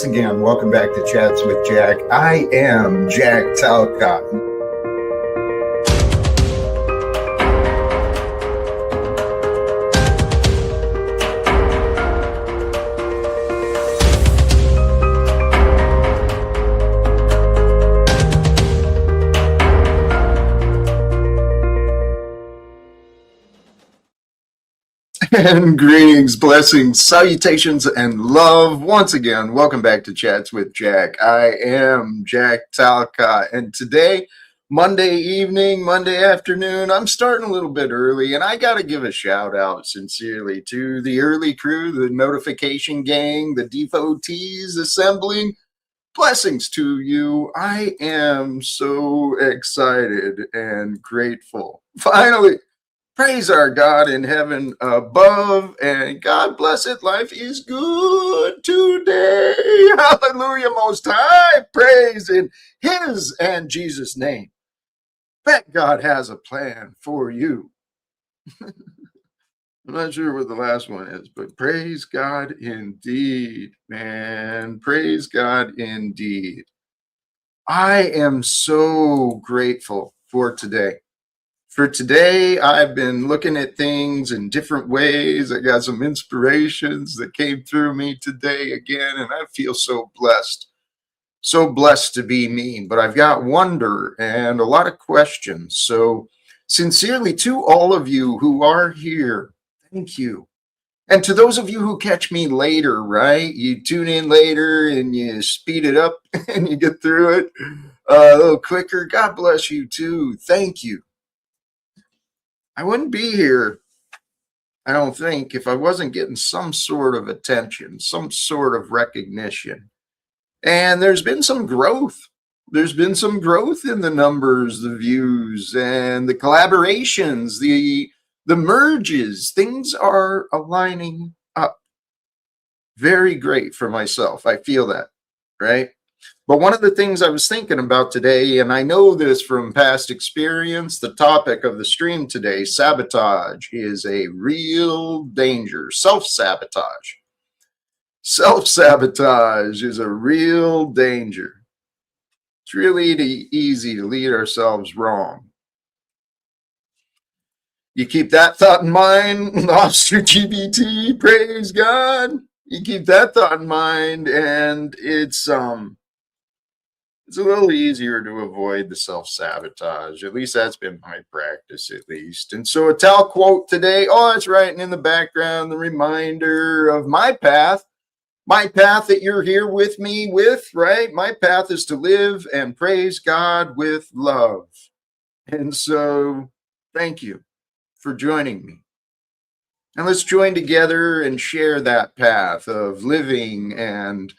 again, welcome back to Chats with Jack. I am Jack Talcott. And greetings, blessings, salutations, and love. Once again, welcome back to Chats with Jack. I am Jack Talcott, and today, Monday evening, Monday afternoon, I'm starting a little bit early, and I got to give a shout out sincerely to the early crew, the notification gang, the devotees assembling. Blessings to you. I am so excited and grateful. Finally, praise our God in heaven above, and God bless it. Life is good today. Hallelujah, most high. Praise in his and Jesus' name. Bet God has a plan for you. I'm not sure what the last one is, but praise God indeed, man. Praise God indeed. I am so grateful for today. For today, I've been looking at things in different ways. I got some inspirations that came through me today again, and I feel so blessed to be me. But I've got wonder and a lot of questions. So sincerely to all of you who are here, thank you. And to those of you who catch me later, right? You tune in later and you speed it up and you get through it a little quicker. God bless you too. Thank you. I wouldn't be here, I don't think, if I wasn't getting some sort of attention, some sort of recognition. And there's been some growth. There's been some growth in the numbers, the views, and the collaborations, the merges. Things are aligning up. Very great for myself. I feel that, right? But one of the things I was thinking about today, and I know this from past experience, the topic of the stream today, sabotage, is a real danger. Self-sabotage. Self-sabotage is a real danger. It's really easy to lead ourselves wrong. You keep that thought in mind, Officer GBT, praise God. You keep that thought in mind, and it's a little easier to avoid the self-sabotage. At least that's been my practice, at least. And so a Tal quote today, it's writing in the background, the reminder of my path that you're here with me with, right? My path is to live and praise God with love. And so thank you for joining me. And let's join together and share that path of living and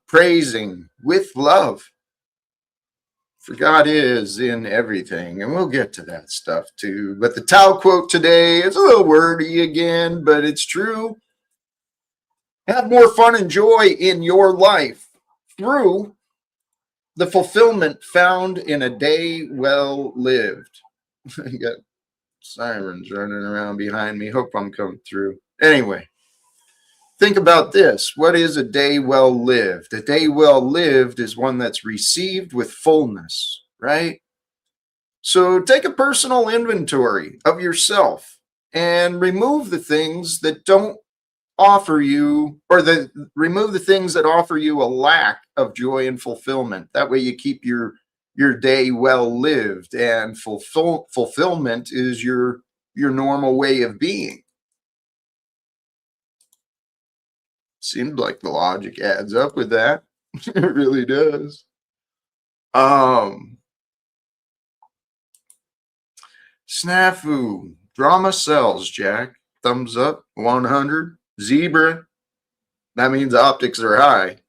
praising with love. For God is in everything, and we'll get to that stuff too. But the Tao quote today is a little wordy again, but it's true. Have more fun and joy in your life through the fulfillment found in a day well lived. I got sirens running around behind me. Hope I'm coming through. Anyway. Think about this. What is a day well lived? A day well lived is one that's received with fullness, right? So take a personal inventory of yourself and remove the things that don't offer you, or remove the things that offer you a lack of joy and fulfillment. That way you keep your day well lived, and fulfillment is your normal way of being. Seems like the logic adds up with that. It really does. Snafu. Drama sells, Jack. Thumbs up. 100. Zebra. That means optics are high.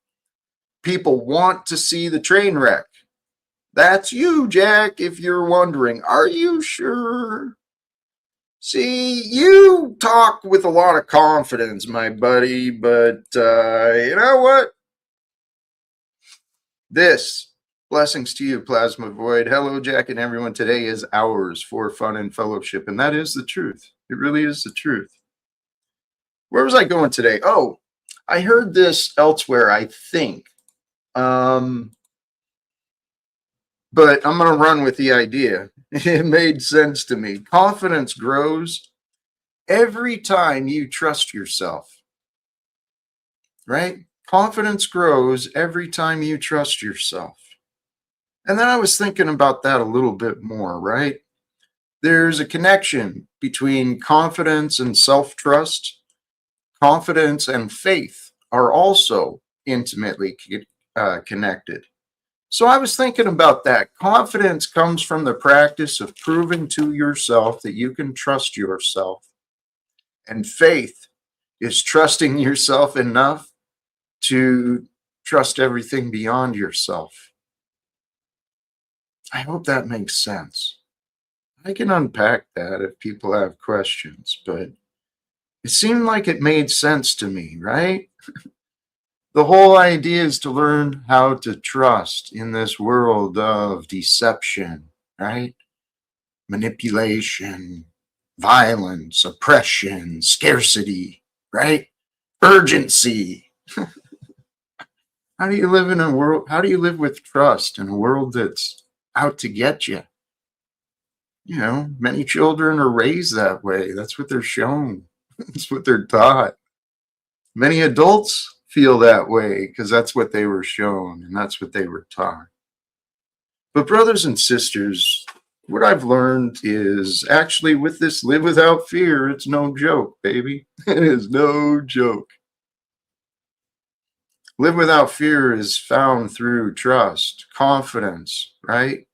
People want to see the train wreck. That's you, Jack, if you're wondering. Are you sure? See, you talk with a lot of confidence, my buddy, but you know what? Blessings to you, Plasma Void. Hello, Jack, and everyone. Today is ours for fun and fellowship, and that is the truth. It really is the truth. Where was I going today? I heard this elsewhere, I think. Um, but I'm going to run with the idea. It made sense to me. Confidence grows every time you trust yourself, right? Confidence grows every time you trust yourself. And then I was thinking about that a little bit more, right? There's a connection between confidence and self trust. Confidence and faith are also intimately connected. So I was thinking about that. Confidence comes from the practice of proving to yourself that you can trust yourself. And faith is trusting yourself enough to trust everything beyond yourself. I hope that makes sense. I can unpack that if people have questions, but it seemed like it made sense to me, right? The whole idea is to learn how to trust in this world of deception, right? Manipulation, violence, oppression, scarcity, right? Urgency. How do you live in a world? How do you live with trust in a world that's out to get you? You know, many children are raised that way. That's what they're shown. That's what they're taught. Many adults feel that way because that's what they were shown and that's what they were taught. But, brothers and sisters, what I've learned is actually with this live without fear, it's no joke, baby. It is no joke. Live without fear is found through trust, confidence, right?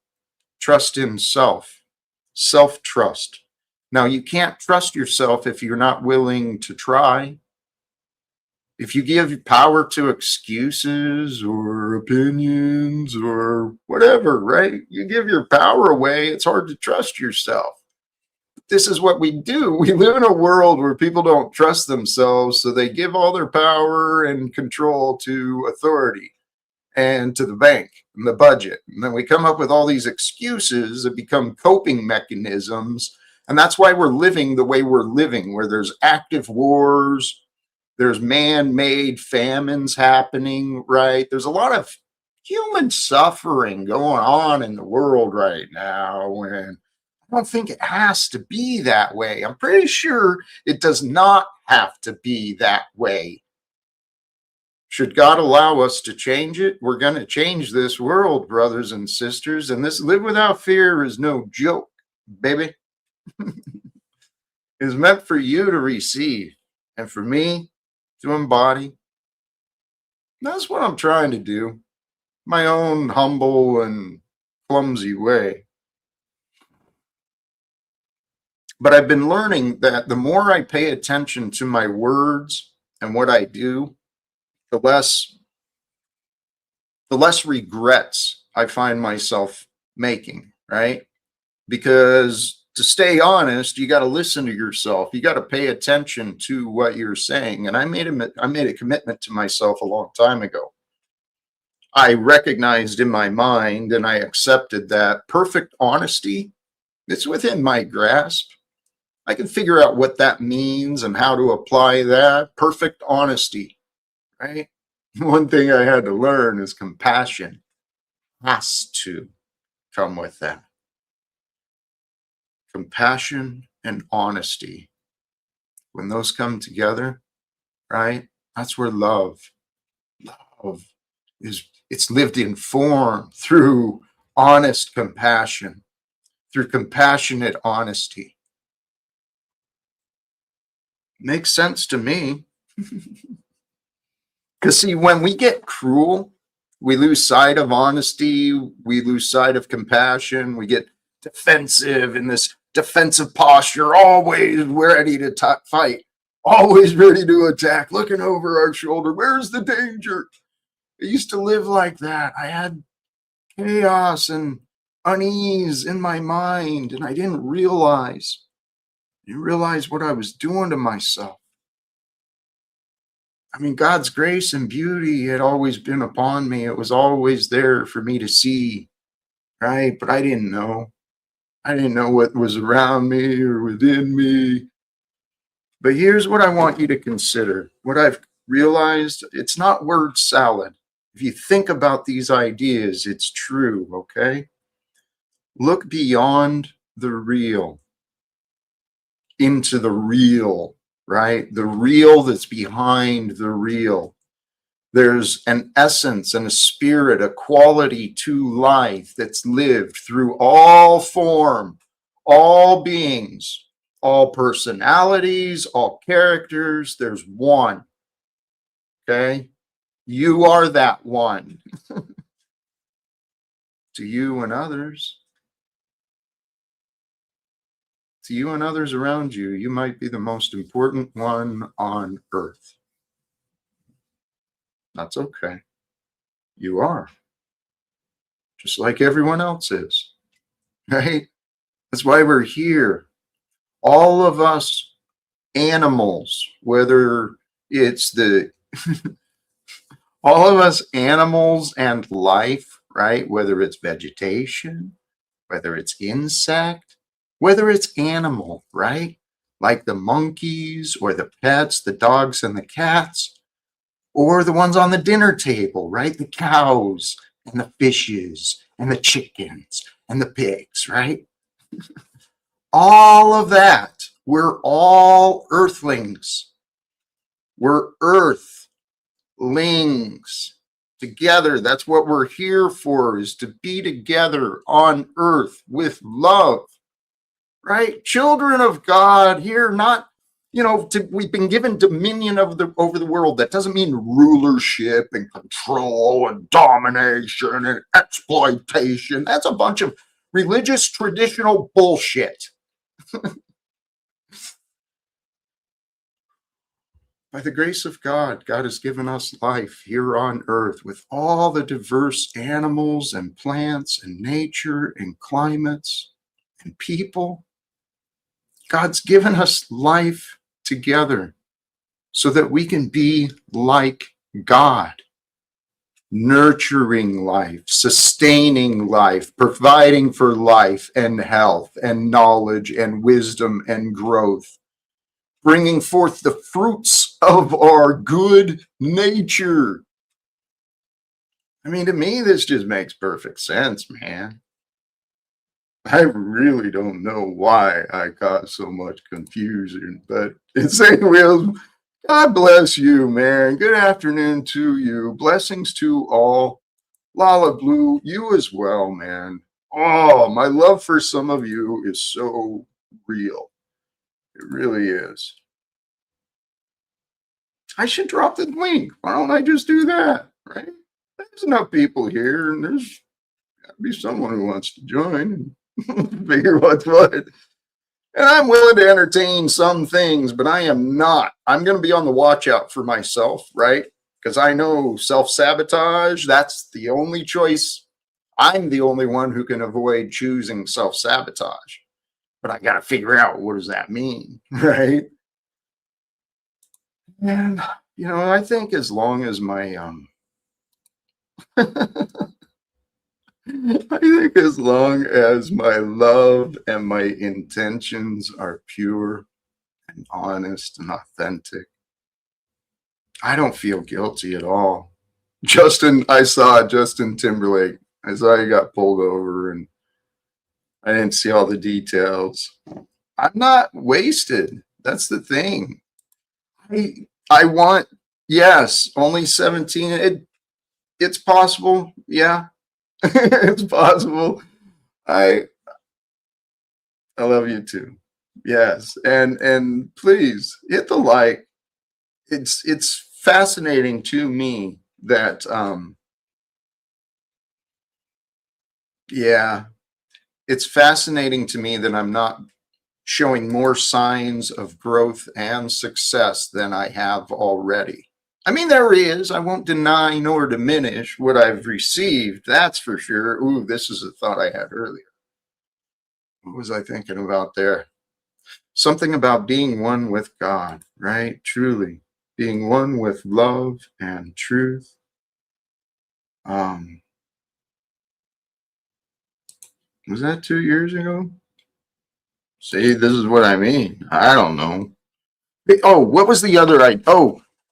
Trust in self, self trust. Now, you can't trust yourself if you're not willing to try. If you give power to excuses or opinions or whatever, right? You give your power away, it's hard to trust yourself. This is what we do. We live in a world where people don't trust themselves, so they give all their power and control to authority and to the bank and the budget. And then we come up with all these excuses that become coping mechanisms. And that's why we're living the way we're living, where there's active wars, there's man-made famines happening, right? There's a lot of human suffering going on in the world right now, and I don't think it has to be that way. I'm pretty sure it does not have to be that way. Should God allow us to change it, we're going to change this world, brothers and sisters, and this live without fear is no joke, baby. It's meant for you to receive and for me to embody. That's what I'm trying to do, my own humble and clumsy way. But I've been learning that the more I pay attention to my words and what I do, the less regrets I find myself making, right? Because to stay honest, you got to listen to yourself. You got to pay attention to what you're saying. And I made a commitment to myself a long time ago. I recognized in my mind and I accepted that perfect honesty, it's within my grasp. I can figure out what that means and how to apply that. Perfect honesty, right? One thing I had to learn is compassion has to come with that. Compassion and honesty. When those come together, right? That's where love is, it's lived in form through honest compassion, through compassionate honesty. Makes sense to me. Because, see, when we get cruel, we lose sight of honesty, we lose sight of compassion, we get defensive in this defensive posture, always ready to fight, always ready to attack, looking over our shoulder. Where's the danger? I used to live like that. I had chaos and unease in my mind, and I didn't realize what I was doing to myself. I mean, God's grace and beauty had always been upon me. It was always there for me to see, right? But I didn't know. I didn't know what was around me or within me. But here's what I want you to consider. What I've realized it's not word salad. If you think about these ideas, it's true, okay? Look beyond the real into the real, right? The real that's behind the real. There's an essence and a spirit, a quality to life that's lived through all form, all beings, all personalities, all characters. There's one, okay? You are that one. To you and others. To you and others around you, you might be the most important one on earth. That's okay. You are. Just like everyone else is, right? That's why we're here. All of us animals, whether it's the, all of us animals and life, right? Whether it's vegetation, whether it's insect, whether it's animal, right? Like the monkeys or the pets, the dogs and the cats, or the ones on the dinner table, right? The cows and the fishes and the chickens and the pigs, right? All of that. We're all earthlings. We're earthlings together. That's what we're here for, is to be together on earth with love, right? Children of God here, not, we've been given dominion over the world. That doesn't mean rulership and control and domination and exploitation. That's a bunch of religious traditional bullshit. By the grace of God, God has given us life here on earth with all the diverse animals and plants and nature and climates and people. God's given us life together so that we can be like God, nurturing life, sustaining life, providing for life and health and knowledge and wisdom and growth, bringing forth the fruits of our good nature. I mean, to me, this just makes perfect sense, man. I really don't know why I caused so much confusion, but it's anyways. God bless you, man. Good afternoon to you. Blessings to all. Lala Blue, you as well, man. Oh, my love for some of you is so real. It really is. I should drop the link. Why don't I just do that, right? There's enough people here, and there's got to be someone who wants to join and figure what's what. And I'm willing to entertain some things, but I am not. I'm going to be on the watch out for myself, right? Because I know self-sabotage, that's the only choice. I'm the only one who can avoid choosing self-sabotage. But I got to figure out, what does that mean, right? And, I think as long as my, I think as long as my love and my intentions are pure and honest and authentic, I don't feel guilty at all. I saw Justin Timberlake. I saw he got pulled over, and I didn't see all the details. I'm not wasted. That's the thing. I want, yes, only 17. It's possible. Yeah. It's possible. I love you too. Yes. And please hit the like. It's fascinating to me that yeah, it's fascinating to me that I'm not showing more signs of growth and success than I have already. I mean, there is. I won't deny nor diminish what I've received. That's for sure. Ooh, this is a thought I had earlier. What was I thinking about there? Something about being one with God, right? Truly being one with love and truth. Was that 2 years ago? See, this is what I mean. I don't know. Oh, what was the other?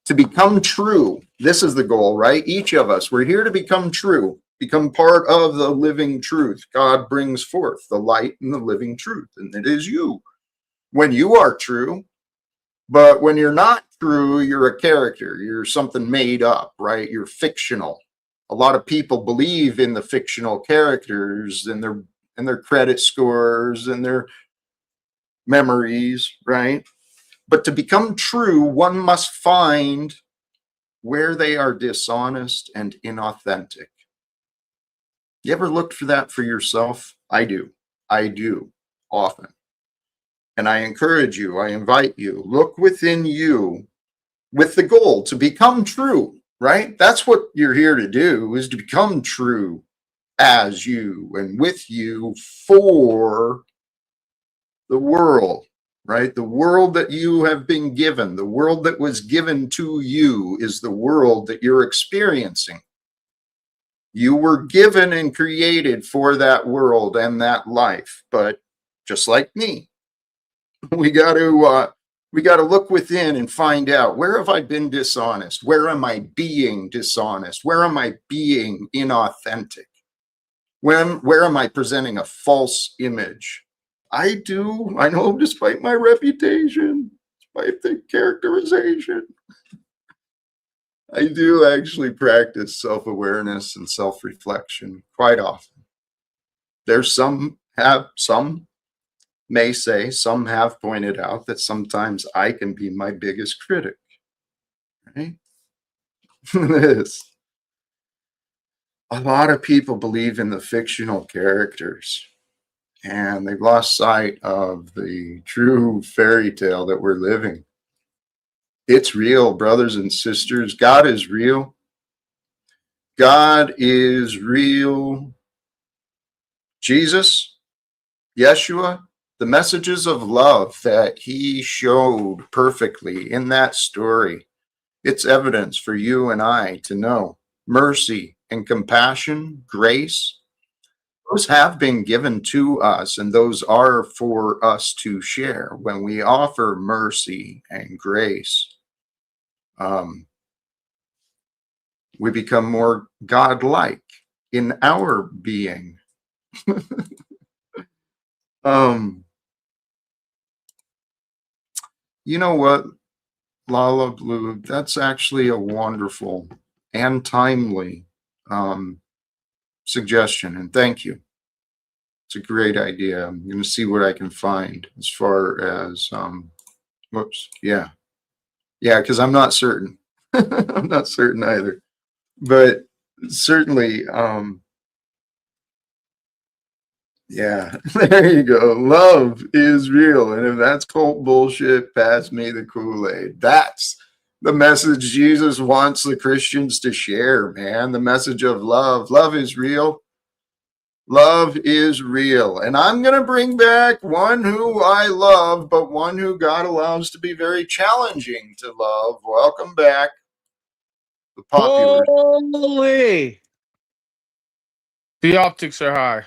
To become true. This is the goal, right? Each of us, we're here to become true, become part of the living truth. God brings forth the light and the living truth, and it is you. When you are true, but when you're not true, you're a character. You're something made up, right? You're fictional. A lot of people believe in the fictional characters and their credit scores and their memories, right? But to become true, one must find where they are dishonest and inauthentic. You ever looked for that for yourself? I do. I do often. And I encourage you, I invite you, look within you with the goal to become true, right? That's what you're here to do, is to become true as you and with you for the world, right? The world that you have been given, the world that was given to you is the world that you're experiencing. You were given and created for that world and that life, but just like me, we got to look within and find out, where have I been dishonest? Where am I being dishonest? Where am I being inauthentic? Where am I presenting a false image? I know, despite my reputation, despite the characterization, I do actually practice self-awareness and self-reflection quite often. There's some may say, some have pointed out that sometimes I can be my biggest critic, right? This. A lot of people believe in the fictional characters, and they've lost sight of the true fairy tale that we're living. It's real, brothers and sisters. God is real. God is real. Jesus, Yeshua, the messages of love that he showed perfectly in that story, it's evidence for you and I to know. Mercy and compassion, grace, those have been given to us, and those are for us to share. When we offer mercy and grace, we become more godlike in our being. You know what, Lala Blue, that's actually a wonderful and timely suggestion, and thank you. It's a great idea. I'm going to see what I can find as far as, whoops, yeah, because I'm not certain. I'm not certain either, but certainly, yeah, there you go. Love is real, and if that's cult bullshit, pass me the Kool-Aid. That's the message Jesus wants the Christians to share, man. The message of love. Love is real. Love is real. And I'm going to bring back one who I love, but one who God allows to be very challenging to love. Welcome back. The popular. Holy! The optics are high.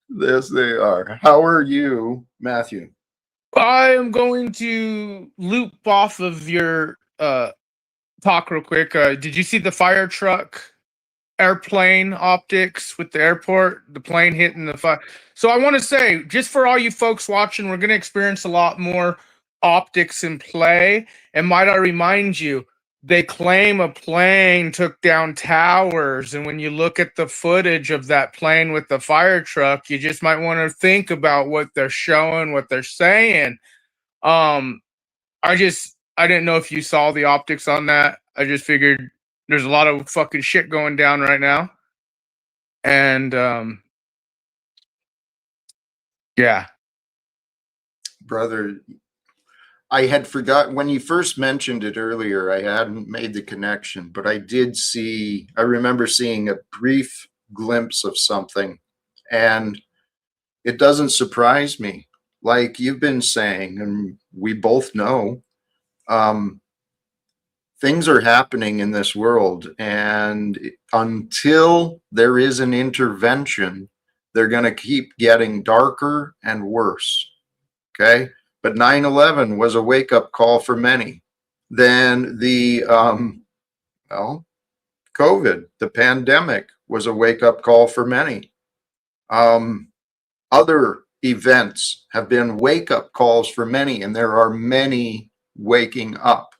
Yes, they are. How are you, Matthew? I am going to loop off of your talk real quick. Did you see the fire truck airplane optics with the airport, the plane hitting the fire? So I want to say, just for all you folks watching, we're going to experience a lot more optics in play. And might I remind you, they claim a plane took down towers. And when you look at the footage of that plane with the fire truck, you just might want to think about what they're showing, what they're saying. I didn't know if you saw the optics on that. I just figured there's a lot of fucking shit going down right now. And yeah. Brother, I had forgotten when you first mentioned it earlier. I hadn't made the connection, but I remember seeing a brief glimpse of something, and it doesn't surprise me. Like you've been saying, and we both know, things are happening in this world, and until there is an intervention, they're going to keep getting darker and worse. Okay. But 9/11 was a wake up call for many. then the well, COVID, the pandemic, was a wake-up call for many. Other events have been wake-up calls for many, and there are many waking up.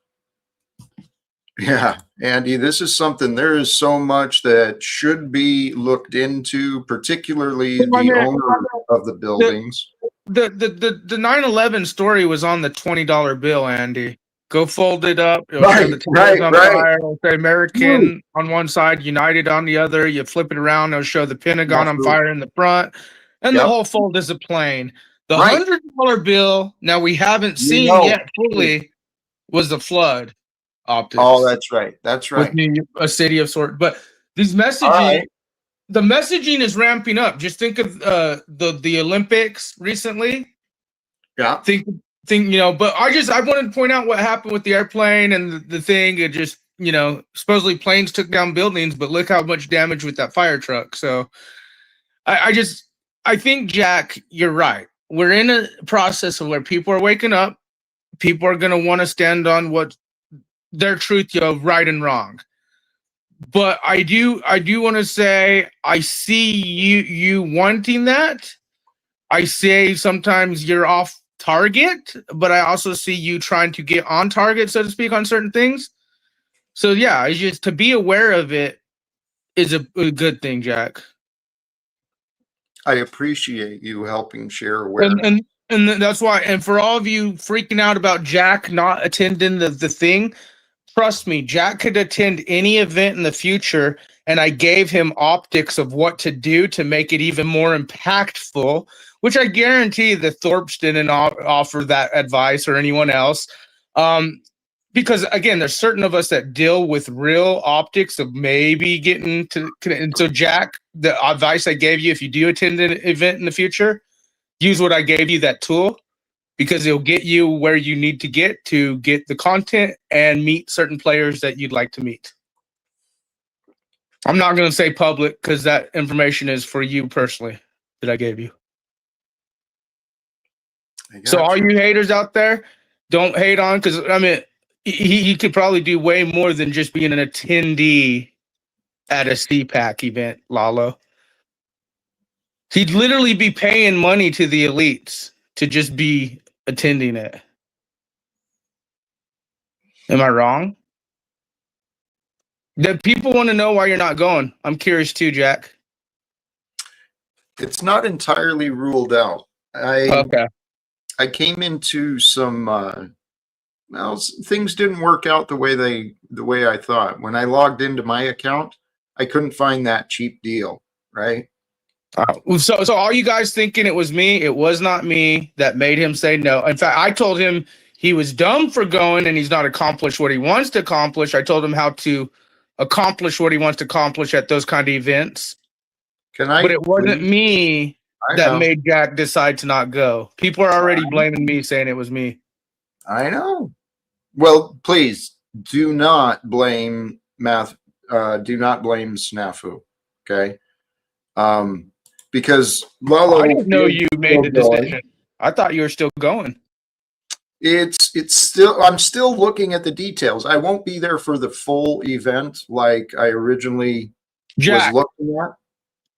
Yeah, Andy, this is something, there is so much that should be looked into, particularly I the mean, owner of the buildings. the 9/11 story was on the $20 bill, Andy. Go fold it up. It'll show the Right, towers right, on right. fire. It'll say American on one side, United on the other. You flip it around, it'll show the Pentagon on fire in the front. And the Yep, whole fold is a plane. The right. $100 bill, now we haven't You seen know. yet fully, was the flood Oh, optics that's right. That's with right. a city of sort. But these All messaging, right. the messaging is ramping up. Just think of the Olympics recently. Yeah. Think but I wanted to point out what happened with the airplane and the thing. It just, supposedly planes took down buildings, but look how much damage with that fire truck. So I think, Jack, you're right. We're in a process of where people are waking up. People are going to want to stand on what their truth, right and wrong. But I do want to say I see you wanting that. I say sometimes you're off target, but I also see you trying to get on target, so to speak, on certain things. So yeah, it's just to be aware of it is a good thing, Jack. I appreciate you helping share And awareness. that's why. And for all of you freaking out about Jack not attending the thing, trust me, Jack could attend any event in the future, and I gave him optics of what to do to make it even more impactful, which I guarantee that Thorpe's didn't offer that advice or anyone else. Because again, there's certain of us that deal with real optics of maybe getting to. And so, Jack, the advice I gave you, if you do attend an event in the future, use what I gave you, that tool, because it'll get you where you need to get the content and meet certain players that you'd like to meet. I'm not going to say public because that information is for you personally that I gave you. So all you haters out there, don't hate on, because I mean, he could probably do way more than just being an attendee at a CPAC event, Lalo. He'd literally be paying money to the elites to just be attending it. Am I wrong? The people want to know why you're not going. I'm curious too, Jack. It's not entirely ruled out. Okay. I came into some things didn't work out the way I thought. When I logged into my account, I couldn't find that cheap deal, right? So all you guys thinking it was me? It was not me that made him say no. In fact, I told him he was dumb for going and he's not accomplished what he wants to accomplish. I told him how to accomplish what he wants to accomplish at those kind of events. But it wasn't me that made Jack decide to not go. People are already blaming me, saying it was me. I know. Well, please do not blame do not blame Snafu. Okay. Because Lalo, I didn't know you made the decision. I thought you were still going. It's still, I'm still looking at the details. I won't be there for the full event like I originally was looking at.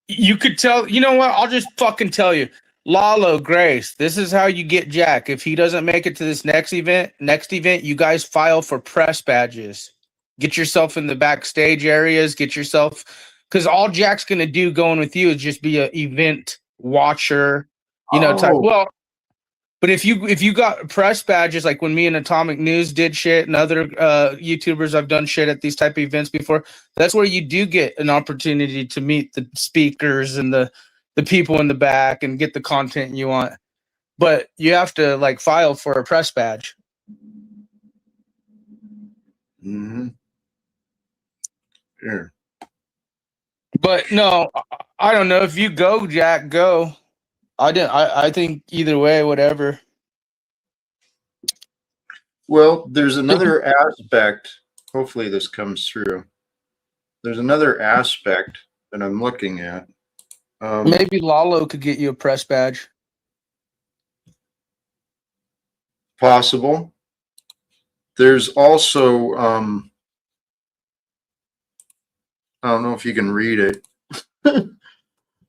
You could tell, you know what? I'll just fucking tell you. Lalo, Grace, this is how you get Jack. If he doesn't make it to this next event, you guys file for press badges. Get yourself in the backstage areas, because all Jack's going to do going with you is just be an event watcher, type. Well, but if you got press badges, like when me and Atomic News did shit and other YouTubers I've done shit at these type of events before, that's where you do get an opportunity to meet the speakers and the people in the back and get the content you want. But you have to like file for a press badge. Mm-hmm. Yeah. But no, I don't know. If you go, Jack, go. I think either way, whatever. Well, there's another aspect. Hopefully this comes through. There's another aspect that I'm looking at. Maybe Lalo could get you a press badge. Possible. There's also, I don't know if you can read it.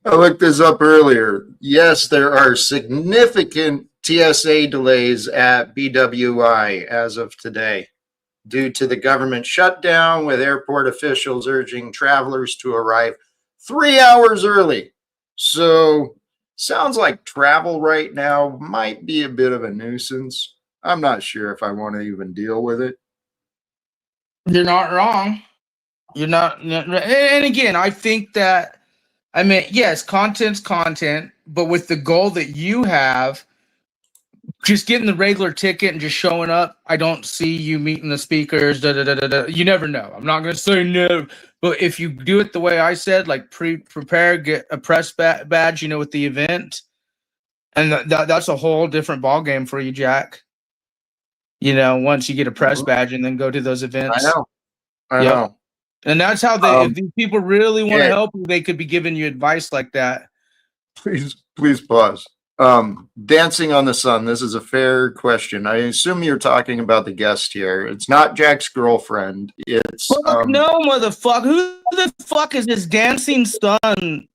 I looked this up earlier. Yes, there are significant TSA delays at BWI as of today due to the government shutdown, with airport officials urging travelers to arrive 3 hours early. So, sounds like travel right now might be a bit of a nuisance. I'm not sure if I want to even deal with it. You're not wrong. You're not. And again, I think that, I mean, yes, content's content, but with the goal that you have, just getting the regular ticket and just showing up, I don't see you meeting the speakers. Da, da, da, da, da. You never know. I'm not going to say no, but if you do it the way I said, like prepare, get a press badge, with the event, and that's a whole different ball game for you, Jack. Once you get a press badge and then go to those events. I know. And that's how if these people really want to help you, they could be giving you advice like that. Please pause. Dancing on the Sun. This is a fair question. I assume you're talking about the guest here. It's not Jack's girlfriend. It's no, motherfucker. Who the fuck is this dancing son?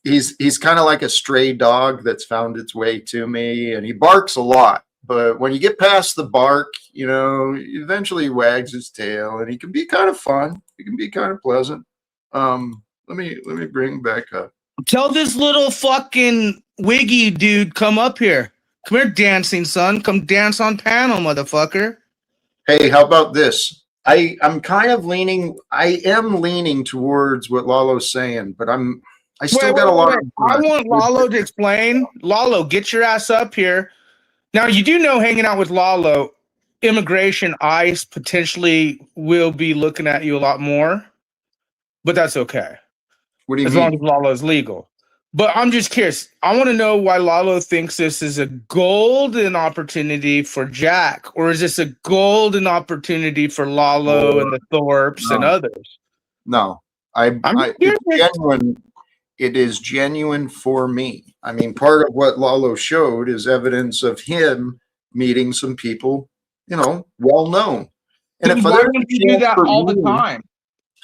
He's kind of like a stray dog that's found its way to me, and he barks a lot. But when you get past the bark, eventually he wags his tail, and he can be kind of fun. He can be kind of pleasant. Let me bring back up. Tell this little fucking wiggy dude come up here. Come here, dancing son. Come dance on panel, motherfucker. Hey, how about this? I am leaning towards what Lalo's saying, but I still got a lot of. I want Lalo to explain. Lalo, get your ass up here. Now, you do know, hanging out with Lalo, immigration, ICE potentially will be looking at you a lot more, but that's okay. What do you mean? As long as Lalo is legal. But I'm just curious. I want to know why Lalo thinks this is a golden opportunity for Jack, or is this a golden opportunity for Lalo and the Thorpes and others? No, it is genuine for me. I mean, part of what Lalo showed is evidence of him meeting some people, well known. And if why don't you do that all the time?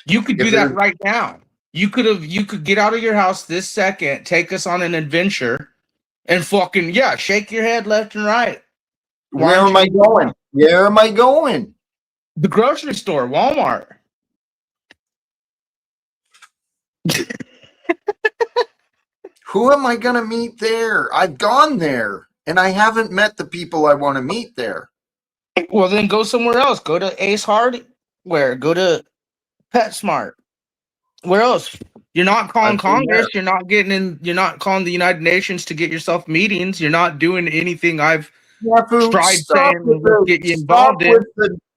You could do that right now. You could get out of your house this second, take us on an adventure, and fucking shake your head left and right. Where am I going? Where am I going? The grocery store, Walmart. Who am I going to meet there? I've gone there, and I haven't met the people I want to meet there. Well, then go somewhere else. Go to Ace Hardware. Go to PetSmart. Where else? You're not calling Congress. You're not getting in. You're not calling the United Nations to get yourself meetings. You're not doing anything I've tried saying to get you involved in.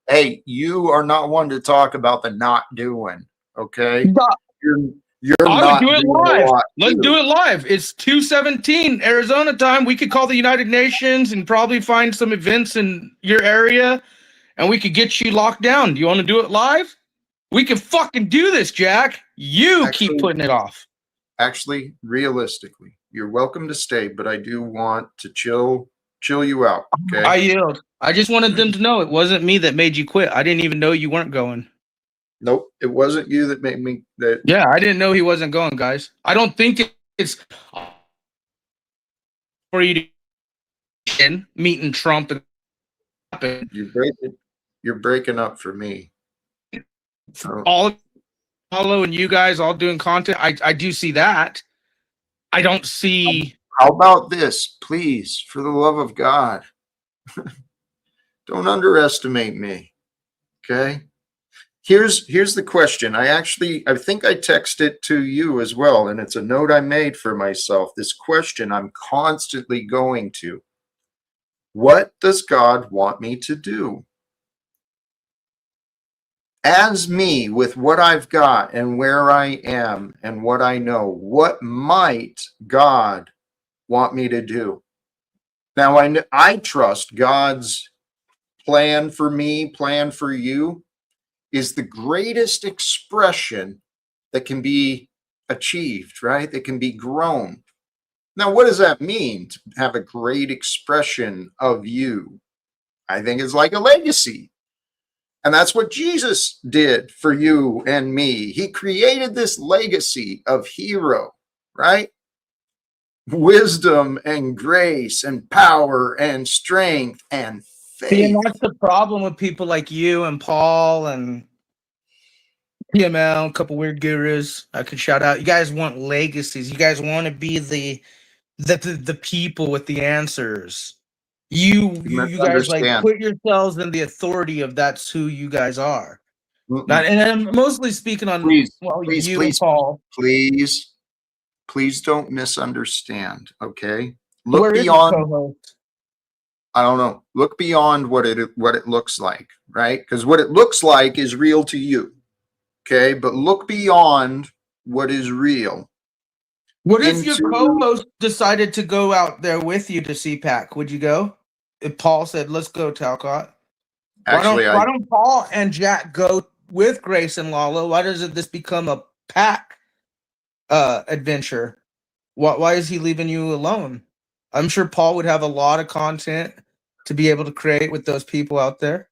Hey, you are not one to talk about the not doing. Okay, you're not do it live. Let's do it live. It's 2:17 Arizona time. We could call the United Nations and probably find some events in your area, and we could get you locked down. Do you want to do it live? We can fucking do this, Jack. Keep putting it off. Actually, realistically, you're welcome to stay, but I do want to chill you out. Okay. I yield. I just wanted them to know it wasn't me that made you quit. I didn't even know you weren't going. Nope, it wasn't you that made me that. Yeah, I didn't know he wasn't going, guys. I don't think it's for you to meeting Trump and you're breaking up for me. All Paulo and you guys all doing content. I do see that. I don't see. How about this, please, for the love of God? Don't underestimate me. Okay. Here's the question. I think I texted to you as well, and it's a note I made for myself. This question I'm constantly going to. What does God want me to do? As me, with what I've got and where I am and what I know, what might God want me to do? Now, I trust God's plan for me, plan for you, is the greatest expression that can be achieved, right? That can be grown. Now, what does that mean to have a great expression of you? I think it's like a legacy. And that's what Jesus did for you and me. He created this legacy of hero, right? Wisdom and grace and power and strength and See, and faith. that's the problem with people like you and Paul and PML, a couple weird gurus I could shout out. You guys want legacies. You guys want to be the people with the answers. You guys like Misunderstand. put yourselves in the authority of that's who you guys are. Mm-mm. Not, and I'm mostly speaking on Please, you and Paul. please don't misunderstand. Okay, Where look is the beyond. co-host? I don't know. Look beyond what it looks like, right? Because what it looks like is real to you. Okay, but look beyond what is real. What if your co-host decided to go out there with you to CPAC? Would you go? If Paul said, "Let's go, Talcott." Actually, Why don't Paul and Jack go with Grace and Lalo? Why doesn't this become a pack adventure? Why is he leaving you alone? I'm sure Paul would have a lot of content to be able to create with those people out there.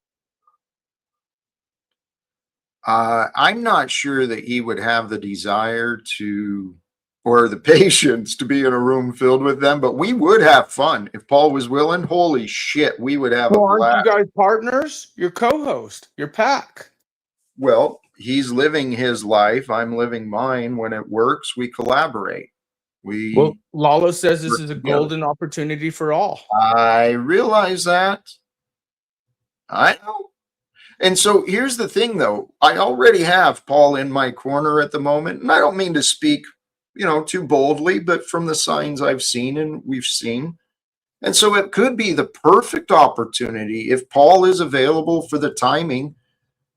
I'm not sure that he would have the desire to, or the patience to be in a room filled with them, but we would have fun. If Paul was willing, holy shit, we would have a Aren't blast. you guys partners? Your co-host, your pack. Well, he's living his life. I'm living mine. When it works, we collaborate. Well, Lalo says this is a together. golden opportunity for all. I realize that. I know. And so here's the thing, though. I already have Paul in my corner at the moment. And I don't mean to speak, too boldly, but from the signs I've seen and we've seen. And so it could be the perfect opportunity if Paul is available for the timing.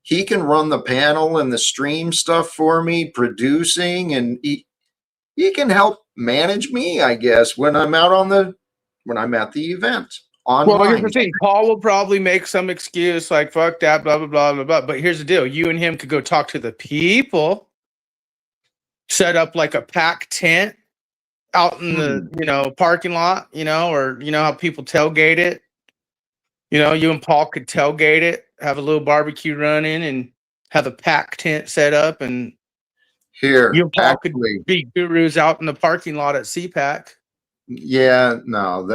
He can run the panel and the stream stuff for me, producing, and he can help manage me, I guess, when I'm at the event online. Well, here's the thing. Paul will probably make some excuse like "fuck that," blah blah blah blah blah. But here's the deal: you and him could go talk to the people, set up like a pack tent out in the parking lot, or how people tailgate it. You and Paul could tailgate it, have a little barbecue running, and have a pack tent set up, and here you and Paul actually could be gurus out in the parking lot at CPAC. Yeah, no,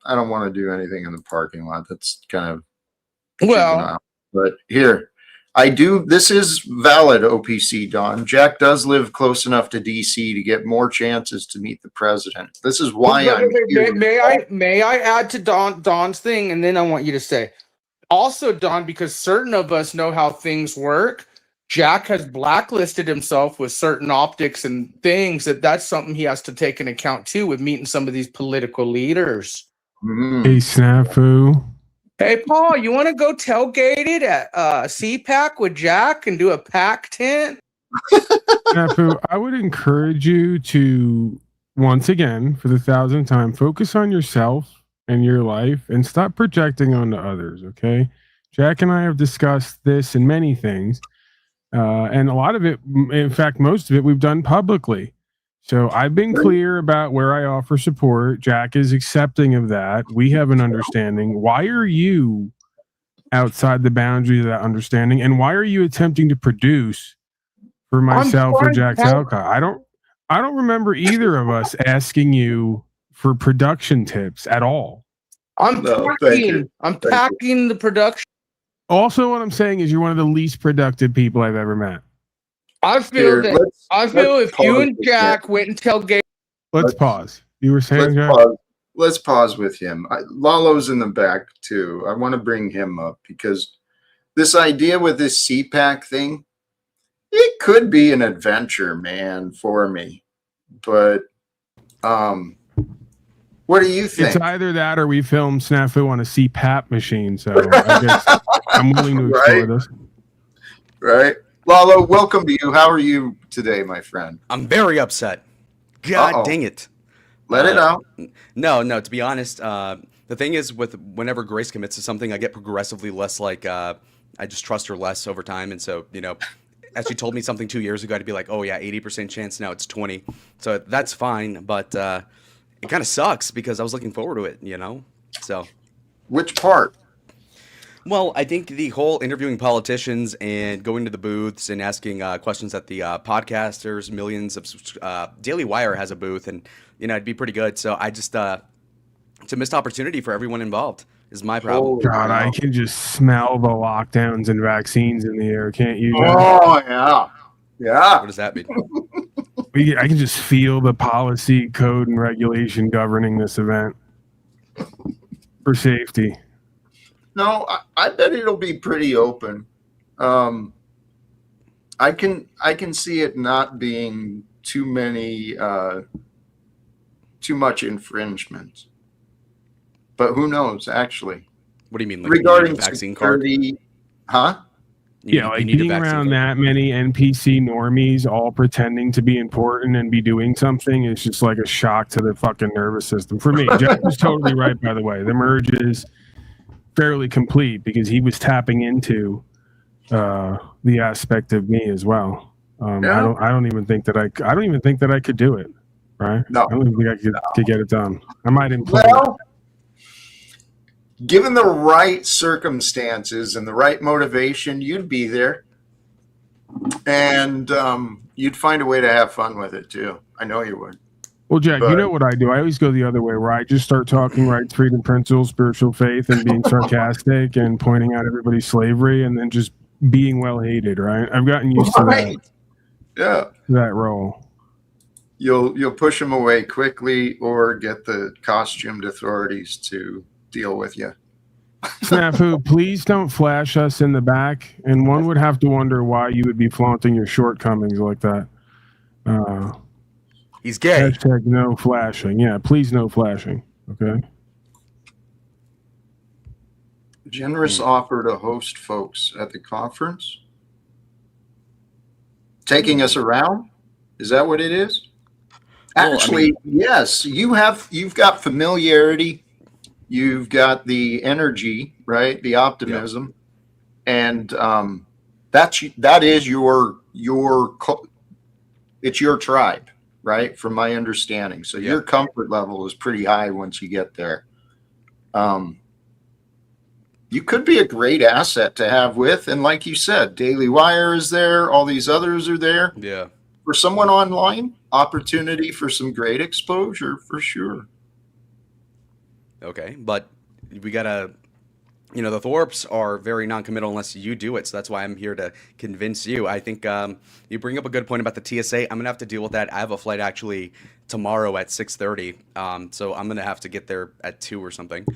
I don't want to do anything in the parking lot. That's kind of Well, but here I do. This is valid, OPC Don. Jack does live close enough to DC to get more chances to meet the president. This is why I'm here. May I add to Don's thing, and then I want you to say also, Don, because certain of us know how things work. Jack has blacklisted himself with certain optics and things that's something he has to take into account too with meeting some of these political leaders. Hey, Snafu. Hey, Paul, you want to go tailgate it at CPAC with Jack and do a pack tent? Snafu, I would encourage you to, once again, for the 1,000th time, focus on yourself and your life and stop projecting onto others, okay? Jack and I have discussed this and many things. And a lot of it, in fact, most of it, we've done publicly. So I've been clear about where I offer support. Jack is accepting of that. We have an understanding. Why are you outside the boundaries of that understanding? And why are you attempting to produce for myself or Jack Talcott? I don't remember either of us asking you for production tips at all. I'm packing the production. Also, what I'm saying is you're one of the least productive people I've ever met. I feel if you and Jack went and tailgate. Let's pause. You were saying, Jack? Let's pause with him. Lalo's in the back too. I want to bring him up because this idea with this CPAC thing, it could be an adventure, man, for me. But what do you think? It's either that or we film Snafu on a CPAP machine. So I guess I'm willing to explore this. Right. Lalo, welcome to you. How are you today, my friend? I'm very upset. God dang it. Let it out. No, to be honest, the thing is with whenever Grace commits to something, I get progressively less like, I just trust her less over time. And so, as she told me something 2 years ago, I'd be like, oh yeah, 80% chance, now it's 20. So that's fine. But it kind of sucks because I was looking forward to it, So. Which part? Well, I think the whole interviewing politicians and going to the booths and asking questions at the podcasters, millions of Daily Wire has a booth, and it'd be pretty good. So I just it's a missed opportunity for everyone involved. Is my problem. Holy God, I cow. can just smell the lockdowns and vaccines in the air, can't you, Jack? Oh yeah, yeah. What does that mean? I can just feel the policy, code, and regulation governing this event for safety. No, I bet it'll be pretty open. I can see it not being too much infringement. But who knows, actually. What do you mean? Like Regarding you need a vaccine card? security, huh? Yeah, like being around that many NPC normies all pretending to be important and be doing something is just like a shock to the fucking nervous system. For me, Jack was totally right, by the way. The merge is fairly complete because he was tapping into the aspect of me as well. Yeah. I don't even think that I could do it. Right? No. I don't even think I could get it done. I might implode. Well, given the right circumstances and the right motivation, you'd be there. And you'd find a way to have fun with it too. I know you would. Well, Jack, But- you know what I do? I always go the other way, where I just start talking rights, freedom, principles, spiritual faith, and being sarcastic and pointing out everybody's slavery, and then just being well hated. Right? I've gotten used to Right. Yeah. that role. You'll push them away quickly or get the costumed authorities to deal with you. Snafu, please don't flash us in the back. And one would have to wonder why you would be flaunting your shortcomings like that. He's gay. Hashtag no flashing. Yeah, please no flashing. Okay. Generous offer to host folks at the conference. Taking us around? Is that what it is? Well, I Actually, yes. You've got familiarity. You've got the energy, right? The optimism, and that is it's your tribe, right? From my understanding, so your comfort level is pretty high once you get there. You could be a great asset to have with, and like you said, Daily Wire is there. All these others are there. Yeah. For someone online, opportunity for some great exposure for sure. Okay, but we gotta, the Thorpes are very non-committal unless you do it. So that's why I'm here to convince you. I think you bring up a good point about the TSA. I'm gonna have to deal with that. I have a flight actually tomorrow at 6:30, so I'm gonna have to get there at 2 or something.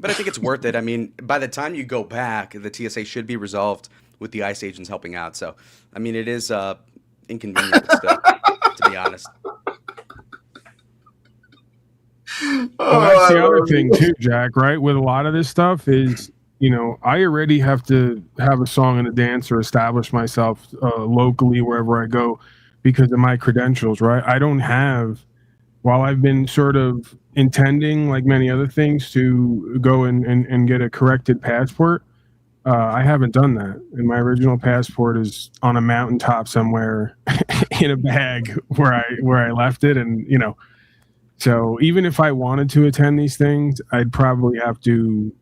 But I think it's worth it. I mean, by the time you go back, the TSA should be resolved with the ICE agents helping out. So, I mean, it is inconvenient still, to be honest. Well, that's the other thing too, Jack, right? With a lot of this stuff is, I already have to have a song and a dance or establish myself locally wherever I go because of my credentials, right? I don't have, while I've been sort of intending, like many other things, to go and get a corrected passport, I haven't done that. And my original passport is on a mountaintop somewhere in a bag where I left it. And, so even if I wanted to attend these things, I'd probably have to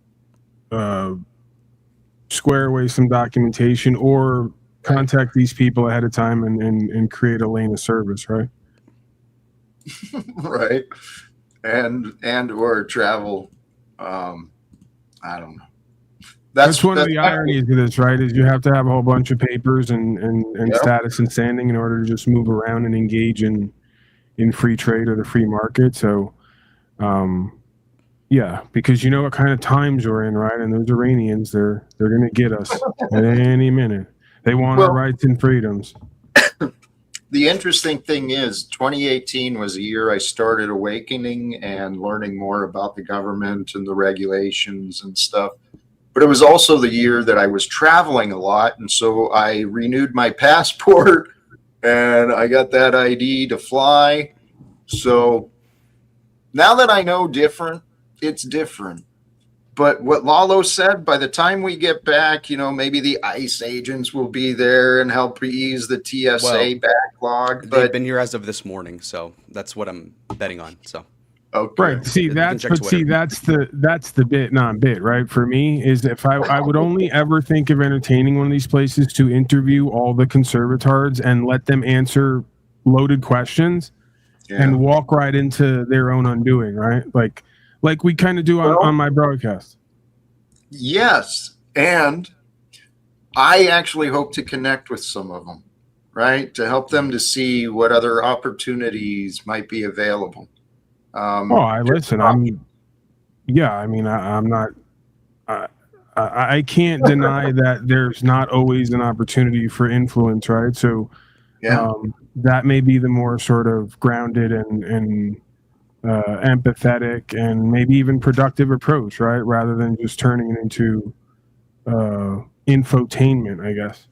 square away some documentation or contact these people ahead of time and create a lane of service, right? Right. And or travel. I don't know. That's one of the ironies of this, right? Is you have to have a whole bunch of papers and status and standing in order to just move around and engage in free trade or the free market. So, because you know what kind of times we're in, right? And those Iranians, they're going to get us at any minute. They want our rights and freedoms. The interesting thing is 2018 was a year I started awakening and learning more about the government and the regulations and stuff. But it was also the year that I was traveling a lot. And so I renewed my passport and I got that ID to fly. So now that I know different, it's different. But what Lalo said, by the time we get back, maybe the ICE agents will be there and help ease the TSA backlog. They've But been here as of this morning, so that's what I'm betting on. So Okay. Right. See, You can check that's the bit non-bit, right? For me, is if I would only ever think of entertaining one of these places to interview all the conservatards and let them answer loaded questions Yeah. and walk right into their own undoing, right? Like we kind of do on my broadcast. Yes. And I actually hope to connect with some of them, right? To help them to see what other opportunities might be available. Oh, I listen. I'm not. I can't deny that there's not always an opportunity for influence, right? So Yeah. that may be the more sort of grounded and empathetic and maybe even productive approach, right? Rather than just turning it into infotainment, I guess.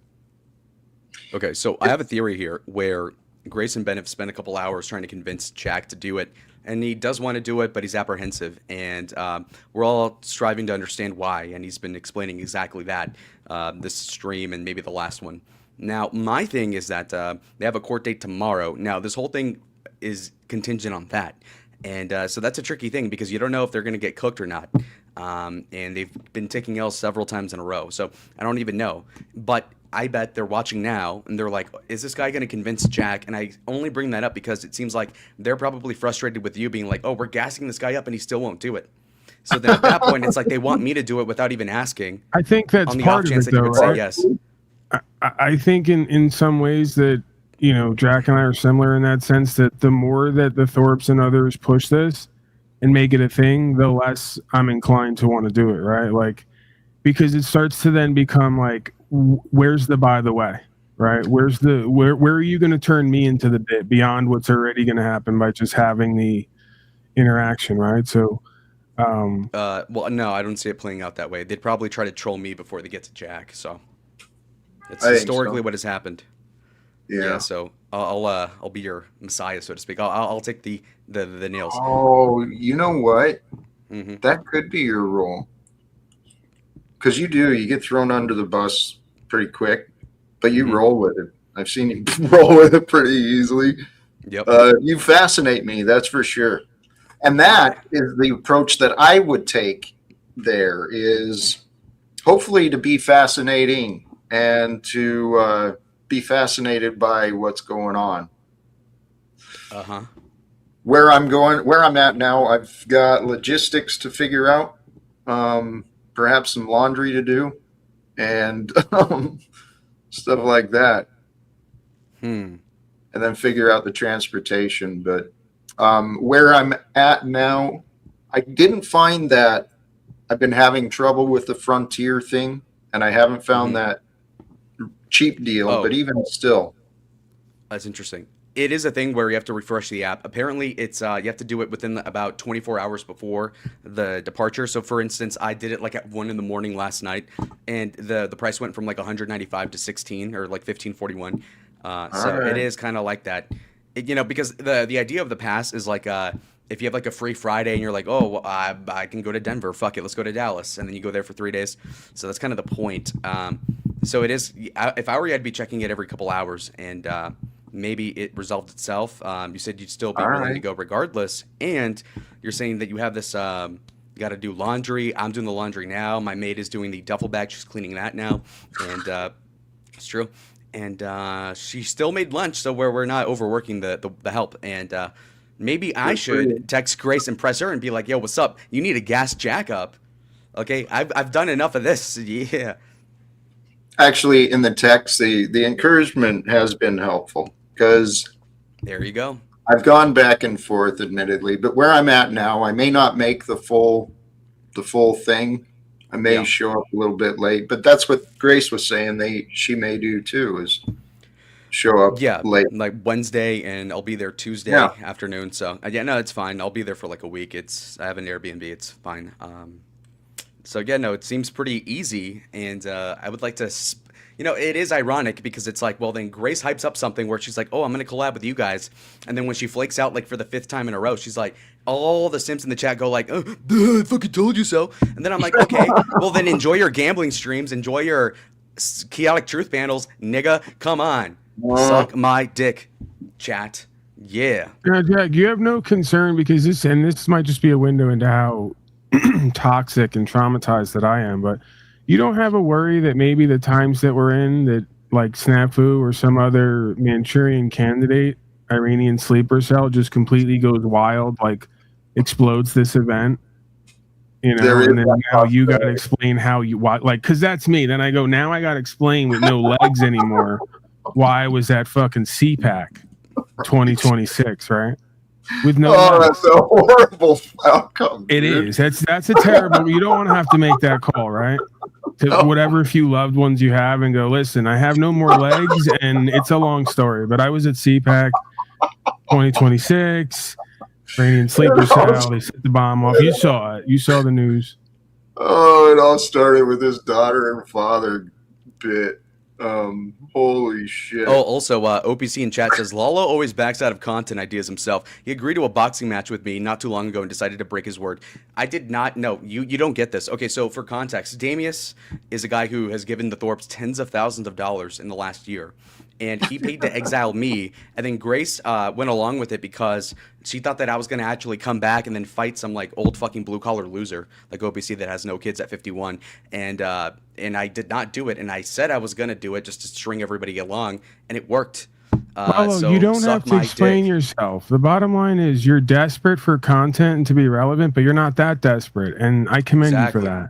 Okay, so I have a theory here where Grace and Ben have spent a couple hours trying to convince Jack to do it, and he does want to do it, but he's apprehensive, and we're all striving to understand why, and he's been explaining exactly that this stream and maybe the last one. Now, my thing is that they have a court date tomorrow. Now, this whole thing is contingent on that, and so that's a tricky thing because you don't know if they're going to get cooked or not. And they've been taking L's several times in a row, so I don't even know. But I bet they're watching now, and they're like, is this guy going to convince Jack? And I only bring that up because it seems like they're probably frustrated with you being like, oh, we're gassing this guy up, and he still won't do it. So then at that point, it's like they want me to do it without even asking. I think that's on the part off of chance it, that you though, would say right? yes. I think in some ways that, you know, Jack and I are similar in that sense that the more that the Thorpes and others push this and make it a thing, the less I'm inclined to want to do it, right? Like, because it starts to then become like, where's the by the way, right? Where are you going to turn me into the bit beyond what's already going to happen by just having the interaction, right? So, Well, no, I don't see it playing out that way. They'd probably try to troll me before they get to Jack. So it's I think historically so. what has happened. Yeah. So I'll be your messiah, so to speak. I'll take the nails. Oh, you know what? hmm That could be your role. Because you get thrown under the bus pretty quick, but you Mhm. roll with it. I've seen you roll with it pretty easily. Yep. You fascinate me, that's for sure. And that is the approach that I would take there is hopefully to be fascinating and to be fascinated by what's going on. Uh-huh. Where I'm at now, I've got logistics to figure out, perhaps some laundry to do, and stuff like that, and then figure out the transportation. But where I'm at now, I didn't find that I've been having trouble with the Frontier thing, and I haven't found that cheap deal. Oh. But even still, That's interesting. It is a thing where you have to refresh the app. Apparently, it's you have to do it within about 24 hours before the departure. So, for instance, I did it like at 1 in the morning last night, and the price went from like 195 to 16 or like 1541. So right. it is kind of like that, because the idea of the pass is like if you have like a free Friday and you're like, oh, well, I can go to Denver, fuck it, let's go to Dallas, and then you go there for 3 days. So that's kind of the point. So it is. If I were you, I'd be checking it every couple hours, and maybe it resolved itself. You said you'd still be willing to go regardless, and you're saying that you have this. You got to do laundry. I'm doing the laundry now. My maid is doing the duffel bag. She's cleaning that now, and it's true. And she still made lunch, so we're not overworking the help. And maybe I should text Grace and press her and be like, "Yo, what's up? You need to gas Jack up." Okay, I've done enough of this. Yeah. Actually, in the text, the encouragement has been helpful because There you go. I've gone back and forth, admittedly, but where I'm at now, I may not make the full thing. I may show up a little bit late, but that's what Grace was saying. She may do too, is show up late. Like Wednesday, and I'll be there Tuesday afternoon. So no, it's fine. I'll be there for like a week. I have an Airbnb. It's fine. So no, it seems pretty easy, and I would like to. It is ironic because it's like, well, then Grace hypes up something where she's like, oh, I'm going to collab with you guys. And then when she flakes out like for the 5th time in a row, she's like, all the simps in the chat go like, oh, I fucking told you so. And then I'm like, okay, well then enjoy your gambling streams. Enjoy your chaotic truth panels. Nigga, come on. Suck my dick, chat. Yeah. Now, Jack, you have no concern because this might just be a window into how toxic and traumatized that I am, but you don't have a worry that maybe the times that we're in, that like Snafu or some other Manchurian candidate, Iranian sleeper cell, just completely goes wild, like explodes this event, There is and then that now you got to possibility. explain how like, because that's me. Then I go, now I got to explain with no legs anymore why I was at fucking CPAC 2026, right? With no Oh, legs. that's a horrible outcome. It dude. is. That's a terrible. You don't want to have to make that call, right? To No. whatever few loved ones you have, and go, listen, I have no more legs, and it's a long story. But I was at CPAC 2026, Iranian sleeper cell. They set the bomb off. You saw it. You saw the news. Oh, it all started with his daughter and father bit. Holy shit. Oh, also, OPC in chat says Lalo always backs out of content ideas himself. He agreed to a boxing match with me not too long ago and decided to break his word. I did not know. You don't get this. Okay, so for context, Damius is a guy who has given the Thorpes tens of thousands of dollars in the last year. And he paid to exile me, and then Grace went along with it because she thought that I was going to actually come back and then fight some like old fucking blue collar loser like OPC that has no kids at 51, and I did not do it, and I said I was going to do it just to string everybody along, and it worked. So you don't have to explain yourself. The bottom line is you're desperate for content and to be relevant, but you're not that desperate, and I commend you for that.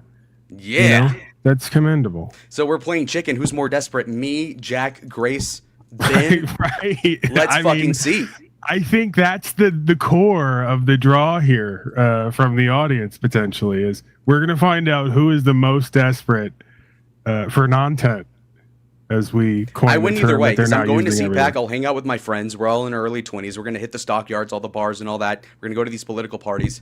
Yeah. That's commendable. So we're playing chicken. Who's more desperate? Me, Jack, Grace, Ben? Right. Let's fucking see. I think that's the core of the draw here from the audience, potentially, is we're going to find out who is the most desperate for non-tent, as we coin I win the either term way, that they're because I'm not going to using CPAC. everywhere. I'll hang out with my friends. We're all in our early 20s. We're going to hit the stockyards, all the bars and all that. We're going to go to these political parties.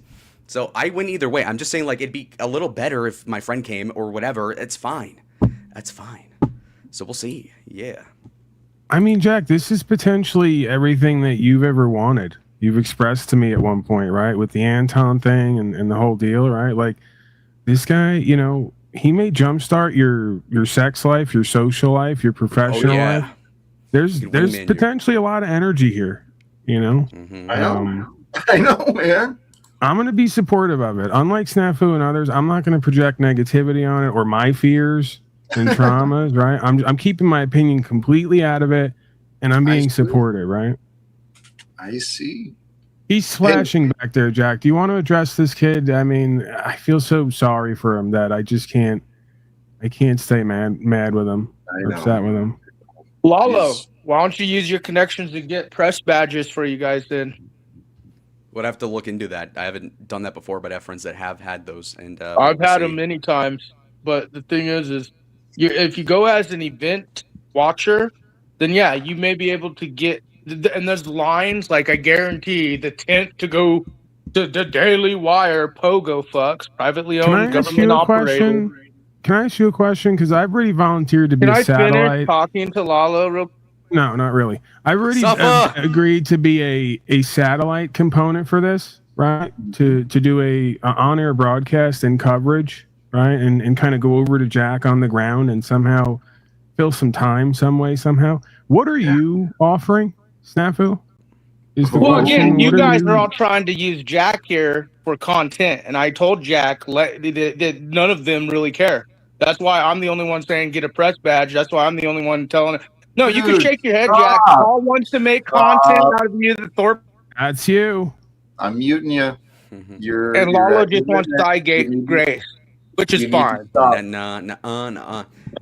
So I win either way. I'm just saying, like, it'd be a little better if my friend came or whatever. It's fine. That's fine. So we'll see. Yeah. I mean, Jack, this is potentially everything that you've ever wanted. You've expressed to me at one point, right? With the Anton thing and the whole deal, right? Like, this guy, he may jumpstart your sex life, your social life, your professional life. There's potentially a lot of energy here, Mm-hmm. I know, man. I'm going to be supportive of it. Unlike Snafu and others, I'm not going to project negativity on it or my fears and traumas, right? I'm keeping my opinion completely out of it, and I'm being supportive, right? I see. He's flashing back there, Jack. Do you want to address this kid? I mean, I feel so sorry for him that I just can't. I can't stay mad with him, or upset with him. Lalo, why don't you use your connections to get press badges for you guys then? Would have to look into that. I haven't done that before, but I have friends that have had those, and I've had them many times. But the thing is if you go as an event watcher, then yeah, you may be able to get. And there's lines, like I guarantee the tent to go to the Daily Wire Pogo fucks, privately owned, government operated. Can I ask you a question? Because I've already volunteered to be a satellite. Can I finish talking to Lalo real? No, not really. I've already agreed to be a satellite component for this, right? To do a on-air broadcast and coverage, right? And kind of go over to Jack on the ground and somehow fill some time some way, somehow. What are you offering, Snafu? Well, again, you guys are all trying to use Jack here for content, and I told Jack that none of them really care. That's why I'm the only one saying get a press badge. That's why I'm the only one telling it. No, you can shake your head, Jack. Paul wants to make content out of you, the Thorpe. That's you. I'm muting you. And Lalo just wants Thigate Grace, which is fine.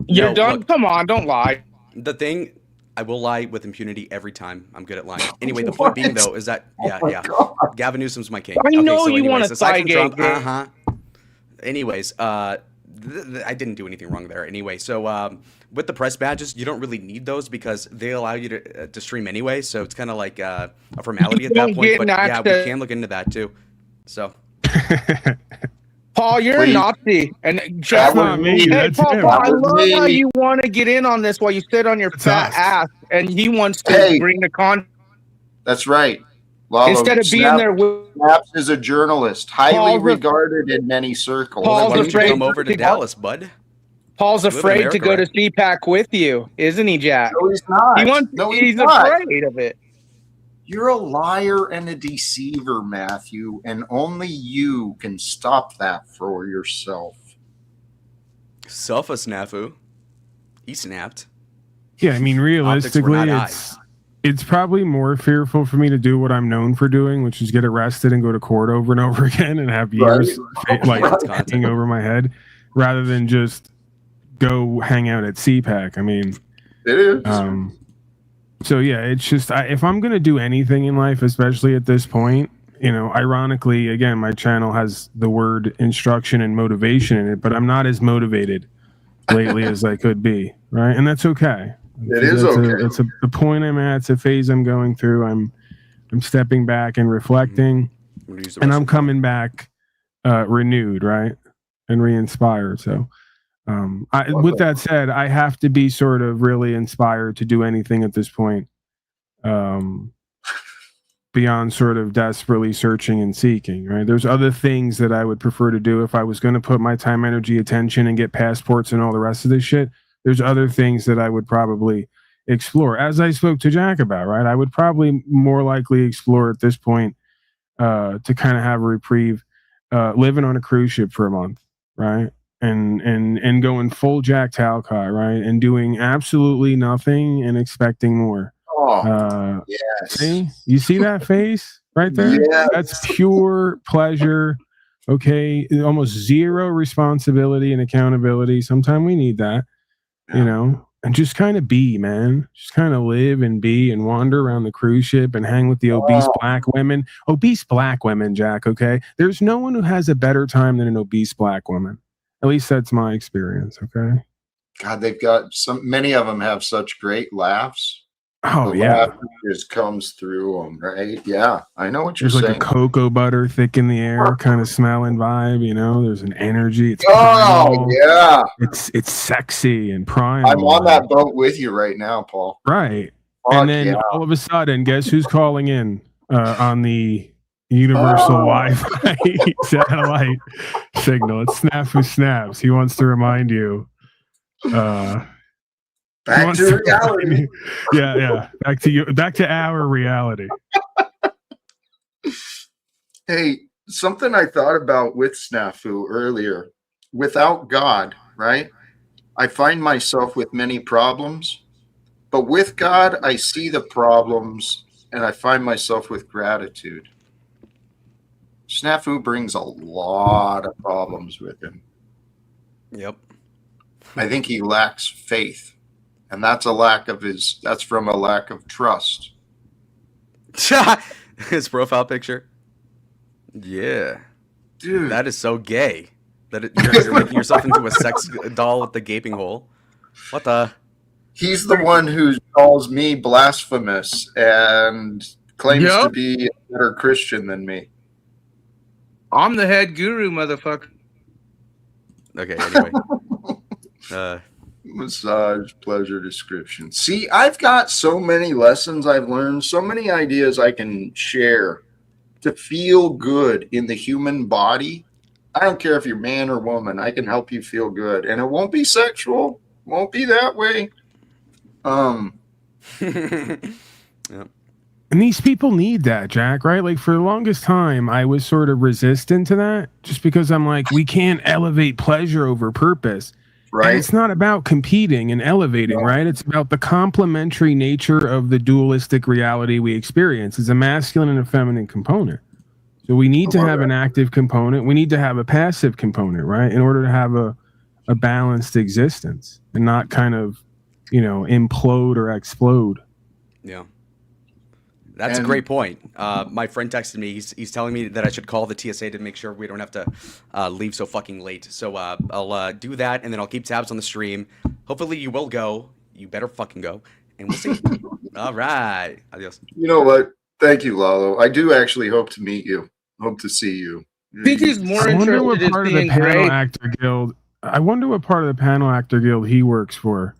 You're done? Look, come on, don't lie. The thing, I will lie with impunity every time. I'm good at lying. Anyway, the point being, though, is that, Gavin Newsom's my king. I know you want to Thigate. Anyways, I didn't do anything wrong there anyway. So with the press badges, you don't really need those because they allow you to stream anyway. So it's kind of like a formality at that point. But yeah, we can look into that too. So, Paul, you're a Nazi, and Jeff, not me. Hey, Paul, I love how you want to get in on this while you sit on your fat ass, and he wants to bring the con. That's right. Lalo, instead of being there with Snaps is a journalist, highly regarded in many circles. Paul's afraid to come over to Dallas, bud. Paul's afraid to go to CPAC with you, isn't he, Jack? No, he's not. He's afraid of it. You're a liar and a deceiver, Matthew, and only you can stop that for yourself. Self a snafu. He snapped. Yeah, I mean, Optics were realistically, not it's probably more fearful for me to do what I'm known for doing, which is get arrested and go to court over and over again and have years like hanging over my head, rather than just go hang out at CPAC. I mean, it is. So yeah, it's just if I'm gonna do anything in life, especially at this point, you know, ironically, again, my channel has the word instruction and motivation in it, but I'm not as motivated lately as I could be, right? And that's okay. It is okay. It's the point I'm at. It's a phase I'm going through. I'm stepping back and reflecting, and I'm coming back renewed, right, and re-inspired. So, with that said, I have to be sort of really inspired to do anything at this point, beyond sort of desperately searching and seeking, right? There's other things that I would prefer to do if I was going to put my time, energy, attention, and get passports and all the rest of this shit. There's other things that I would probably explore, as I spoke to Jack about, right? I would probably more likely explore at this point to kind of have a reprieve, living on a cruise ship for a month, right? And going full Jack Talcott, right? And doing absolutely nothing and expecting more. Oh, yes. See? You see that face right there? Yes. That's pure pleasure. Okay. Almost zero responsibility and accountability. Sometimes we need that, you know, and just kind of be, man. Just kind of live and be and wander around the cruise ship and hang with the obese black women. Obese black women, Jack, okay? There's no one who has a better time than an obese black woman. At least that's my experience, okay? God, they've got many of them have such great laughs. Oh, the yeah. laugh just comes through them, right? Yeah, I know what you're There's saying. like a cocoa butter thick in the air kind of smelling vibe, you know? There's an energy. It's primal. Yeah. It's sexy and primal. I'm on that boat with you right now, Paul. Right. Fuck and then all of a sudden, guess who's calling in on the universal Wi-Fi satellite signal? It's Snap Who Snaps. He wants to remind you. Back to reality. Yeah. Back to you. Back to our reality. Hey, something I thought about with Snafu earlier. Without God, right? I find myself with many problems, but with God, I see the problems and I find myself with gratitude. Snafu brings a lot of problems with him. Yep. I think he lacks faith. And that's that's from a lack of trust. His profile picture. Yeah. Dude. That is so gay. You're making yourself into a sex doll with the gaping hole. What the? He's the one who calls me blasphemous and claims to be a better Christian than me. I'm the head guru, motherfucker. Okay, anyway. Massage pleasure description. See, I've got so many lessons I've learned, so many ideas I can share to feel good in the human body. I don't care if you're man or woman, I can help you feel good. And it won't be sexual, won't be that way. Yep. And these people need that, Jack, right? Like for the longest time, I was sort of resistant to that just because I'm like, we can't elevate pleasure over purpose. Right. And it's not about competing and elevating, right? It's about the complementary nature of the dualistic reality we experience. It's a masculine and a feminine component. So we need to have an active component. We need to have a passive component, right? In order to have a balanced existence and not kind of, you know, implode or explode. Yeah. That's a great point. My friend texted me. He's telling me that I should call the TSA to make sure we don't have to leave so fucking late. So I'll do that, and then I'll keep tabs on the stream. Hopefully you will go. You better fucking go, and we'll see. All right. Adios. You know what? Thank you, Lalo. I do actually hope to meet you. Hope to see you. I think he's more interested in being great. Actor Guild. I wonder what part of the Panel Actor Guild he works for,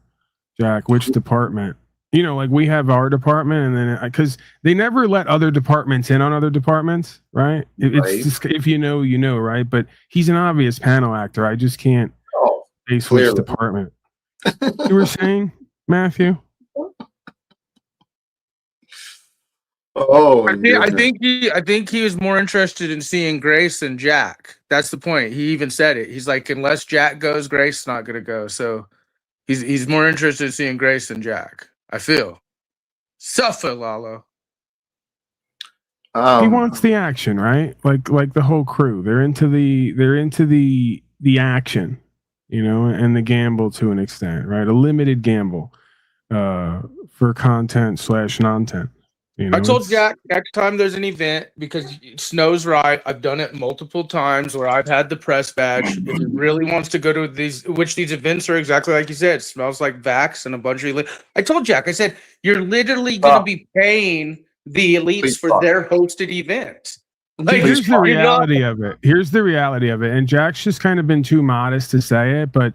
Jack. Which department? You know, like we have our department, and then because they never let other departments in on other departments, right? It's just, if you know, you know, right? But he's an obvious panel actor. I just can't face which department. You were saying, Matthew? Oh, I think he was more interested in seeing Grace than Jack. That's the point. He even said it. He's like, unless Jack goes, Grace is not gonna go. So he's more interested in seeing Grace than Jack. I feel. Suffer, Lalo. He wants the action, right? Like the whole crew. They're into the action, and the gamble to an extent, right? A limited gamble for content / non-tent. I told Jack next time there's an event, because Snow's right. I've done it multiple times where I've had the press badge. If he really wants to go to these events are exactly like you said, smells like Vax and a bunch of I told Jack, I said, you're literally going to be paying the elites for their hosted event. Here's the reality of it. Here's the reality of it. And Jack's just kind of been too modest to say it, but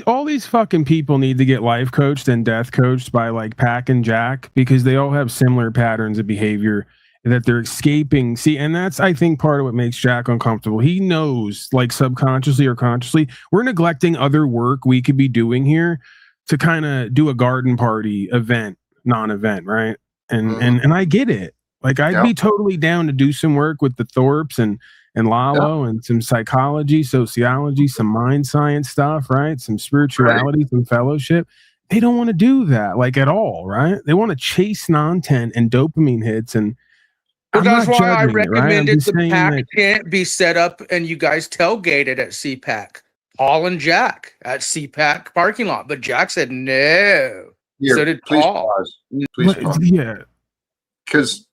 all these fucking people need to get life coached and death coached by like Pac and Jack, because they all have similar patterns of behavior that they're escaping. See, and that's, I think, part of what makes Jack uncomfortable. He knows, like subconsciously or consciously, we're neglecting other work we could be doing here to kind of do a garden party event, non-event, right? And I get it. Like I'd be totally down to do some work with the Thorpes and Lalo and some psychology, sociology, some mind science stuff, right? Some spirituality, some fellowship. They don't want to do that like at all, right? They want to chase non-tent and dopamine hits. And well, that's why I recommended the PAC can't be set up and you guys tailgated at CPAC. Paul and Jack at CPAC parking lot. But Jack said no. So did Paul. Please pause. Yeah. Because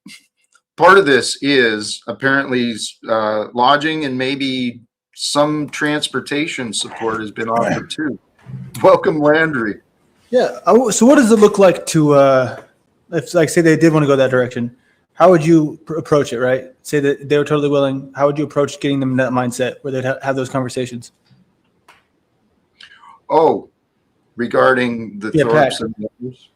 part of this is apparently lodging and maybe some transportation support has been offered too. Welcome, Landry. Yeah. So what does it look like to, if like say they did want to go that direction, how would you approach it, right? Say that they were totally willing. How would you approach getting them in that mindset where they'd have those conversations? Oh, regarding the Thorpes and others.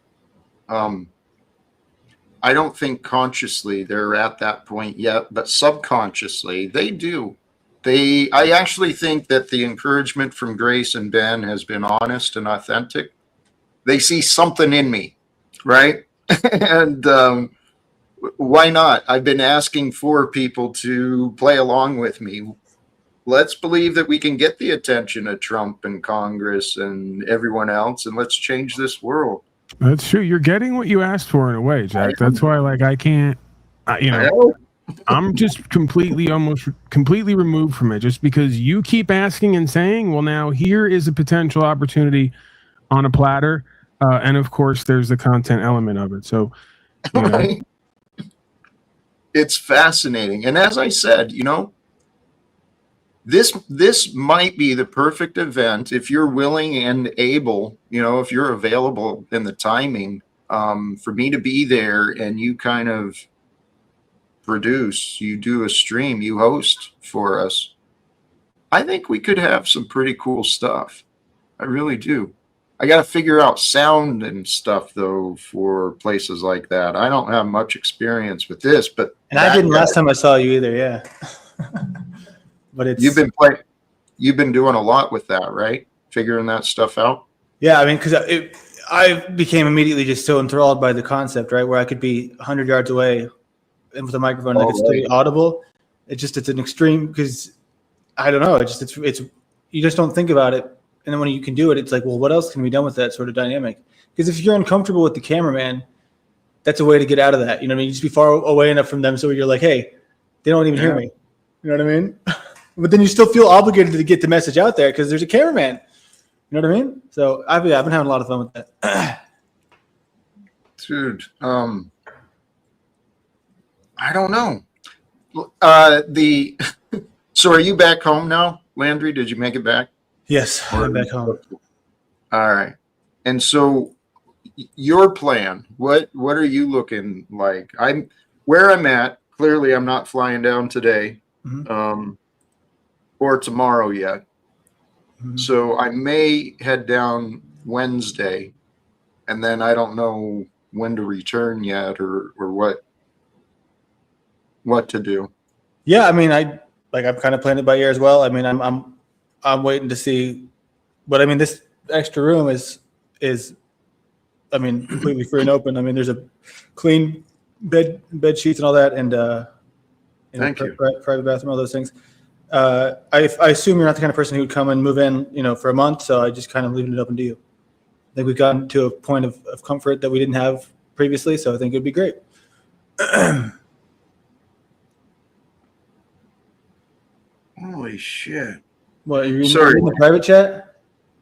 I don't think consciously they're at that point yet, but subconsciously they do. I actually think that the encouragement from Grace and Ben has been honest and authentic. They see something in me, right? And why not? I've been asking for people to play along with me. Let's believe that we can get the attention of Trump and Congress and everyone else, and let's change this world. That's true. You're getting what you asked for in a way, Jack. That's why, like, I can't, I'm just almost completely removed from it, just because you keep asking and saying, well, now here is a potential opportunity on a platter. And of course, there's the content element of it. So, right. It's fascinating. And as I said, this might be the perfect event if you're willing and able, if you're available in the timing, for me to be there and you kind of produce, you do a stream, you host for us. I think we could have some pretty cool stuff. I really do. I got to figure out sound and stuff though for places like that. I don't have much experience with this, but I didn't last time I saw you either. Yeah. But you've been doing a lot with that, right? Figuring that stuff out. Yeah, I mean, because I became immediately just so enthralled by the concept, right, where I could be 100 yards away and with a microphone, I could still be audible. It's an extreme, because I don't know. It's you just don't think about it, and then when you can do it, it's like, well, what else can be done with that sort of dynamic? Because if you're uncomfortable with the cameraman, that's a way to get out of that. You know what I mean? You just be far away enough from them so you're like, hey, they don't even hear me. You know what I mean? But then you still feel obligated to get the message out there because there's a cameraman. You know what I mean? So I've been having a lot of fun with that. Dude, I don't know. So are you back home now, Landry? Did you make it back? Yes, I'm back home. All right. And so your plan, what are you looking like? Where I'm at, clearly I'm not flying down today. Or tomorrow yet. So I may head down Wednesday, and then I don't know when to return yet or what to do. Yeah, I mean, I'm kind of playing it by ear as well. I mean, I'm waiting to see, but I mean, this extra room is completely free and open. I mean, there's a clean bed sheets and all that, and Thank you. private bathroom, all those things. I assume you're not the kind of person who would come and move in, for a month. So I just kind of leaving it open to you. I think we've gotten to a point of comfort that we didn't have previously. So I think it'd be great. Holy shit. What, are you Sorry. in the private chat?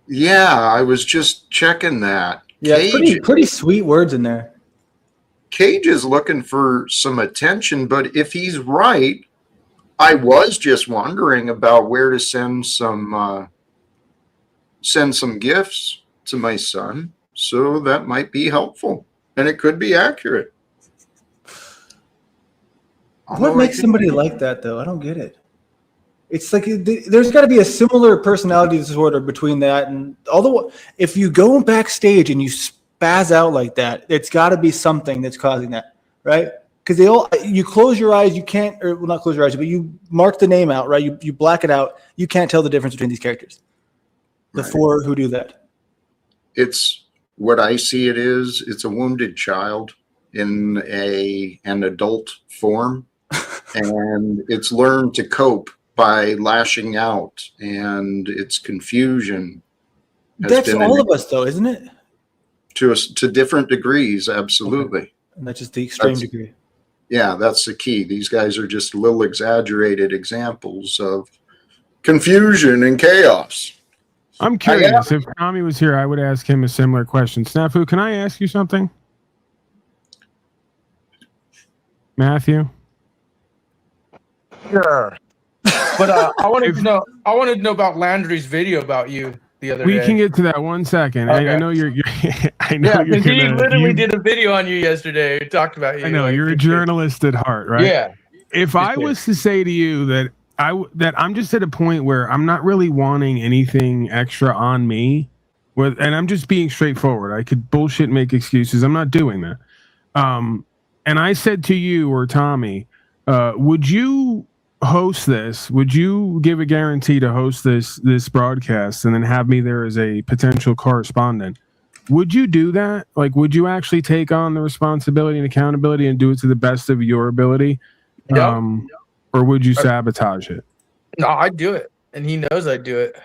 Yeah, I was just checking that. Yeah, it's pretty sweet words in there. Cage is looking for some attention, but if he's right, I was just wondering about where to send some gifts to my son, so that might be helpful, and it could be accurate. What makes somebody like that, though? I don't get it. It's like there's got to be a similar personality disorder between that and although if you go backstage and you spaz out like that, it's got to be something that's causing that, right? Because you close your eyes, you can't, or well, not close your eyes, but you mark the name out, right? You black it out. You can't tell the difference between these characters. The Right. four who do that. It's what I see it is. It's a wounded child in an adult form, and it's learned to cope by lashing out, and its confusion has That's been all of us, though, isn't it? to different degrees. Absolutely. And that's just the extreme That's- degree. Yeah, that's the key. These guys are just little exaggerated examples of confusion and chaos. I'm curious. If Tommy was here, I would ask him a similar question. Snafu, can I ask you something? Matthew? Sure. But I wanted to know about Landry's video about you the other We day. can get to that 1 second. Okay. I know you're I know Yeah, you're because he gonna, literally you- did a video on you yesterday. He talked about you. I know like, you're a journalist at heart, right? Yeah. If I was to say to you that I'm just at a point where I'm not really wanting anything extra on me, and I'm just being straightforward. I could bullshit, make excuses. I'm not doing that. And I said to you or Tommy, would you host this? Would you give a guarantee to host this broadcast and then have me there as a potential correspondent? Would you do that? Like, would you actually take on the responsibility and accountability and do it to the best of your ability? Yep. Or would you sabotage it? No, I'd do it. And he knows I'd do it.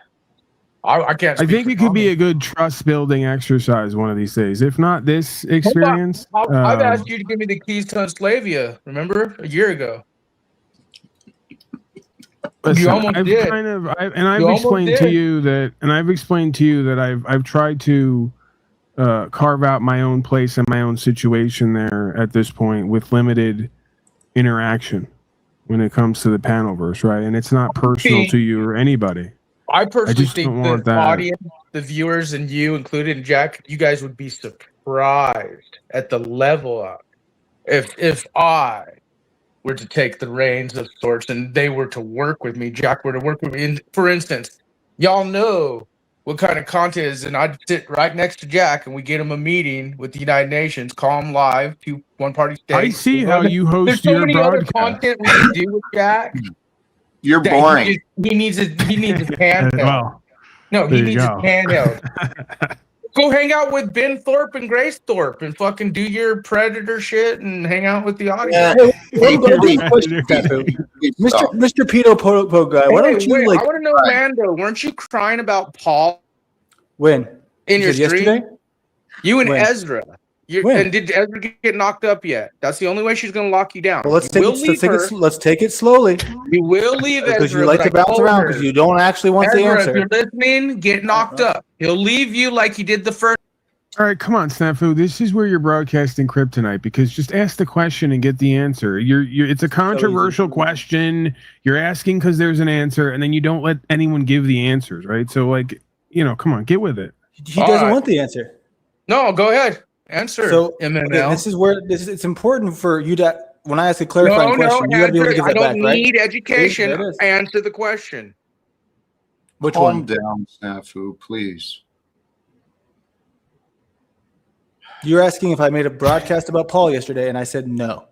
I can't I speak think for it could be Tommy. a good trust building exercise one of these days. If not this experience, I've asked you to give me the keys to Unslavia, remember? A year ago. listen, you almost I've did. I've You almost explained to did. you that I've tried to carve out my own place and my own situation there at this point with limited interaction when it comes to the panelverse, right? And it's not personal to you or anybody. I personally just think don't the want that. audience, the viewers, and you included, and Jack, you guys would be surprised at the level of if I were to take the reins of sorts and they were to work with me, Jack were to work with me. And for instance, y'all know what kind of content is, and I'd sit right next to Jack and we get him a meeting with the United Nations, call him live, one party state. I see how you There's host so your many other broadcast. content we can do with Jack. You're that boring. He needs his handheld. Well, No, there he you needs his go. handheld. Go hang out with Ben Thorpe and Grace Thorpe and fucking do your predator shit and hang out with the audience. Hey, Mr. Pedo Po guy, why don't you I want to know, Mando, weren't you crying about Paul when in You your said stream? yesterday? You and When? Ezra. When? And did Ezra get knocked up yet? That's the only way she's going to lock you down. Well, let's take it slowly. You will leave Ezra. Because you like to but I bounce told around her, because you don't actually want the Ezra, if answer. you're listening, get knocked up. He'll leave you like he did the first. all right, come on, Snafu. This is where you're broadcasting kryptonite because just ask the question and get the answer. It's a controversial question. You're asking because there's an answer, and then you don't let anyone give the answers, right? So, come on, get with it. He doesn't want the answer. No, go ahead. Answer. So MML. okay, this is where it's important for you to, when I ask a clarifying question, you got to be able to give I that back, don't right? need education. There it is. Answer the question. Which Calm one? down, Snafu, please. You're asking if I made a broadcast about Paul yesterday, and I said no.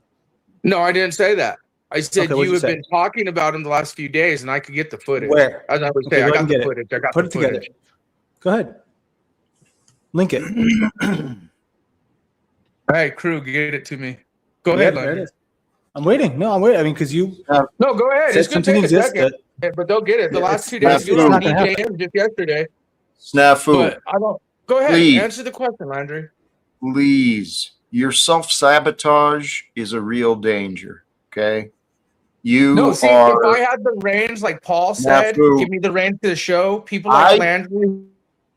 No, I didn't say that. I said Okay, what'd you you have say? been talking about him the last few days, and I could get the footage. Where? As I was Okay, saying, go I ahead got and the get it. footage. I got Put the it together. footage. Go ahead. Link it. Hey, crew, get it to me. Go Go ahead, there it Landry. is. I'm waiting. No, I'm waiting. I mean, because you No, go ahead. said It's going to something take a exists second, that but they'll get it. The last 2 it's days, you were not on gonna happen. EJM just yesterday. Snafu. But I don't. Go ahead. Please. Answer the question, Landry. Please, your self-sabotage is a real danger. Okay, you No, see, are. if I had the reins, like Paul said, Snafu. give me the reins to the show. People like Landry.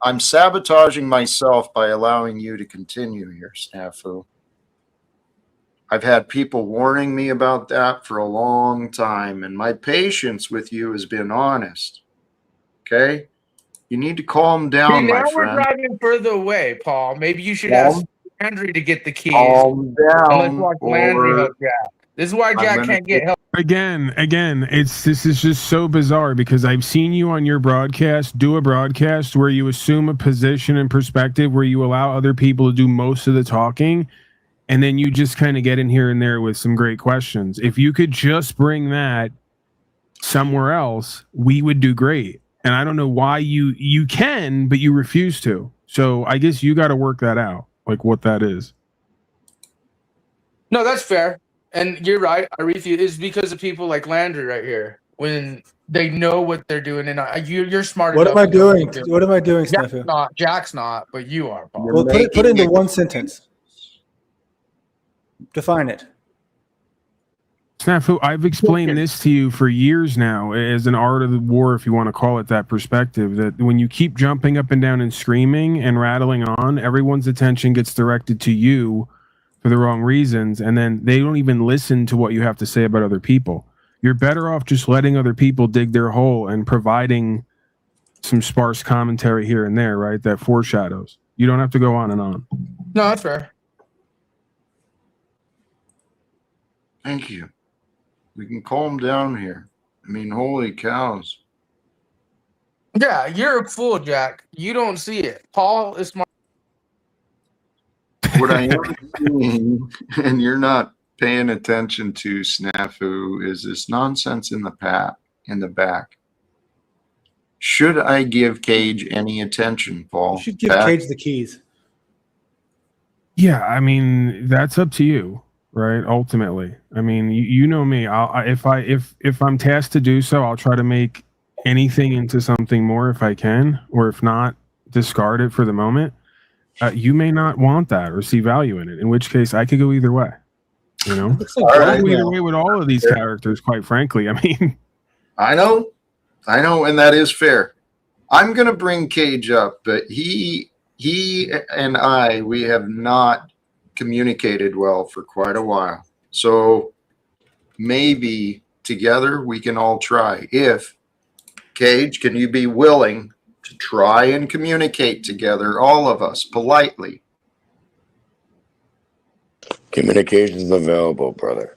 I'm sabotaging myself by allowing you to continue here, Snafu. I've had people warning me about that for a long time, and my patience with you has been honest. Okay? You need to calm down, See, now my we're friend. driving further away, Paul. Maybe you should Calm- ask Landry to get the keys. Calm And let's down, watch Landry or help Jack. This is why Jack gonna can't get help. Again, this is just so bizarre because I've seen you on your broadcast do a broadcast where you assume a position and perspective where you allow other people to do most of the talking, and then you just kind of get in here and there with some great questions. If you could just bring that somewhere else, we would do great. And I don't know why you can, but you refuse to. So I guess you got to work that out, like what that is. No, that's fair. And you're right. I refuse. It's because of people like Landry right here. When they know what they're doing, and you're smart. What am enough I to know doing? what you're What am I doing, Jack's Snafu? not. Jack's not, but you are, Paul. You're Well, put it into making one sentence. Define it. Snafu, I've explained this to you for years now as an art of the war, if you want to call it that perspective, that when you keep jumping up and down and screaming and rattling on, everyone's attention gets directed to you for the wrong reasons, and then they don't even listen to what you have to say about other people. You're better off just letting other people dig their hole and providing some sparse commentary here and there, right? That foreshadows. You don't have to go on and on. No, that's fair. Thank you. We can calm down here. I mean, holy cows. Yeah, you're a fool, Jack. You don't see it. Paul is smart. What I am seeing, and you're not paying attention to, Snafu, is this nonsense in the back. Should I give Cage any attention, Paul? You should give Cage the keys. Yeah, I mean, that's up to you, right? Ultimately, I mean, you know me. If I'm tasked to do so, I'll try to make anything into something more if I can, or if not, discard it for the moment. You may not want that or see value in it, in which case I could go either way. You know, All right. I'll go either way with all of these characters, quite frankly. I mean, I know, and that is fair. I'm going to bring Cage up, but he and we have not communicated well for quite a while. So maybe together we can all try. If Cage, can you be willing to try and communicate together, all of us, politely? Communication's available, brother.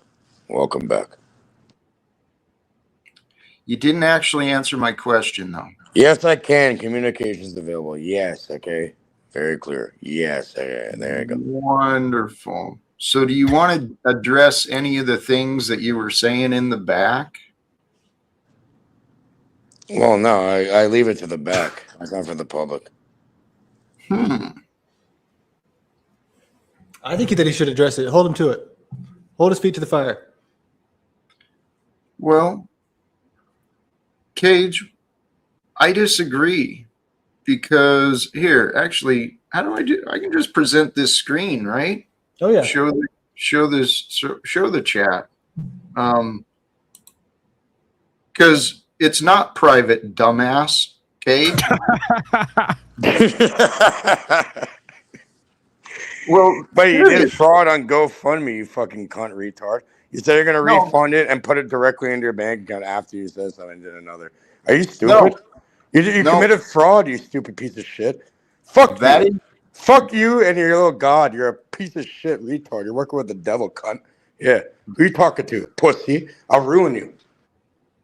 Welcome back. You didn't actually answer my question, though. Yes, I can. Communication's available. Yes, okay. Very clear. Yes, okay. There you go. Wonderful. So do you want to address any of the things that you were saying in the back? Well, no, I leave it to the back. It's not for the public. I think that he should address it. Hold him to it. Hold his feet to the fire. Well, Cage, I disagree, because here, actually, how do I do? I can just present this screen, right? Oh yeah. Show the chat, because it's not private, dumbass. Cage. Well, But you did fraud on GoFundMe, you fucking cunt retard. You said you're gonna refund it and put it directly into your bank account after you said something and did another. Are you stupid? No. You committed fraud, you stupid piece of shit. Fuck That you. Fuck you and your little god. You're a piece of shit retard. You're working with the devil, cunt. Yeah. Who you talking to? Pussy. I'll ruin you.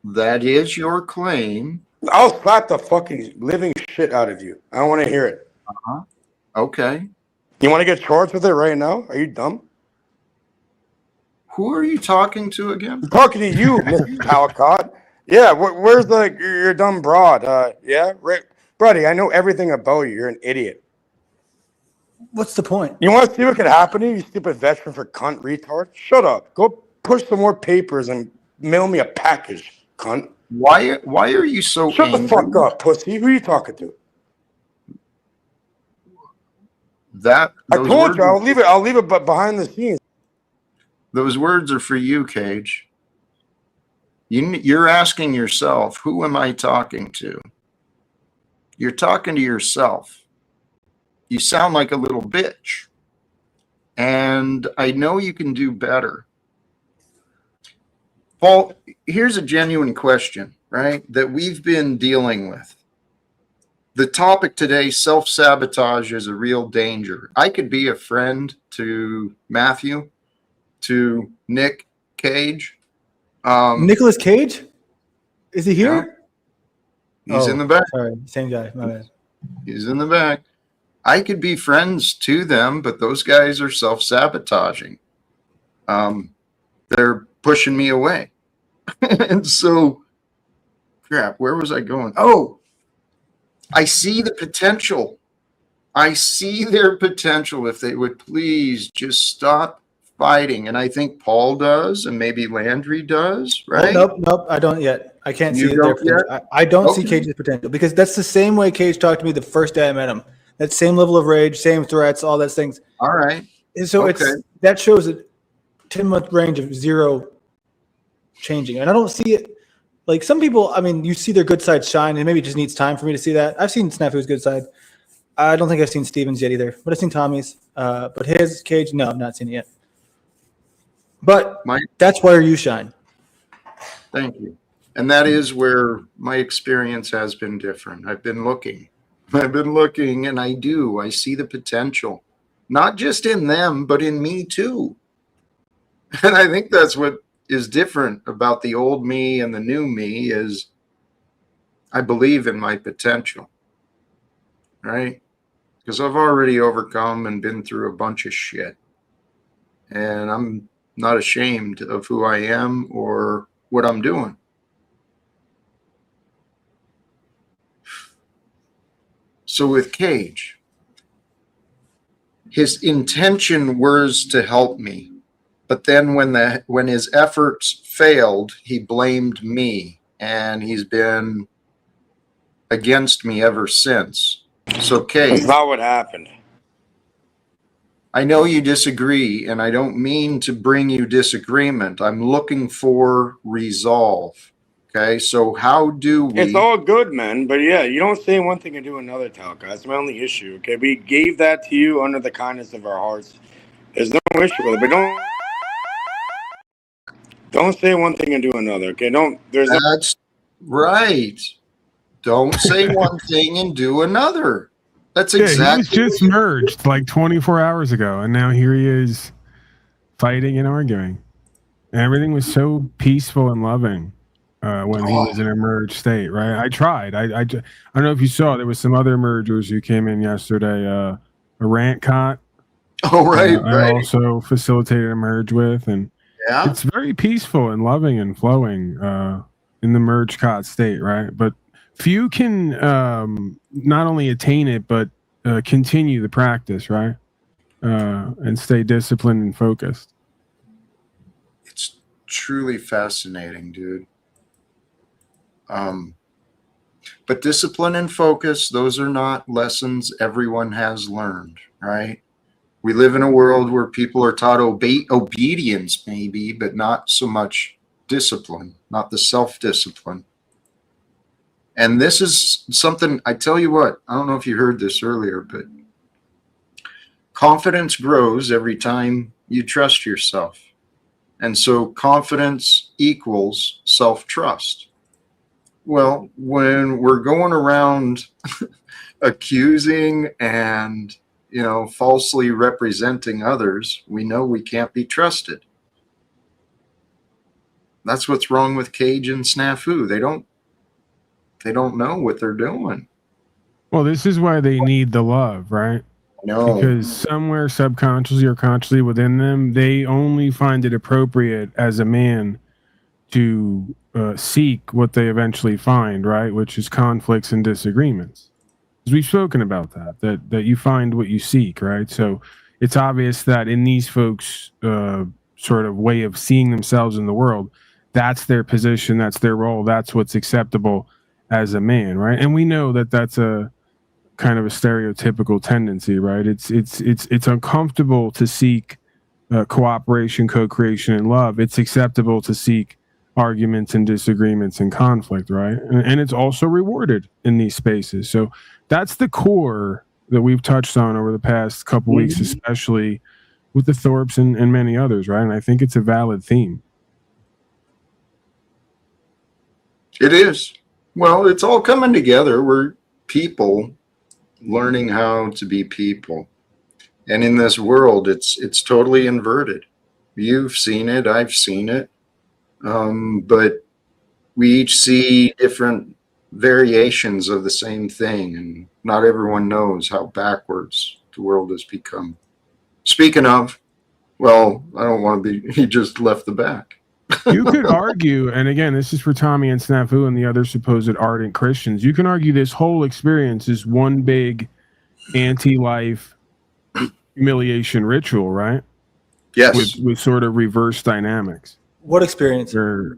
That is your claim. I'll slap the fucking living shit out of you. I don't want to hear it. Okay. You want to get charged with it right now? Are you dumb? Who are you talking to again? I'm talking to you, Mr. Talcott. Yeah, where's your dumb broad? Yeah, right, buddy. I know everything about you. You're an idiot. What's the point? You want to see what could happen to you, you stupid veteran for cunt retard? Shut up. Go push some more papers and mail me a package, cunt. Why are you so Shut angry? the fuck up, pussy. Who are you talking to? I told you I'll leave it but behind the scenes. Those words are for you, Cage. You're asking yourself, who am I talking to? You're talking to yourself. You sound like a little bitch. And I know you can do better. Paul, here's a genuine question, right, that we've been dealing with. The topic today, self-sabotage, is a real danger. I could be a friend to Matthew, to Nick Cage. Nicolas Cage? Is he here? Yeah. He's in the back. Sorry, same guy. My bad. He's in the back. I could be friends to them, but those guys are self-sabotaging. They're pushing me away. And so, crap, where was I going? Oh, I see the potential. I see their potential if they would please just stop fighting. And I think Paul does, and maybe Landry does, right? Nope, I don't yet. I can't see their potential. I don't see Cage's potential, because that's the same way Cage talked to me the first day I met him. That same level of rage, same threats, all those things. All right. And so that shows a 10-month range of zero changing. And I don't see it. Like some people, I mean, you see their good side shine, and maybe it just needs time for me to see that. I've seen Snafu's good side. I don't think I've seen Steven's yet either, but I've seen Tommy's. But his, Cage, no, I've not seen it yet. But that's where you shine. Thank you. And that is where my experience has been different. I've been looking, and I see the potential, not just in them, but in me too. And I think that's what is different about the old me and the new me is I believe in my potential, right? Because I've already overcome and been through a bunch of shit. And I'm not ashamed of who I am or what I'm doing. So with Cage, his intention was to help me. But then when his efforts failed, he blamed me, and he's been against me ever since. So, Cage, That's not what happened. I know you disagree, and I don't mean to bring you disagreement. I'm looking for resolve. Okay, so how do we? It's all good, man. But yeah, you don't say one thing and do another, Talcott. That's my only issue. Okay, we gave that to you under the kindness of our hearts. There's no issue with it, but don't say one thing and do another. Okay, That's right. Don't say one thing and do another. That's exactly. He was just merged like 24 hours ago, and now here he is fighting and arguing. And everything was so peaceful and loving when he was in a merged state, right? I tried. I don't know if you saw, there was some other mergers who came in yesterday. A rant cot. Oh, right, right. I also facilitated a merge with, and it's very peaceful and loving and flowing in the merge cot state, right? But few can not only attain it, but continue the practice, right? And stay disciplined and focused. It's truly fascinating, dude. But discipline and focus, those are not lessons everyone has learned, right? We live in a world where people are taught obedience, maybe, but not so much discipline, not the self-discipline. And this is something, I tell you what, I don't know if you heard this earlier, but confidence grows every time you trust yourself. And so confidence equals self-trust. Well, when we're going around accusing and, falsely representing others, we know we can't be trusted. That's what's wrong with Cage and Snafu. They don't know what they're doing. Well, this is why they need the love, right? No. Because somewhere subconsciously or consciously within them, they only find it appropriate as a man to seek what they eventually find, right? Which is conflicts and disagreements. Because we've spoken about that you find what you seek, right? So it's obvious that in these folks' sort of way of seeing themselves in the world, that's their position, that's their role, that's what's acceptable as a man, right? And we know that that's a kind of a stereotypical tendency, right? It's uncomfortable to seek cooperation, co-creation, and love. It's acceptable to seek arguments and disagreements and conflict, right? And it's also rewarded in these spaces. So that's the core that we've touched on over the past couple weeks, especially with the Thorpes and many others, right? And I think it's a valid theme. It is. Well, it's all coming together. We're people learning how to be people. And in this world, it's totally inverted. You've seen it. I've seen it. But we each see different variations of the same thing, and not everyone knows how backwards the world has become. Speaking of, well, I don't want to be, he just left the back. You could argue, and again, this is for Tommy and Snafu and the other supposed ardent Christians, you can argue this whole experience is one big anti-life humiliation ritual, right? Yes. With sort of reverse dynamics. What experience? Or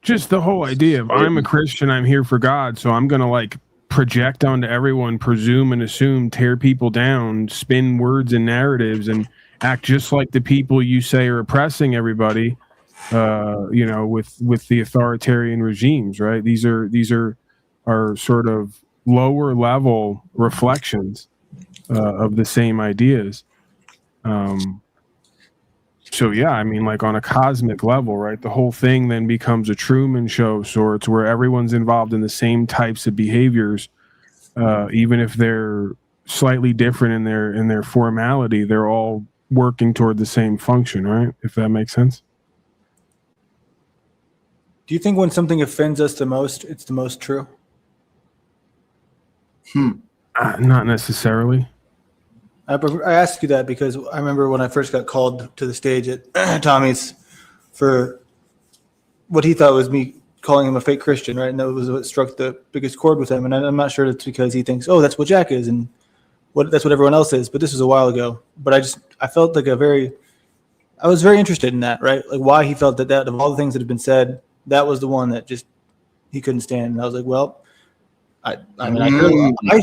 just the whole idea of I'm a Christian, I'm here for God, so I'm going to like project onto everyone, presume and assume, tear people down, spin words and narratives, and act just like the people you say are oppressing everybody. With the authoritarian regimes, right? These are sort of lower level reflections of the same ideas. So yeah, I mean, like on a cosmic level, right? The whole thing then becomes a Truman Show of sorts, where everyone's involved in the same types of behaviors, even if they're slightly different in their formality. They're all working toward the same function, right? If that makes sense. Do you think when something offends us the most, it's the most true? Not necessarily. I asked you that because I remember when I first got called to the stage at Tommy's for what he thought was me calling him a fake Christian, right? And that was what struck the biggest chord with him. And I'm not sure it's because he thinks, oh, that's what Jack is and that's what everyone else is. But this was a while ago. But I felt like I was very interested in that, right? Like why he felt that of all the things that have been said, that was the one that just he couldn't stand. And I was like, well, I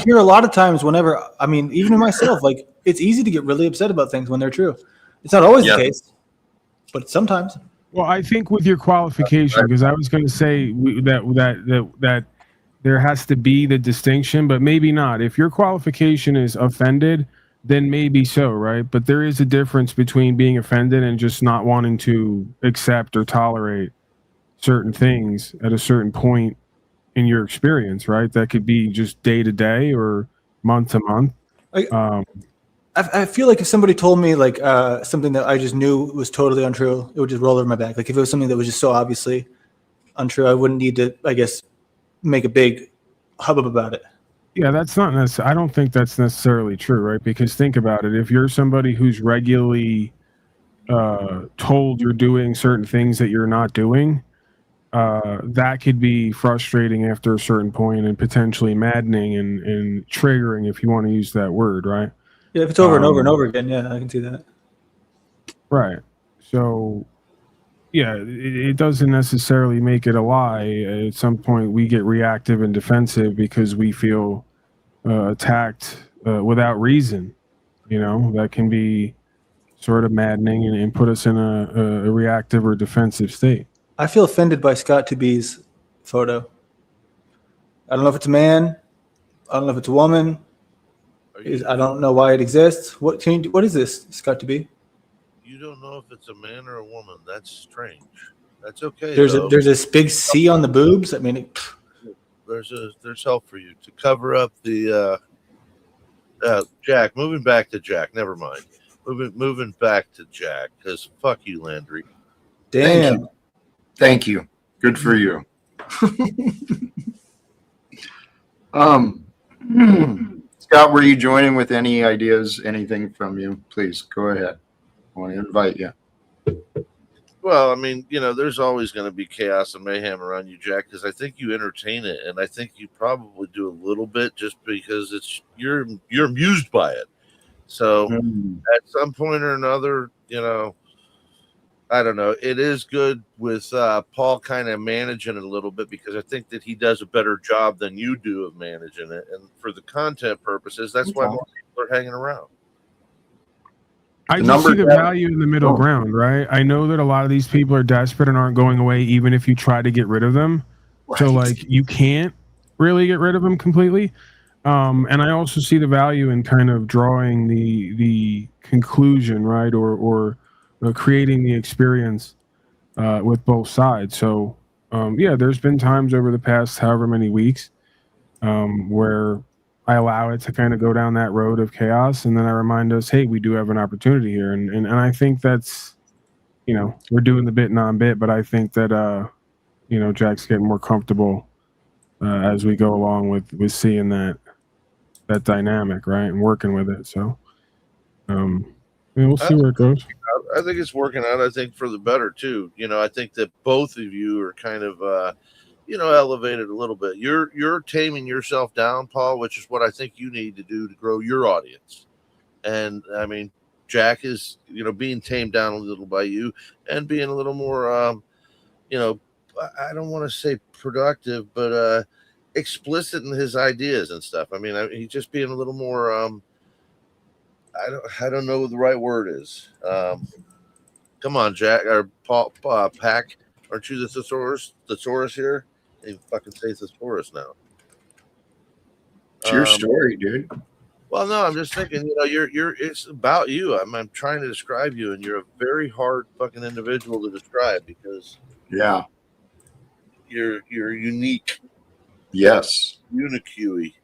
hear a lot of times whenever, I mean, even in myself, like it's easy to get really upset about things when they're true. It's not always the case, but sometimes. Well, I think with your qualification, because I was going to say that there has to be the distinction, but maybe not. If your qualification is offended, then maybe so, right? But there is a difference between being offended and just not wanting to accept or tolerate certain things at a certain point in your experience, right? That could be just day to day or month to month. I feel like if somebody told me like something that I just knew was totally untrue, it would just roll over my back. Like if it was something that was just so obviously untrue, I wouldn't need to, I guess, make a big hubbub about it. Yeah, that's not necessarily, I don't think that's necessarily true, right? Because think about it. If you're somebody who's regularly told you're doing certain things that you're not doing, that could be frustrating after a certain point and potentially maddening and triggering, if you want to use that word, right? Yeah, if it's over and over and over again, yeah, I can see that. Right. So, yeah, it doesn't necessarily make it a lie. At some point, we get reactive and defensive because we feel attacked without reason. You know, that can be sort of maddening and put us in a reactive or defensive state. I feel offended by Scott Tobey's photo. I don't know if it's a man. I don't know if it's a woman. I don't know why it exists. What is this, Scott Tobey? You don't know if it's a man or a woman. That's strange. That's okay. There's this big C on the boobs. I mean, there's help for you to cover up the Jack. Moving back to Jack. Never mind. Moving back to Jack because fuck you, Landry. Damn. Thank you. Good for you. Scott, were you joining with any ideas, anything from you? Please go ahead. I want to invite you. Well, I mean, there's always going to be chaos and mayhem around you, Jack, because I think you entertain it, and I think you probably do a little bit just because you're amused by it. So at some point or another, I don't know. It is good with Paul kind of managing it a little bit because I think that he does a better job than you do of managing it, and for the content purposes, that's why more people are hanging around. I just see the value in the middle ground, right? I know that a lot of these people are desperate and aren't going away, even if you try to get rid of them. So, like, you can't really get rid of them completely. And I also see the value in kind of drawing the conclusion, right, or creating the experience with both sides. So, yeah, there's been times over the past however many weeks where I allow it to kind of go down that road of chaos, and then I remind us, hey, we do have an opportunity here, and I think that's, we're doing the bit non-bit, but I think that Jack's getting more comfortable as we go along with seeing that dynamic, right, and working with it. So, we'll see where it goes. I think it's working out. I think for the better too. I think that both of you are kind of elevated a little bit. You're taming yourself down, Paul, which is what I think you need to do to grow your audience. And I mean, Jack is, being tamed down a little by you and being a little more, I don't want to say productive, but explicit in his ideas and stuff. I mean, he's just being a little more, I don't know what the right word is. Come on, Jack or Paul, Pack. Aren't you the thesaurus here? You fucking say thesaurus now. It's your story, dude. Well, no, I'm just thinking, it's about you. I'm trying to describe you, and you're a very hard fucking individual to describe because you're unique. Yes. Unique.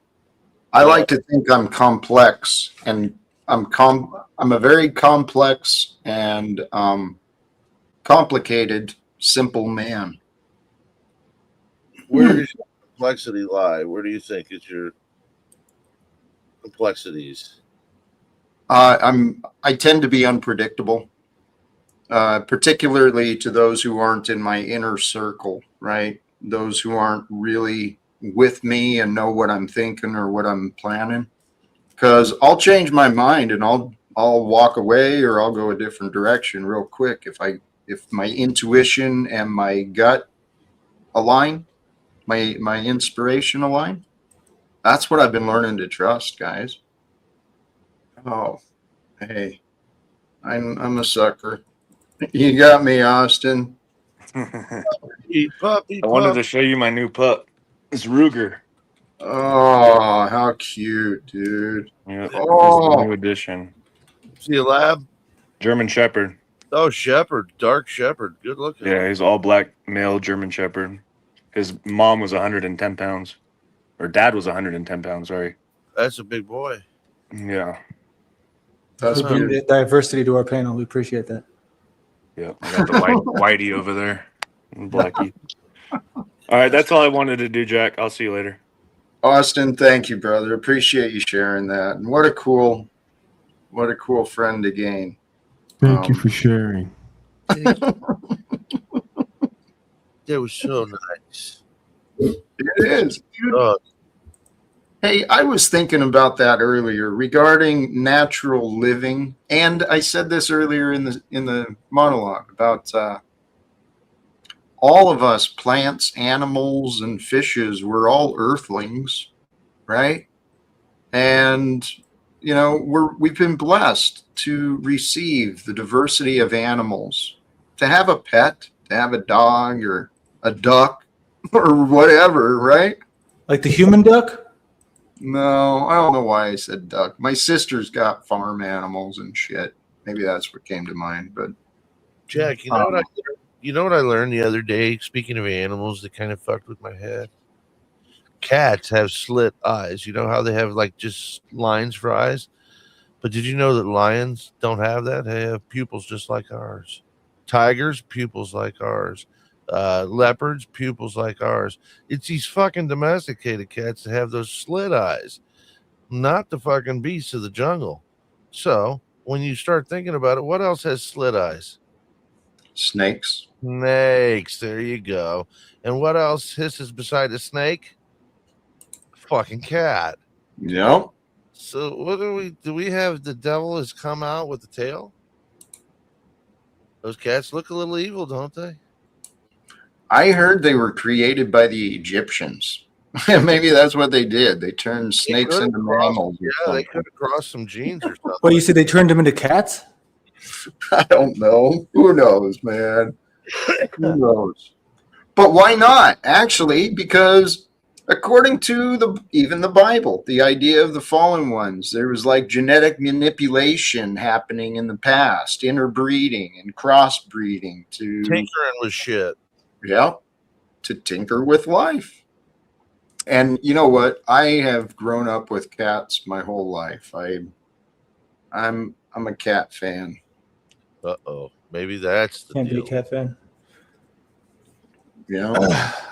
I like to think I'm complex, and I'm a very complex and complicated, simple man. Where does your complexity lie? Where do you think is your complexities? I tend to be unpredictable, particularly to those who aren't in my inner circle, right? Those who aren't really with me and know what I'm thinking or what I'm planning. Because I'll change my mind and I'll walk away or I'll go a different direction real quick if my intuition and my gut align, my inspiration align. That's what I've been learning to trust, guys. Oh, hey, I'm a sucker. You got me, Austin. Eat pup, I wanted to show you my new pup. It's Ruger. Oh, how cute, dude. Yeah, oh, new edition. See a lab? German Shepherd. Oh, Shepherd, dark Shepherd, good looking. Yeah, he's all black male German Shepherd. His mom was 110 pounds, or dad was 110 pounds. Sorry. That's a big boy. Yeah. That's diversity to our panel. We appreciate that. Yep, I got the whitey over there, and Blackie. All right, that's all I wanted to do, Jack. I'll see you later. Austin, thank you, brother. Appreciate you sharing that. And what a cool friend to gain. Thank you for sharing. That was so nice. It is. Hey, I was thinking about that earlier regarding natural living, and I said this earlier in the monologue about all of us, plants, animals, and fishes. We're all earthlings, right? And we've been blessed to receive the diversity of animals, to have a pet, to have a dog or a duck or whatever, right? Like the human duck? No, I don't know why I said duck. My sister's got farm animals and shit. Maybe that's what came to mind. But Jack, you know what I learned the other day? Speaking of animals, that kind of fucked with my head. Cats have slit eyes. You know how they have like just lines for eyes? But did you know that lions don't have that? They have pupils just like ours. Tigers, pupils like ours. Leopards, pupils like ours. It's these fucking domesticated cats that have those slit eyes, not the fucking beasts of the jungle. So when you start thinking about it, what else has slit eyes? Snakes. Snakes. There you go. And what else hisses beside a snake? Fucking cat. Yep. So what do we have the devil has come out with the tail? Those cats look a little evil, don't they? I heard they were created by the Egyptians. Maybe that's what they did. They turned snakes into mammals. Yeah, they could have crossed some genes or something. Well, you said they turned them into cats? I don't know. Who knows, man? Who knows? But why not? Actually, because according to even the Bible, the idea of the fallen ones, there was like genetic manipulation happening in the past, interbreeding and crossbreeding to Tinkering with shit. yeah, to tinker with life. And you know what? I have grown up with cats my whole life. I'm a cat fan. Uh-oh. Maybe that's the Can't be a deal. cat fan. Yeah.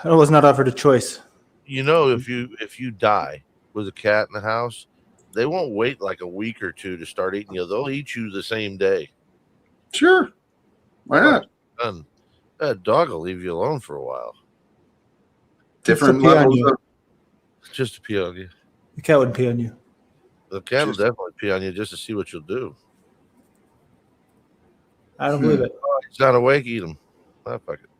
I was not offered a choice. You know, if you die with a cat in the house, they won't wait like a week or two to start eating you. They'll eat you the same day. Sure. Why not? And that dog will leave you alone for a while. Different pee on levels you. of Just to pee on you. The cat would pee on you. The cat will Just- definitely pee on you just to see what you'll do. I don't believe it. He's not awake, eat him. Ah, fuck it.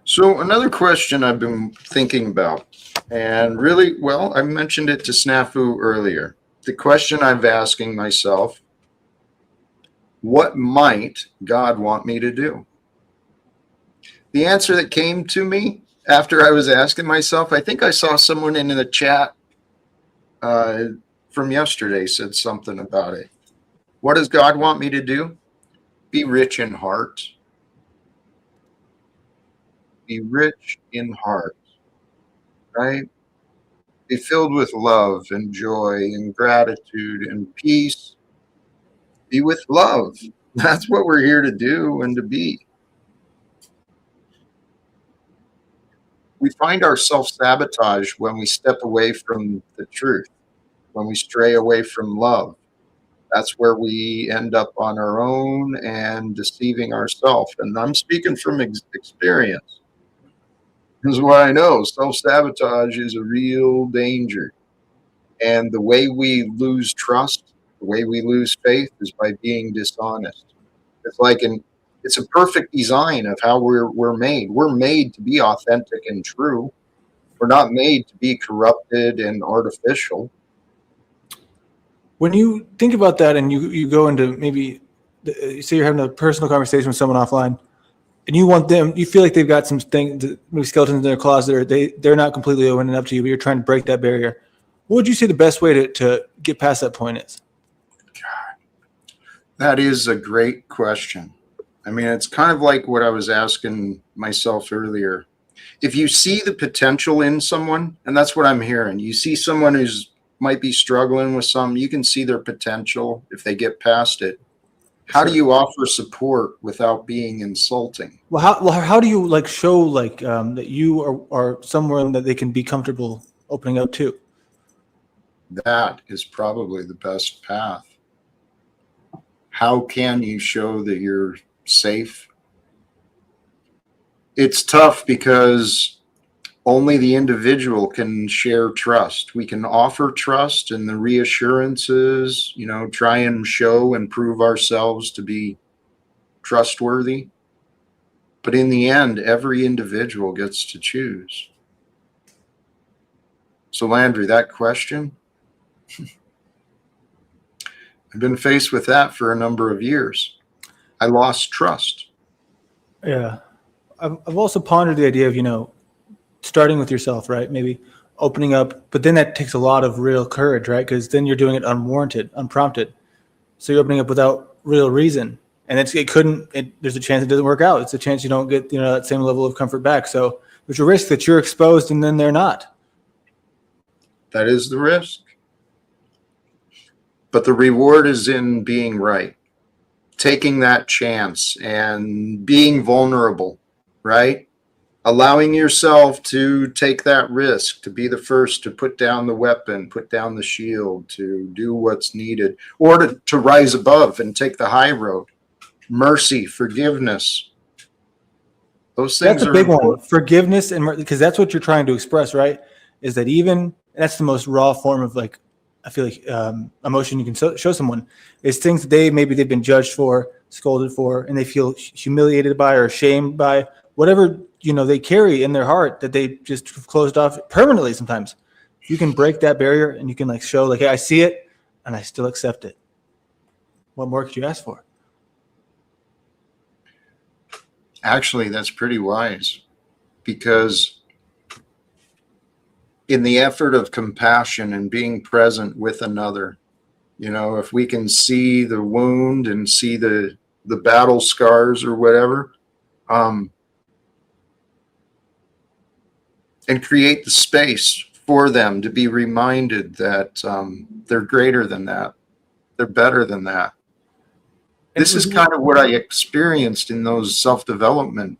So another question I've been thinking about, and really, well, I mentioned it to Snafu earlier. The question I'm asking myself, what might God want me to do? The answer that came to me after I was asking myself, I think I saw someone in the chat from yesterday said something about it. What does God want me to do? Be rich in heart. Be rich in heart, right? Be filled with love and joy and gratitude and peace. Be with love. That's what we're here to do and to be. We find our self-sabotage when we step away from the truth, when we stray away from love. That's where we end up on our own and deceiving ourselves. And I'm speaking from experience. This is what I know. Self-sabotage is a real danger. And the way we lose trust, the way we lose faith is by being dishonest. It's like it's a perfect design of how we're made. We're made to be authentic and true. We're not made to be corrupted and artificial. When you think about that and you go into maybe, say you're having a personal conversation with someone offline, and you want them, you feel like they've got some things, maybe skeletons in their closet, or they're not completely opening up to you, but you're trying to break that barrier. What would you say the best way to get past that point is? God, that is a great question. I mean, it's kind of like what I was asking myself earlier. If you see the potential in someone, and that's what I'm hearing, you see someone who's might be struggling with something, you can see their potential if they get past it. How do you offer support without being insulting? Well, how do you like show like that you are somewhere that they can be comfortable opening up to? That is probably the best path. How can you show that you're safe? It's tough because only the individual can share trust. We can offer trust and the reassurances, try and show and prove ourselves to be trustworthy. But in the end, every individual gets to choose. So Landry, that question, I've been faced with that for a number of years. I lost trust. Yeah. I've also pondered the idea of, starting with yourself, right? Maybe opening up, but then that takes a lot of real courage, right? Because then you're doing it unwarranted, unprompted. So you're opening up without real reason. And there's a chance it doesn't work out. It's a chance you don't get, that same level of comfort back. So there's a risk that you're exposed and then they're not. That is the risk. But the reward is in being right, taking that chance and being vulnerable, right? Allowing yourself to take that risk, to be the first to put down the weapon, put down the shield, to do what's needed, or to rise above and take the high road. mercy, forgiveness. Those things That's a are big one. important. Forgiveness and because that's what you're trying to express, right? Is that even that's the most raw form of like I feel like emotion you can show someone is things that they've been judged for, scolded for, and they feel humiliated by or ashamed by whatever they carry in their heart that they just closed off permanently. Sometimes if you can break that barrier and you can like show like, hey, I see it and I still accept it. What more could you ask for? Actually, that's pretty wise, because in the effort of compassion and being present with another, if we can see the wound and see the battle scars or whatever, and create the space for them to be reminded that they're greater than that, they're better than that. This is kind of what I experienced in those self-development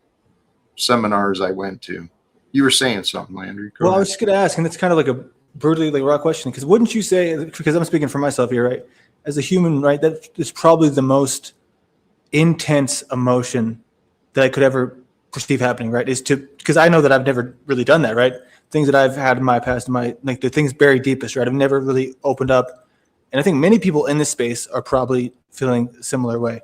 seminars I went to. You were saying something, Landry. Go ahead. I was just going to ask, and it's kind of like a brutally like raw question, because wouldn't you say, because I'm speaking for myself here, right? As a human, right, that is probably the most intense emotion that I could ever perceive happening, right? Because I know that I've never really done that, right? Things that I've had in my past, like the things buried deepest, right? I've never really opened up. And I think many people in this space are probably feeling a similar way.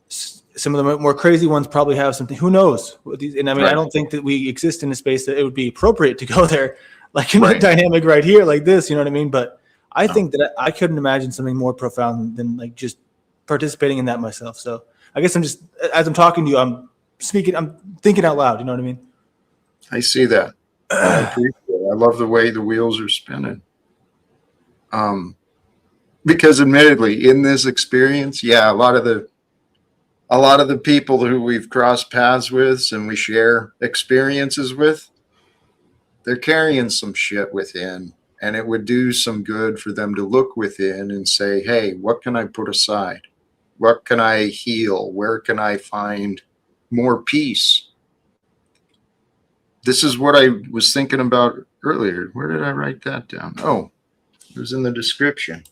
Some of the more crazy ones probably have something. Who knows? And I mean, right. I don't think that we exist in a space that it would be appropriate to go there, like in a dynamic right here, like this. You know what I mean? But I think that I couldn't imagine something more profound than like just participating in that myself. So I guess I'm just, as I'm talking to you, I'm thinking out loud. You know what I mean? I see that. I appreciate it. I love the way the wheels are spinning. Because admittedly, in this experience, a lot of the people who we've crossed paths with and we share experiences with, they're carrying some shit within, and it would do some good for them to look within and say, hey, what can I put aside? What can I heal? Where can I find more peace? This is what I was thinking about earlier. Where did I write that down? Oh, it was in the description.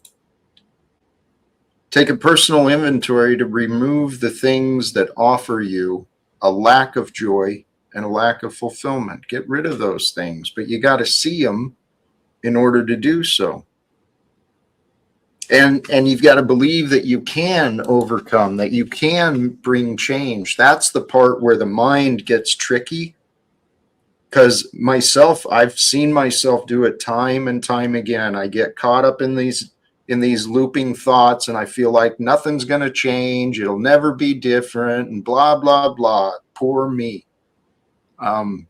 Take a personal inventory to remove the things that offer you a lack of joy and a lack of fulfillment. Get rid of those things, but you got to see them in order to do so. And you've got to believe that you can overcome, that you can bring change. That's the part where the mind gets tricky. Because I've seen myself do it time and time again. I get caught up in these looping thoughts, and I feel like nothing's going to change. It'll never be different, and blah, blah, blah. Poor me. But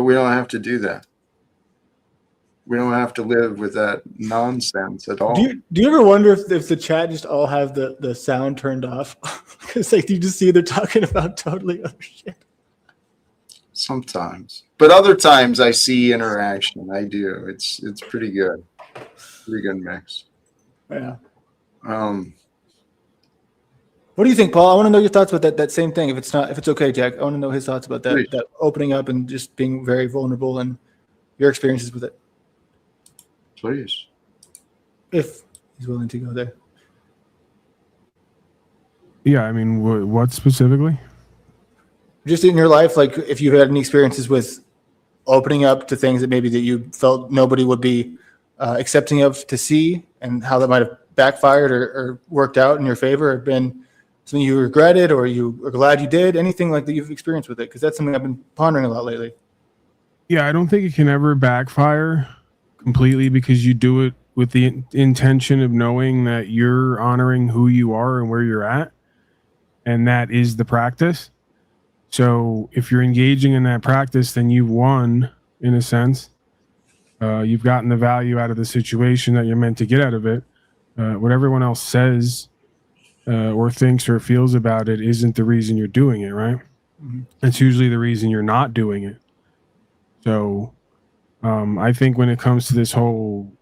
we don't have to do that. We don't have to live with that nonsense at all. Do you ever wonder if the chat just all have the sound turned off? Because like you just see they're talking about totally other shit. Sometimes, but other times I see interaction. I do. It's pretty good. Pretty good mix. Yeah. What do you think, Paul? I want to know your thoughts about that same thing. If it's okay, Jack, I want to know his thoughts about that. Please. That opening up and just being very vulnerable and your experiences with it. Please. If he's willing to go there. Yeah, I mean, what specifically? Just in your life, like if you've had any experiences with opening up to things that maybe that you felt nobody would be accepting of to see, and how that might have backfired or worked out in your favor, or been something you regretted or you are glad you did, anything like that you've experienced with it? Because that's something I've been pondering a lot lately. Yeah, I don't think it can ever backfire completely, because you do it with the intention of knowing that you're honoring who you are and where you're at, and that is the practice. So if you're engaging in that practice, then you've won, in a sense. You've gotten the value out of the situation that you're meant to get out of it. What everyone else says or thinks or feels about it isn't the reason you're doing it, right? Mm-hmm. It's usually the reason you're not doing it. So I think when it comes to this whole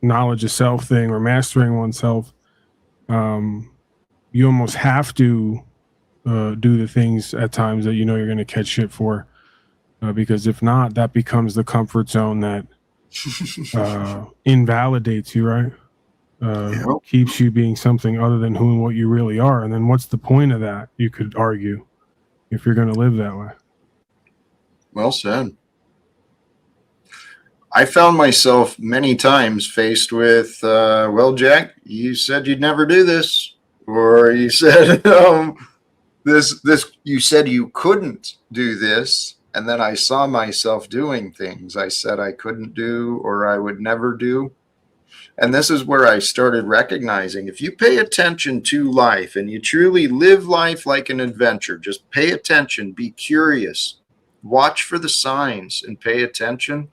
knowledge of self thing or mastering oneself, you almost have to do the things at times that you know you're going to catch shit for, because if not, that becomes the comfort zone that invalidates you, right? keeps you being something other than who and what you really are. And then what's the point of that, you could argue, if you're going to live that way? Well said. I found myself many times faced with, well, Jack, you said you'd never do this, or you said you said you couldn't do this, and then I saw myself doing things I said I couldn't do or I would never do. And this is where I started recognizing, if you pay attention to life and you truly live life like an adventure, just pay attention, be curious, watch for the signs and pay attention.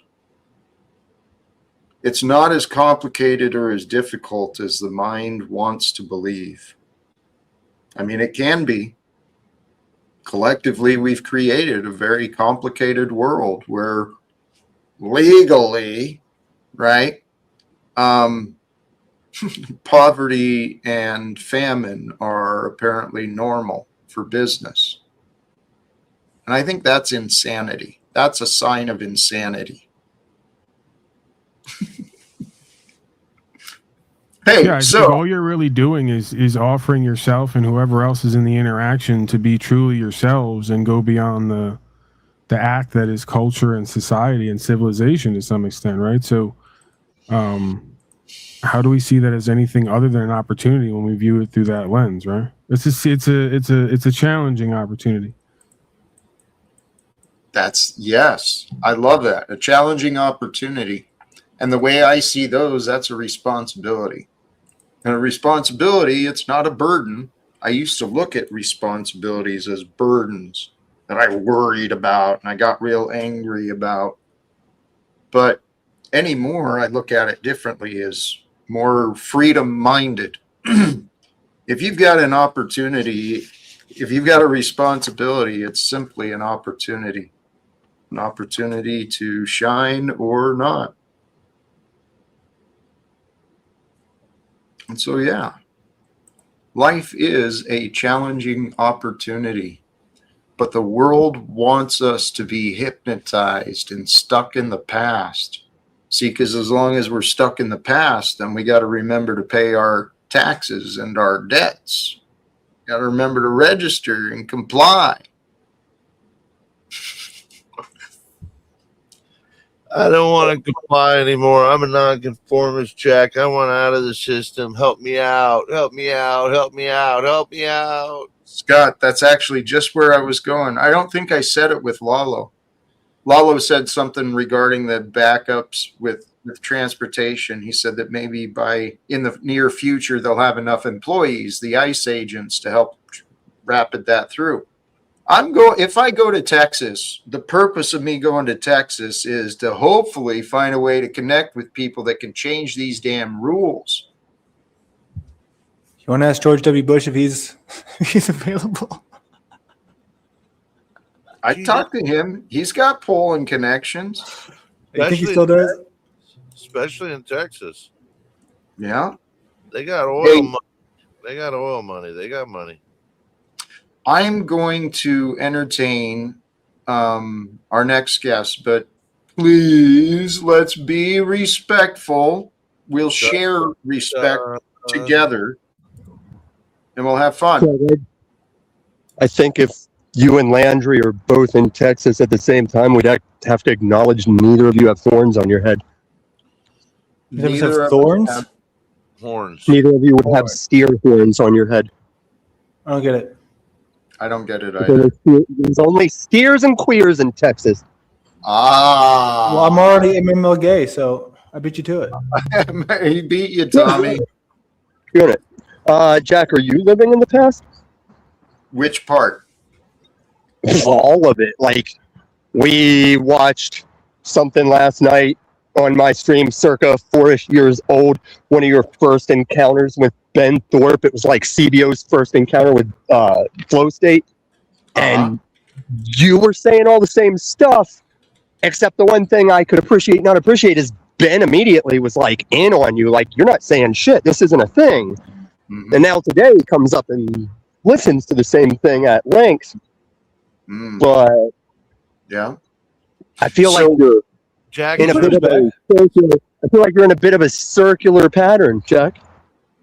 It's not as complicated or as difficult as the mind wants to believe. I mean, it can be. Collectively, we've created a very complicated world where legally, right, poverty and famine are apparently normal for business. And I think that's insanity. That's a sign of insanity. Hey, Yeah, I think all you're really doing is offering yourself and whoever else is in the interaction to be truly yourselves and go beyond the act that is culture and society and civilization to some extent, right? So how do we see that as anything other than an opportunity when we view it through that lens, right? It's a challenging opportunity. Yes, I love that. A challenging opportunity. And the way I see those, that's a responsibility. And a responsibility, it's not a burden. I used to look at responsibilities as burdens that I worried about and I got real angry about. But anymore, I look at it differently, as more freedom-minded. If you've got an opportunity, if you've got a responsibility, it's simply an opportunity to shine or not. And so, yeah, life is a challenging opportunity, but the world wants us to be hypnotized and stuck in the past. See, because as long as we're stuck in the past, then we got to remember to pay our taxes and our debts. Got to remember to register and comply. I don't want to comply anymore. I'm a nonconformist, Jack. I want out of the system. Help me out. Help me out. Help me out. Help me out. Scott, that's actually just where I was going. I don't think I said it with Lalo. Lalo said something regarding the backups with transportation. He said that maybe in the near future, they'll have enough employees, the ICE agents, to help rapid that through. If I go to Texas, the purpose of me going to Texas is to hopefully find a way to connect with people that can change these damn rules. You want to ask George W. Bush if he's available? I talked to him. He's got polling connections. You think he still does? Especially in Texas. Yeah. They got oil money. They got oil money. They got money. I'm going to entertain our next guest, but please, let's be respectful. We'll share respect together, and we'll have fun. I think if you and Landry are both in Texas at the same time, we'd have to acknowledge neither of you have thorns on your head. Neither have thorns? Horns. Neither of you would have steer horns on your head. I don't get it. I don't get it either. There's only steers and queers in Texas. Ah. Well, I'm already MML gay, so I beat you to it. He beat you, Tommy. Doing it. Jack, are you living in the past? Which part? All of it. Like, we watched something last night on my stream, circa 4-ish years old. One of your first encounters with Ben Thorpe. It was like CBO's first encounter with Flow State. And you were saying all the same stuff, except the one thing I could not appreciate is Ben immediately was like in on you, like, you're not saying shit. This isn't a thing. Mm-hmm. And now today he comes up and listens to the same thing at length. But yeah, I feel like you're Jack, in a bit of a circular, I feel like you're in a bit of a circular pattern, Jack.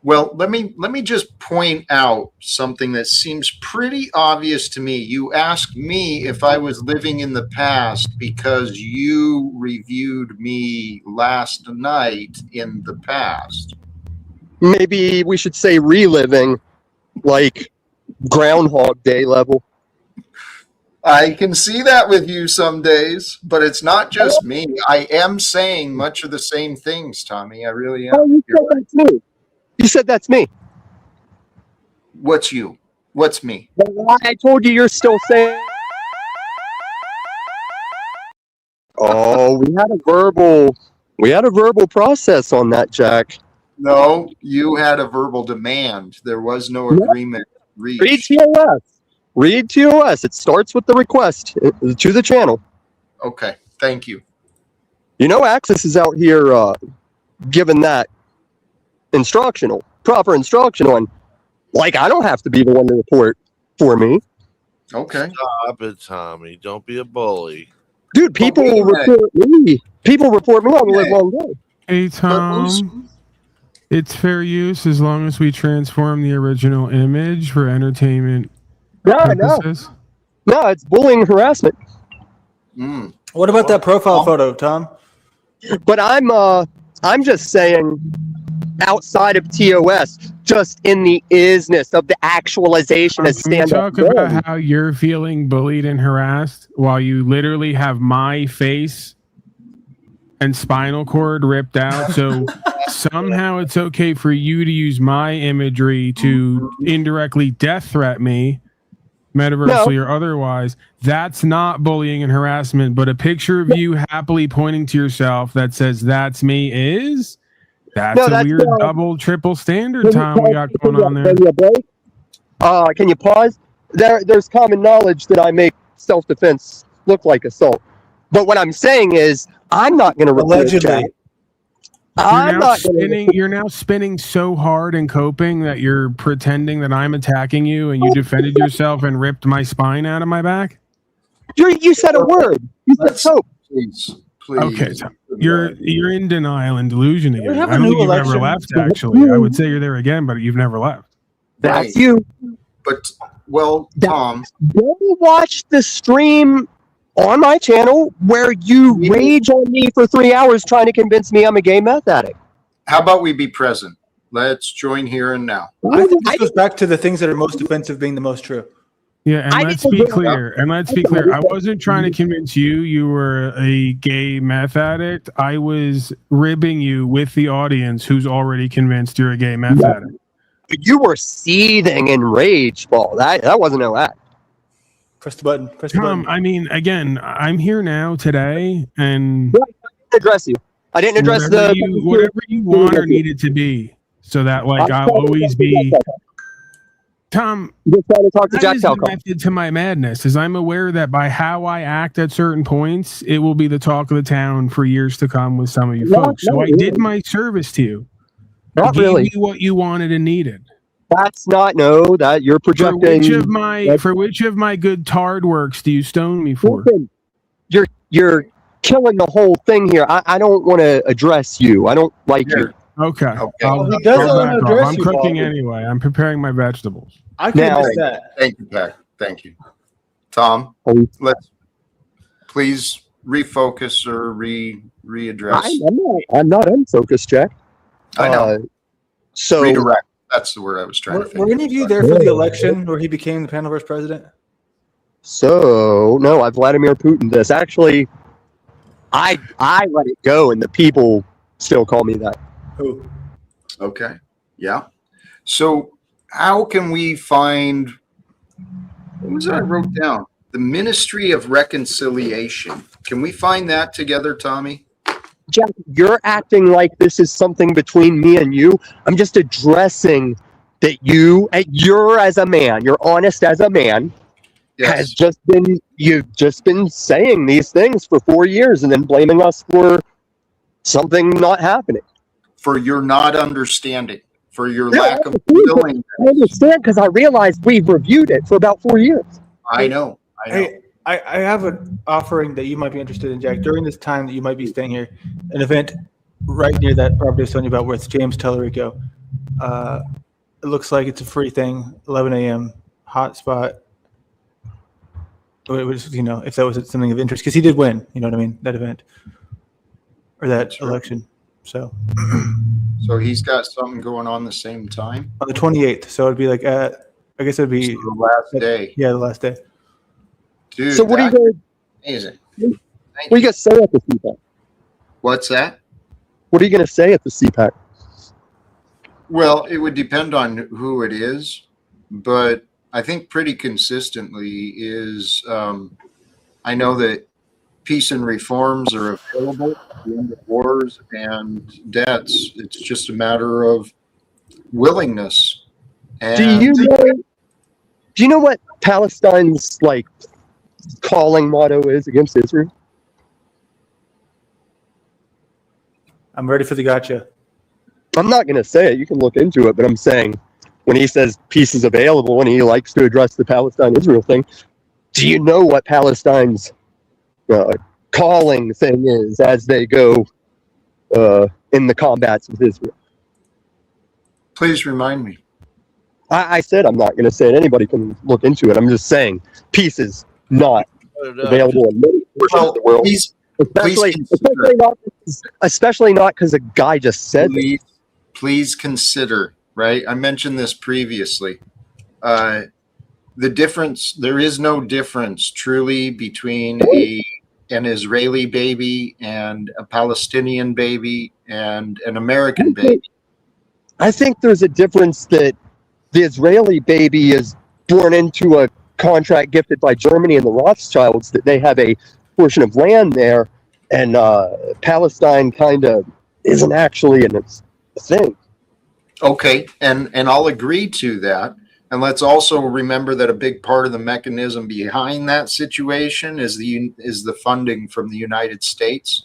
Well, let me just point out something that seems pretty obvious to me. You asked me if I was living in the past because you reviewed me last night in the past. Maybe we should say reliving, like Groundhog Day level. I can see that with you some days, but it's not just me. I am saying much of the same things, Tommy. I really am. Oh, you said that's me. You said that's me. What's you? What's me? I told you you're still saying. Oh, we had a verbal process on that, Jack. No, you had a verbal demand. There was no agreement Read reached. TOS. Read TOS. It starts with the request to the channel. Okay, thank you. You know, Axis is out here giving that proper instruction on, like, I don't have to be the one to report for me. Okay. Stop it, Tommy. Don't be a bully. Dude, people wait a report me. People report me on the live long day. Hey, Tom. It's fair use as long as we transform the original image for entertainment purposes. No, it's bullying and harassment. Mm. What about that profile photo, Tom? But I'm just saying, outside of TOS, just in the isness of the actualization of Can we stand-up. talk about how you're feeling bullied and harassed while you literally have my face and spinal cord ripped out? So somehow it's okay for you to use my imagery to indirectly death threat me, metaversally or otherwise. That's not bullying and harassment, but a picture of you happily pointing to yourself that says that's me is. That's a weird double, triple standard time we got going on there. Can you pause? There's common knowledge that I make self-defense look like assault. But what I'm saying is, I'm not going to allegedly. You're now spinning so hard and coping that you're pretending that I'm attacking you and you defended yourself and ripped my spine out of my back. You said a word. You said soap. Please. Okay, so you're in denial and delusion again. have I a don't new think you've ever election. left. Actually, I would say you're there again, but you've never left. That's you. But, well, Tom. Go watch the stream on my channel where you rage on me for 3 hours trying to convince me I'm a gay meth addict. How about we be present? Let's join here and now. I think this goes back to the things that are most offensive being the most true. Yeah, and let's be clear. I wasn't trying to convince you were a gay meth addict. I was ribbing you with the audience who's already convinced you're a gay meth addict. You were seething in rage, Paul. That wasn't no act. Press the button. Press the button. I mean, again, I'm here now today, and I didn't address you. I didn't address whatever you want or need it to be, so that I'll always be. Tom, just trying to talk to that Jack is the Talcott. method to my madness. Is I'm aware that by how I act at certain points, it will be the talk of the town for years to come with some of you folks. So I did my service to you. Not I really. gave you what you wanted and needed. That's not that you're projecting. For which of my good tard works do you stone me for? Listen, you're killing the whole thing here. I don't want to address you. I don't like you. Okay. He doesn't want to address I'm you, cooking Paul. anyway. I'm preparing my vegetables. I can miss that. Thank you, Pat. Thank you. Tom, let's please refocus or readdress. I'm not unfocused, Jack. I know. So redirect. That's the word I was trying to think. Were any of you there for the election where he became the panel vice president? So no, I Vladimir Putin this. Actually, I let it go, and the people still call me that. Who? Okay. Yeah. So how can we find, what was that I wrote down? The Ministry of Reconciliation. Can we find that together, Tommy? Jack, you're acting like this is something between me and you. I'm just addressing that you're as a man, you're honest as a man, Yes. you've just been saying these things for 4 years and then blaming us for something not happening. For your not understanding, for your lack of willingness. I understand because I realized we've reviewed it for about 4 years. I know. Hey, I have an offering that you might be interested in, Jack. During this time that you might be staying here, an event right near that property I was telling you about where it's James Tellerico. It looks like it's a free thing. 11 a.m. hotspot. It was, if that was something of interest, because he did win. You know what I mean? That event or that That's right. election. So So he's got something going on the same time. on the 28th. So it'd be like I guess it'd be So the last day. Yeah, the last day. Dude, So what are you that's going? amazing. What are you going to say at the CPAC? What's that? What are you going to say at the CPAC? Well, it would depend on who it is, but I think pretty consistently is I know that peace and reforms are available, the end of wars and debts. It's just a matter of willingness. And Do you know what Palestine's calling motto is against Israel? I'm ready for the gotcha. I'm not going to say it. You can look into it, but I'm saying when he says peace is available and he likes to address the Palestine-Israel thing, do you know what Palestine's calling thing is as they go in the combats with Israel? please remind me. I said I'm not going to say it. Anybody can look into it. I'm just saying peace is not available in many portions of the world. Especially not because a guy just said it. Please consider, right? I mentioned this previously. The difference, there is no difference truly between an Israeli baby and a Palestinian baby and an American baby. I think there's a difference that the Israeli baby is born into a contract gifted by Germany and the Rothschilds, that they have a portion of land there, and Palestine kind of isn't actually a thing. Okay, and I'll agree to that. And let's also remember that a big part of the mechanism behind that situation is the funding from the United States.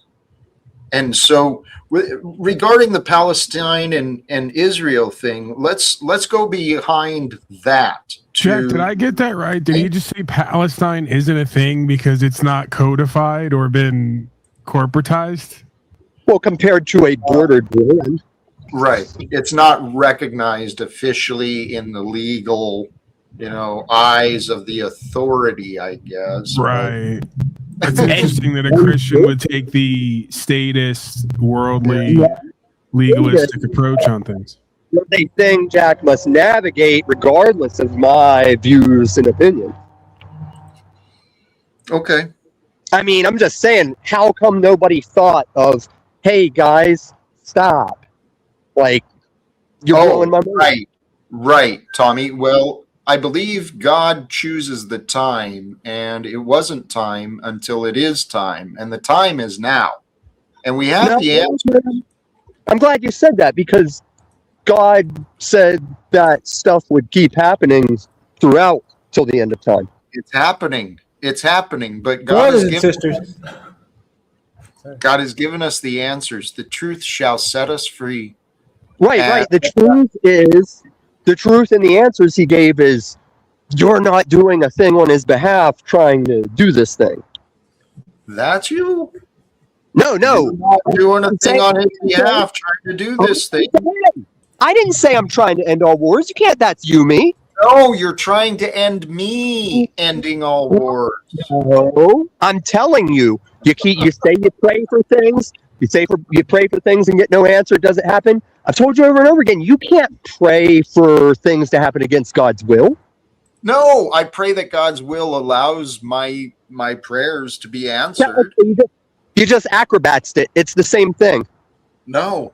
And so regarding the Palestine and Israel thing, let's go behind that. Jack, did I get that right? Did he just say Palestine isn't a thing because it's not codified or been corporatized? Well, compared to a bordered land. Right. It's not recognized officially in the legal, eyes of the authority, I guess. Right. It's interesting that a Christian would take the statist, worldly, legalistic approach on things. The thing Jack must navigate regardless of my views and opinion. Okay. I mean, I'm just saying, how come nobody thought of, hey, guys, stop. You're blowing my mind. Right, Tommy. Well, I believe God chooses the time, and it wasn't time until it is time, and the time is now. And we have the answer. I'm glad you said that, because God said that stuff would keep happening throughout till the end of time. It's happening. But God has given us the answers. The truth shall set us free. Right. The truth and the answers he gave is, you're not doing a thing on his behalf trying to do this thing. That's you? No. You're not doing a thing on his behalf trying to do this thing. I didn't say I'm trying to end all wars. You can't, that's me. No, you're trying to end me ending all wars. No, I'm telling you. You say you pray for things. You pray for things and get no answer. It doesn't happen. I've told you over and over again, you can't pray for things to happen against God's will. No, I pray that God's will allows my prayers to be answered. You just acrobatsed it. It's the same thing. No.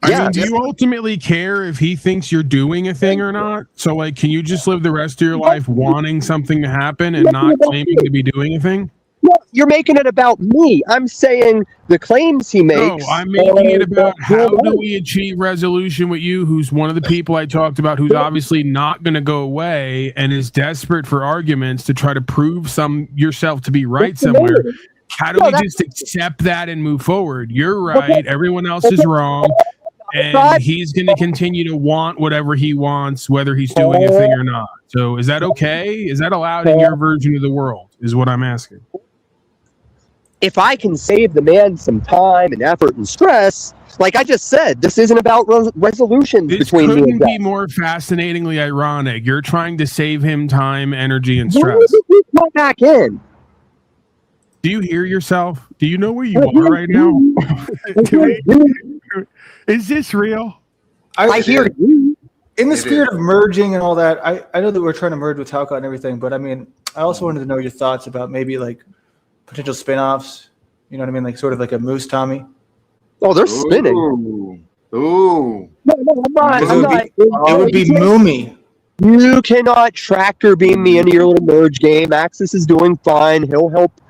I mean, do you ultimately care if he thinks you're doing a thing or not? So, can you just live the rest of your life wanting something to happen and not claiming to be doing a thing? No, you're making it about me. I'm saying the claims he makes. No, I'm making it about how do we achieve resolution with you, who's one of the people I talked about, who's obviously not going to go away and is desperate for arguments to try to prove yourself to be right somewhere. How do we just accept that and move forward? You're right. Everyone else is wrong. And he's going to continue to want whatever he wants, whether he's doing a thing or not. So is that okay? Is that allowed in your version of the world, is what I'm asking. If I can save the man some time and effort and stress, Like I just said, this isn't about resolutions This between me couldn't and be Jack. more fascinatingly ironic. You're trying to save him time, energy, and Why stress. did you come back in? Do you hear yourself? Do you know where you are right now? Is this real? I hear you. In the It spirit is. of merging and all that, I know that we're trying to merge with Talcott and everything, but I mean, I also wanted to know your thoughts about maybe like potential spin-offs. You know what I mean? Like sort of like a Moose Tommy. Oh, they're spinning. Ooh. No, I'm not. Because I'm not. It would be Moomy. You cannot tractor beam me into your little merge game. Axis is doing fine. He'll help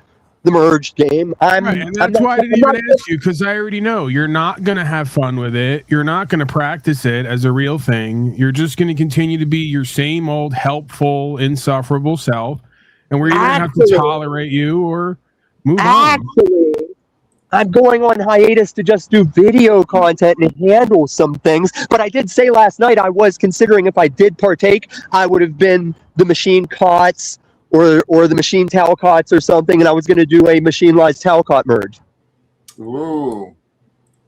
the merge game. Right, and that's why I didn't even ask you, because I already know you're not going to have fun with it. You're not going to practice it as a real thing. You're just going to continue to be your same old helpful, insufferable self, and we're either going to have to tolerate you or move on. Actually, I'm going on hiatus to just do video content and handle some things. But I did say last night I was considering if I did partake, I would have been the machine Cots or the machine Talcotts or something, and I was going to do a machine-wise Talcott merge. Ooh.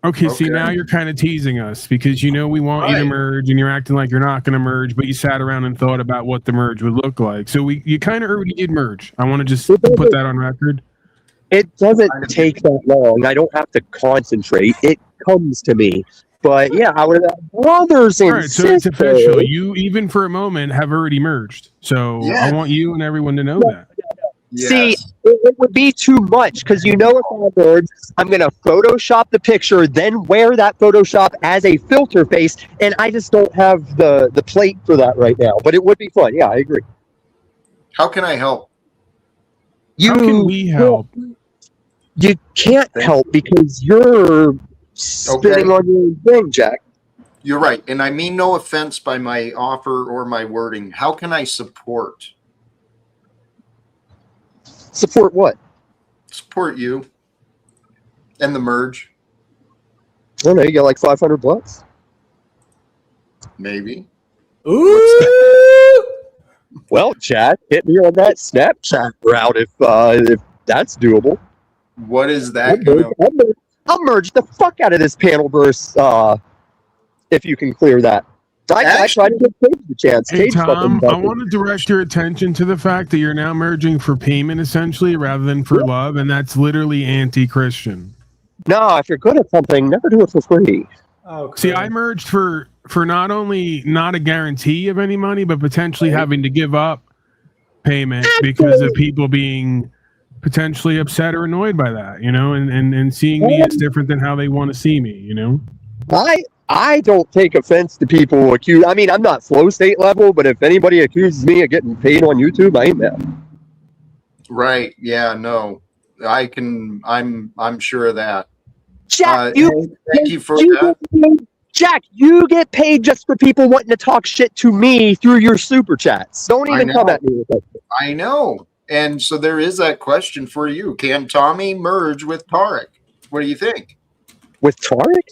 Okay, see, Okay. now you're kind of teasing us because you know we want you to Right. merge, and you're acting like you're not going to merge, but you sat around and thought about what the merge would look like. So you kind of already did merge. I want to just put that on record. It doesn't take that long. I don't have to concentrate. It comes to me. But yeah, I would have brothers and All right, so it's sisters. official. You, even for a moment, have already merged. So Yes. I want you and everyone to know that. Yes. See, it would be too much because if I merge, I'm going to Photoshop the picture, then wear that Photoshop as a filter face, and I just don't have the plate for that right now. But it would be fun. Yeah, I agree. How can I help? How can we help? You can't help because you're spinning on your own thing, Jack. You're right. And I mean no offense by my offer or my wording. How can I support? Support what? Support you and the merge, I don't know. You got like $500. maybe. Ooh. Well, Chad, hit me on that Snapchat route if that's doable. What is that going to... I'll merge the fuck out of this panel verse if you can clear that. I tried to give Cage the chance. Hey, Cage Tom, fucking I want to direct your attention to the fact that you're now merging for payment, essentially, rather than for love, and that's literally anti-Christian. No, if you're good at something, never do it for free. Oh, See, I merged for not only not a guarantee of any money, but potentially having to give up payment because of people being potentially upset or annoyed by that, you know, and seeing me as different than how they want to see me, you know? I don't take offense to people accuse. I mean, I'm not flow state level, but if anybody accuses me of getting paid on YouTube, I ain't mad. Right. Yeah, no. I'm sure of that. Jack, thank you for that. Jack, you get paid just for people wanting to talk shit to me through your super chats. Don't even come at me with that. I know. And so there is that question for you. Can Tommy merge with Tarek? What do you think? With Tarek?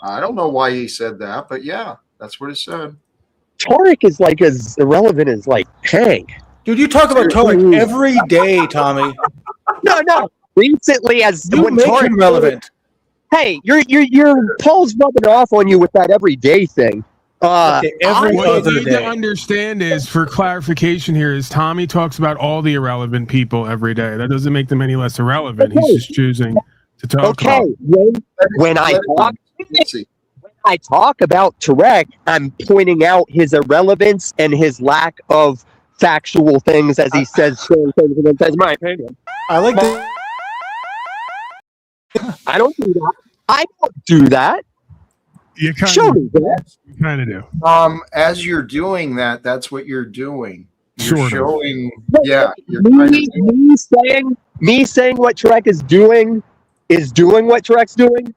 I don't know why he said that, but yeah, that's what he said. Tarek is like as irrelevant as like Hank. Dude, you talk about Tarek every day, Tommy. No. Recently, as You when make Tarek him relevant. Hey, your Paul's rubbing off on you with that everyday thing. Okay, every What other you need day. to understand is, for clarification here, is Tommy talks about all the irrelevant people every day. That doesn't make them any less irrelevant. Okay. He's just choosing to talk Okay, about. when I talk about Tarek, I'm pointing out his irrelevance and his lack of factual things as he says certain things. And that's my opinion. I like that. I don't do that. I don't do that. You Show me that. kind of do. As you're doing that, that's what you're doing. You're Sort of. showing, yeah. You're kind of Me saying what Tarek is doing what Tarek's doing.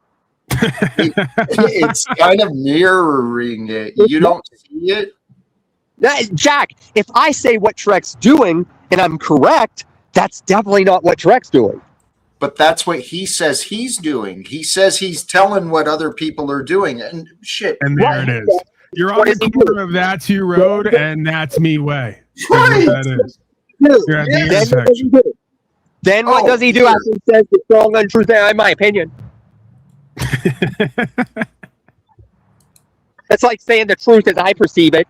it's kind of mirroring it. You don't see it. Jack, if I say what Tarek's doing and I'm correct, that's definitely not what Tarek's doing. But that's what he says he's doing. He says he's telling what other people are doing. And shit. And there it is. You're on the corner of That's You Road and That's Me Way. Right. That is. You're at the intersection. Then what does he do after he says the strong untruth? In my opinion, It's like saying the truth as I perceive it.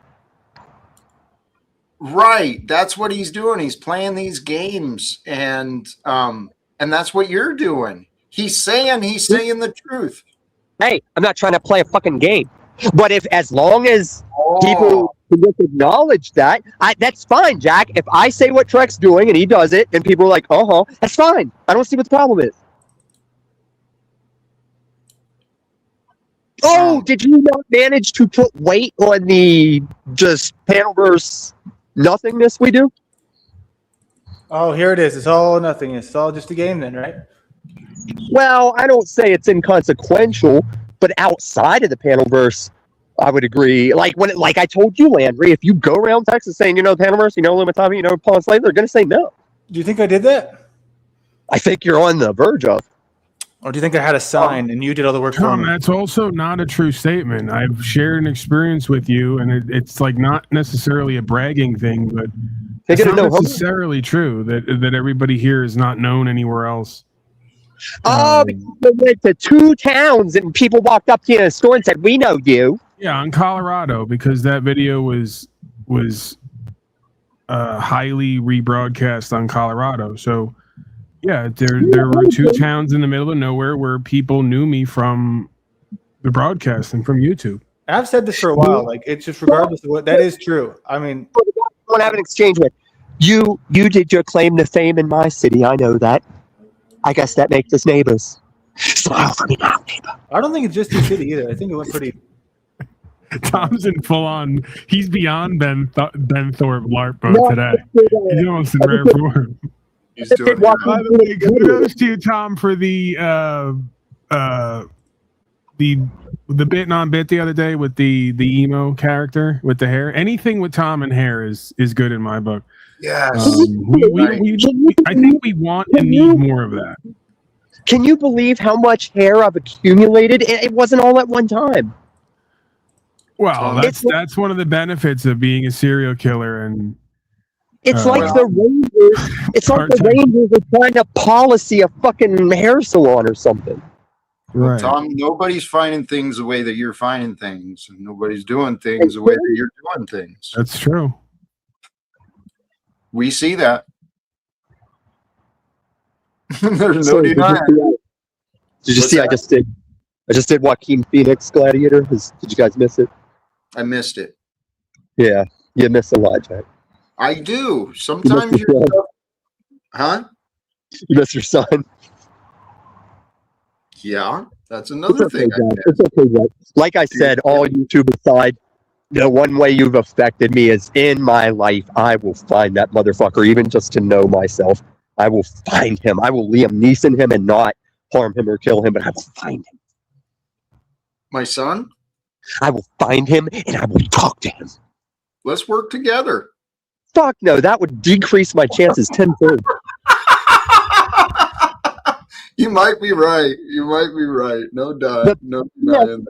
Right. That's what he's doing. He's playing these games, and that's what you're doing. He's saying the truth. Hey, I'm not trying to play a fucking game. But as long as Oh. people can just acknowledge that, that's fine, Jack. If I say what Trek's doing and he does it, and people are like, that's fine. I don't see what the problem is. Oh, did you not manage to put weight on the just panelverse nothingness we do? Oh, here it is. It's all nothing. It's all just a game then, right? Well, I don't say it's inconsequential, but outside of the panelverse, I would agree. Like I told you, Landry, if you go around Texas saying, the panelverse, Lumitami, Paul Slave, they're going to say no. Do you think I did that? I think you're on the verge of. Or do you think I had a sign and you did all the work for Tom, me? that's also not a true statement. I've shared an experience with you, and it's like not necessarily a bragging thing, but it's not necessarily true that everybody here is not known anywhere else. Oh, because we went to 2 towns and people walked up to you in a store and said, "We know you." Yeah, in Colorado, because that video was highly rebroadcast on Colorado. So yeah, there were 2 towns in the middle of nowhere where people knew me from the broadcast and from YouTube. I've said this for a while. Like, it's just regardless of what, that is true. I mean, I want to have an exchange with you. You did your claim to fame in my city. I know that. I guess that makes us neighbors. Smile for me now, neighbor. I don't think it's just your city either. I think it went pretty. Tom's in full on. He's beyond Ben Thorpe LARP mode today. He's almost in rare form. He's doing it. By the way, kudos to you, Tom, for the bit non bit the other day with the emo character with the hair. Anything with Tom and hair is good in my book. Yes. I think we want and need more of that. Can you believe how much hair I've accumulated? It wasn't all at one time. Well, that's one of the benefits of being a serial killer, and it's like the Rangers. It's like the Rangers are trying to policy a fucking hair salon or something. Right. Tom, nobody's finding things the way that you're finding things, and nobody's doing things the way that you're doing things. That's true. We see that. There's no denying. Did you see? I just did Joaquin Phoenix Gladiator. Did you guys miss it? I missed it. Yeah, you miss a lot, Jack. I do. Sometimes you're... Huh? You miss your son. Yeah, that's another thing. It's okay, Jack. Like I said, all YouTube aside, the one way you've affected me is in my life. I will find that motherfucker, even just to know myself. I will find him. I will Liam Neeson him and not harm him or kill him, but I will find him. My son? I will find him and I will talk to him. Let's work together. Fuck no, that would decrease my chances tenfold. You might be right. You might be right. No doubt. No denying.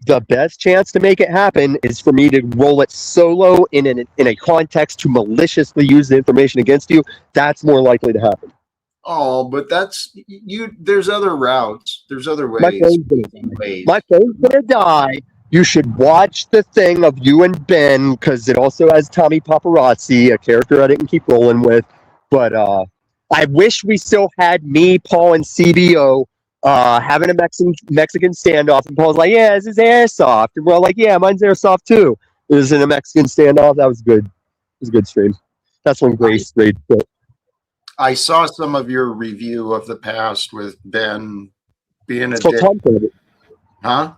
The best chance to make it happen is for me to roll it solo in a context to maliciously use the information against you. That's more likely to happen. Oh, but that's you. There's other routes. There's other ways. My phone's gonna die. You should watch the thing of you and Ben, because it also has Tommy Paparazzi, a character I didn't keep rolling with. But I wish we still had me, Paul, and CBO having a Mexican standoff. And Paul's like, "Yeah, this is airsoft." And we're all like, "Yeah, mine's airsoft too." It was in a Mexican standoff. That was good. It was a good stream. That's when Grace raid quit. I saw some of your review of the past with Ben being It's called time travel. Huh?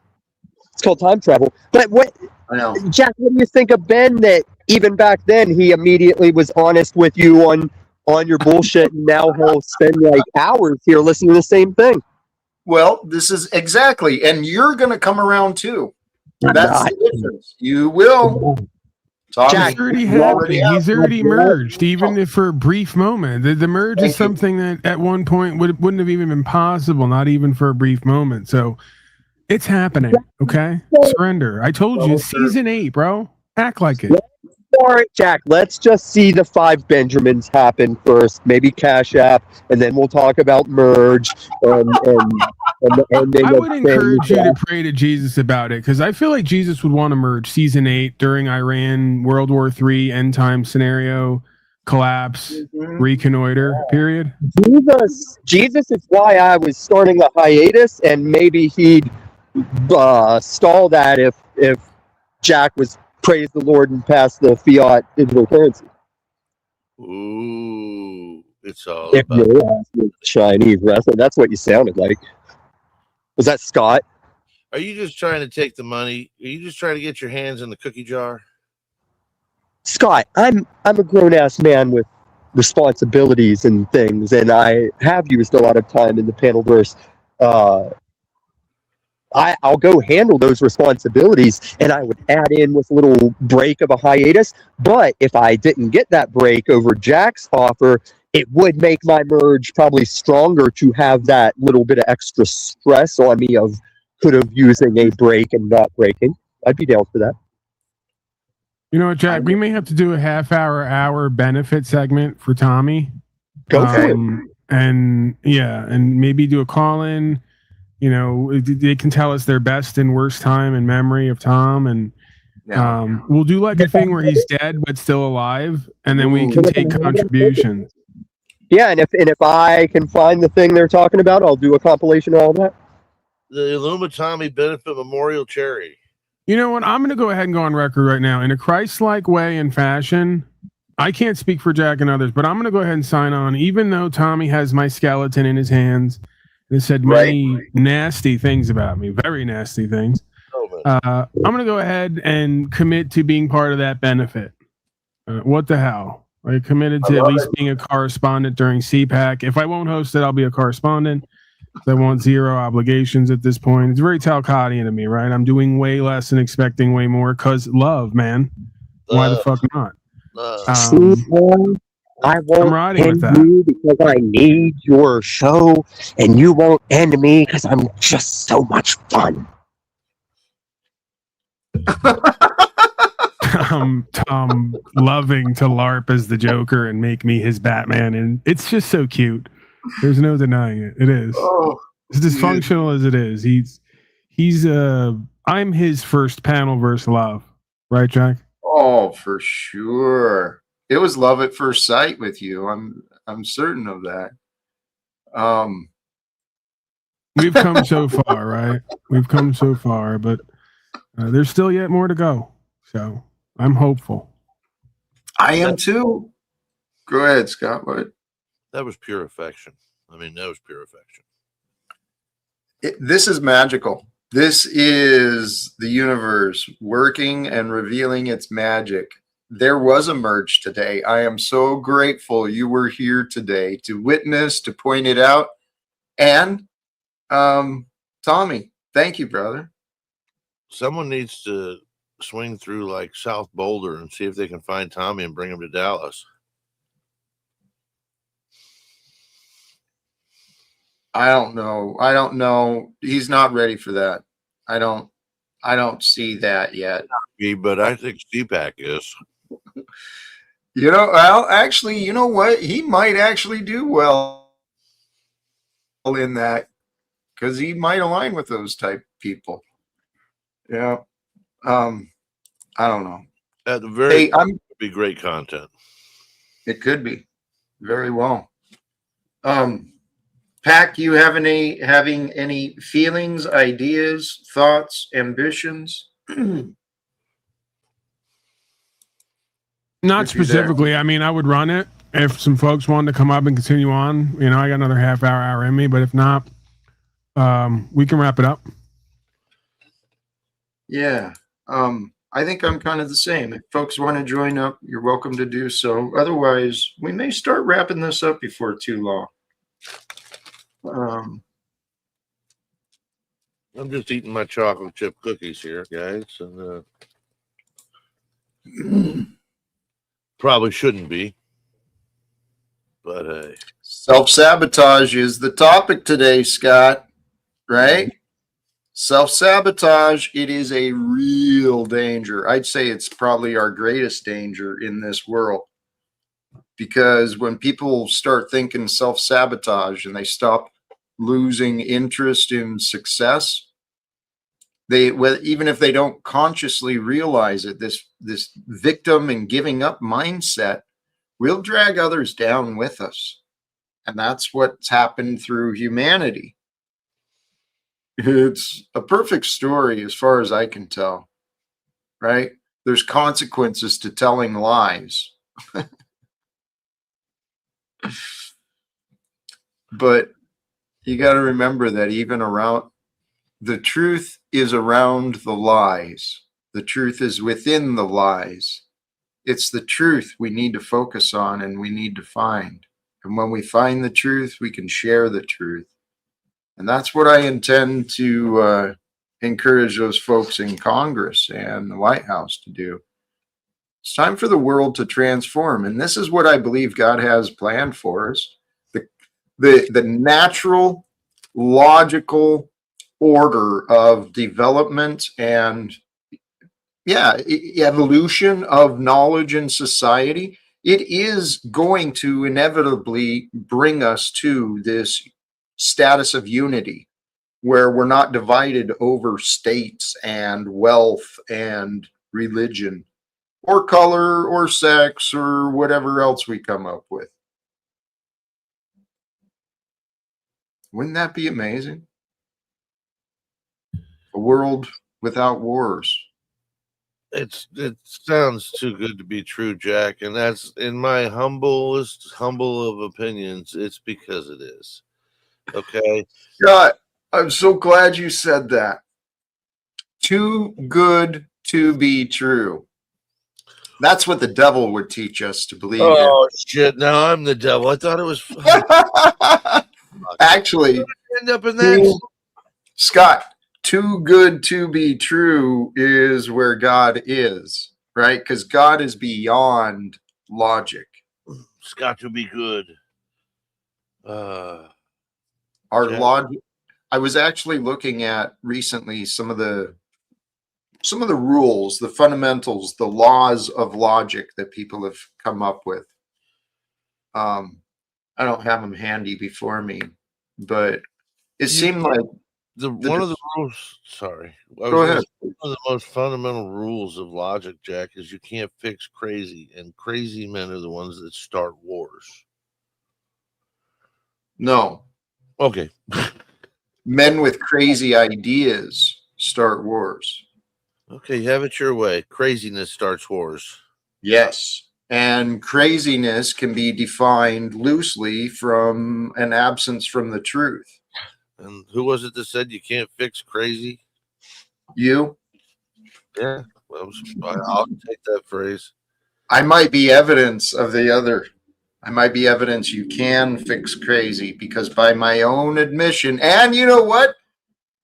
It's called time travel. But what, I know. Jack, what do you think of Ben, that even back then he immediately was honest with you on your bullshit, and now he'll spend like hours here listening to the same thing? Well, this is exactly, and you're going to come around too. That's the difference. You will. Jack, he's already happened. He's already merged, even if for a brief moment. The merge is something that at one point wouldn't have even been possible, not even for a brief moment. So it's happening. Okay, surrender. I told you, season 8, bro. Act like it. All right, Jack. Let's just see the 5 Benjamins happen first. Maybe Cash App, and then we'll talk about merge and and the ending I of would encourage you to things. pray to Jesus about it, because I feel like Jesus would want to merge season 8 during Iran, World War III, end time scenario, collapse, reconnoiter period. Jesus is why I was starting a hiatus, and maybe he'd stall that if Jack was praise the Lord and pass the fiat digital currency. Ooh, it's all If about. you're asking Chinese wrestling, that's what you sounded like. Was that Scott? Are you just trying to take the money? Are you just trying to get your hands in the cookie jar? Scott, I'm a grown ass man with responsibilities and things, and I have used a lot of time in the panelverse. I'll go handle those responsibilities, and I would add in with a little break of a hiatus. But if I didn't get that break over Jack's offer, it would make my merge probably stronger to have that little bit of extra stress on me of could have using a break and not breaking. I'd be down for that. You know what, Jack? We may have to do a hour benefit segment for Tommy. Go for it. And yeah, and maybe do a call in. You know, they can tell us their best and worst time and memory of Tom, and we'll do like a thing where he's dead but still alive, and then we can take contributions. Yeah, and if I can find the thing they're talking about, I'll do a compilation of all that. The Illumitomi Benefit Memorial Cherry. You know what? I'm going to go ahead and go on record right now in a Christ-like way and fashion. I can't speak for Jack and others, but I'm going to go ahead and sign on, even though Tommy has my skeleton in his hands and said many nasty things about me, very nasty things. I'm going to go ahead and commit to being part of that benefit. What the hell? I committed to at least being a correspondent during CPAC. If I won't host it, I'll be a correspondent. I want zero obligations at this point. It's very Talcottian to me, right? I'm doing way less and expecting way more because love, man. Why the fuck not? I won't I'm riding with end that. you because I need your show, and you won't end me because I'm just so much fun. Tom loving to LARP as the Joker and make me his Batman, and it's just so cute. There's no denying it. It is. As dysfunctional as it is, he's I'm his first panel versus love, right, Jack? Oh, for sure. It was love at first sight with you. I'm certain of that. We've come so far, right? We've come so far, but there's still yet more to go. So I'm hopeful. I am too. Go ahead, Scott. What? That was pure affection. I mean, that was pure affection. This is magical. This is the universe working and revealing its magic. There was a merge today. I am so grateful you were here today to witness, to point it out. And Tommy, thank you, brother. Someone needs to swing through like South Boulder and see if they can find Tommy and bring him to Dallas. I don't know. He's not ready for that. I don't see that yet. But I think CPAC is. You know, well, actually, you know what? He might actually do well in that because he might align with those type people. Yeah. I don't know. At the very Hey, it'd be great content. It could be very well. Pac, you having any feelings, ideas, thoughts, ambitions? Not specifically. I mean, I would run it if some folks wanted to come up and continue on. You know, I got another hour in me, but if not, we can wrap it up. Yeah. I think I'm kind of the same. If folks want to join up, you're welcome to do so. Otherwise, we may start wrapping this up before too long. I'm just eating my chocolate chip cookies here, guys, and probably shouldn't be, but hey. Self-sabotage is the topic today, Scott, right? Self-sabotage, it is a real danger. I'd say it's probably our greatest danger in this world, because when people start thinking self-sabotage and they stop losing interest in success, even if they don't consciously realize it, this victim and giving up mindset will drag others down with us. And that's what's happened through humanity. It's a perfect story as far as I can tell, right? There's consequences to telling lies. But you got to remember that even around the truth is around the lies. The truth is within the lies. It's the truth we need to focus on and we need to find. And when we find the truth, we can share the truth. And that's what I intend to encourage those folks in Congress and the White House to do. It's time for the world to transform. And this is what I believe God has planned for us. The natural, logical order of development and evolution of knowledge in society, it is going to inevitably bring us to this status of unity where we're not divided over states and wealth and religion or color or sex or whatever else we come up with. Wouldn't that be amazing? A world without wars. It sounds too good to be true, Jack, and that's in my humble of opinions. It's because it is. Okay. God, I'm so glad you said that. Too good to be true. That's what the devil would teach us to believe Oh shit! Now I'm the devil. I thought it was. in. Actually, End up in that. Scott, too good to be true is where God is, right? Because God is beyond logic. It's got to be good. Our Jack. logic. I was actually looking at recently some of the rules, the fundamentals, the laws of logic that people have come up with. I don't have them handy before me, but it seemed like one of the rules. Sorry, go ahead. one of the most fundamental rules of logic, Jack, is you can't fix crazy, and crazy men are the ones that start wars. No. Okay. Men with crazy ideas start wars. Okay, have it your way. Craziness starts wars. Yes. And craziness can be defined loosely from an absence from the truth. And who was it that said you can't fix crazy? You? Yeah, well, I'll take that phrase. I might be evidence of the other. I might be evidence you can fix crazy because by my own admission, and you know what?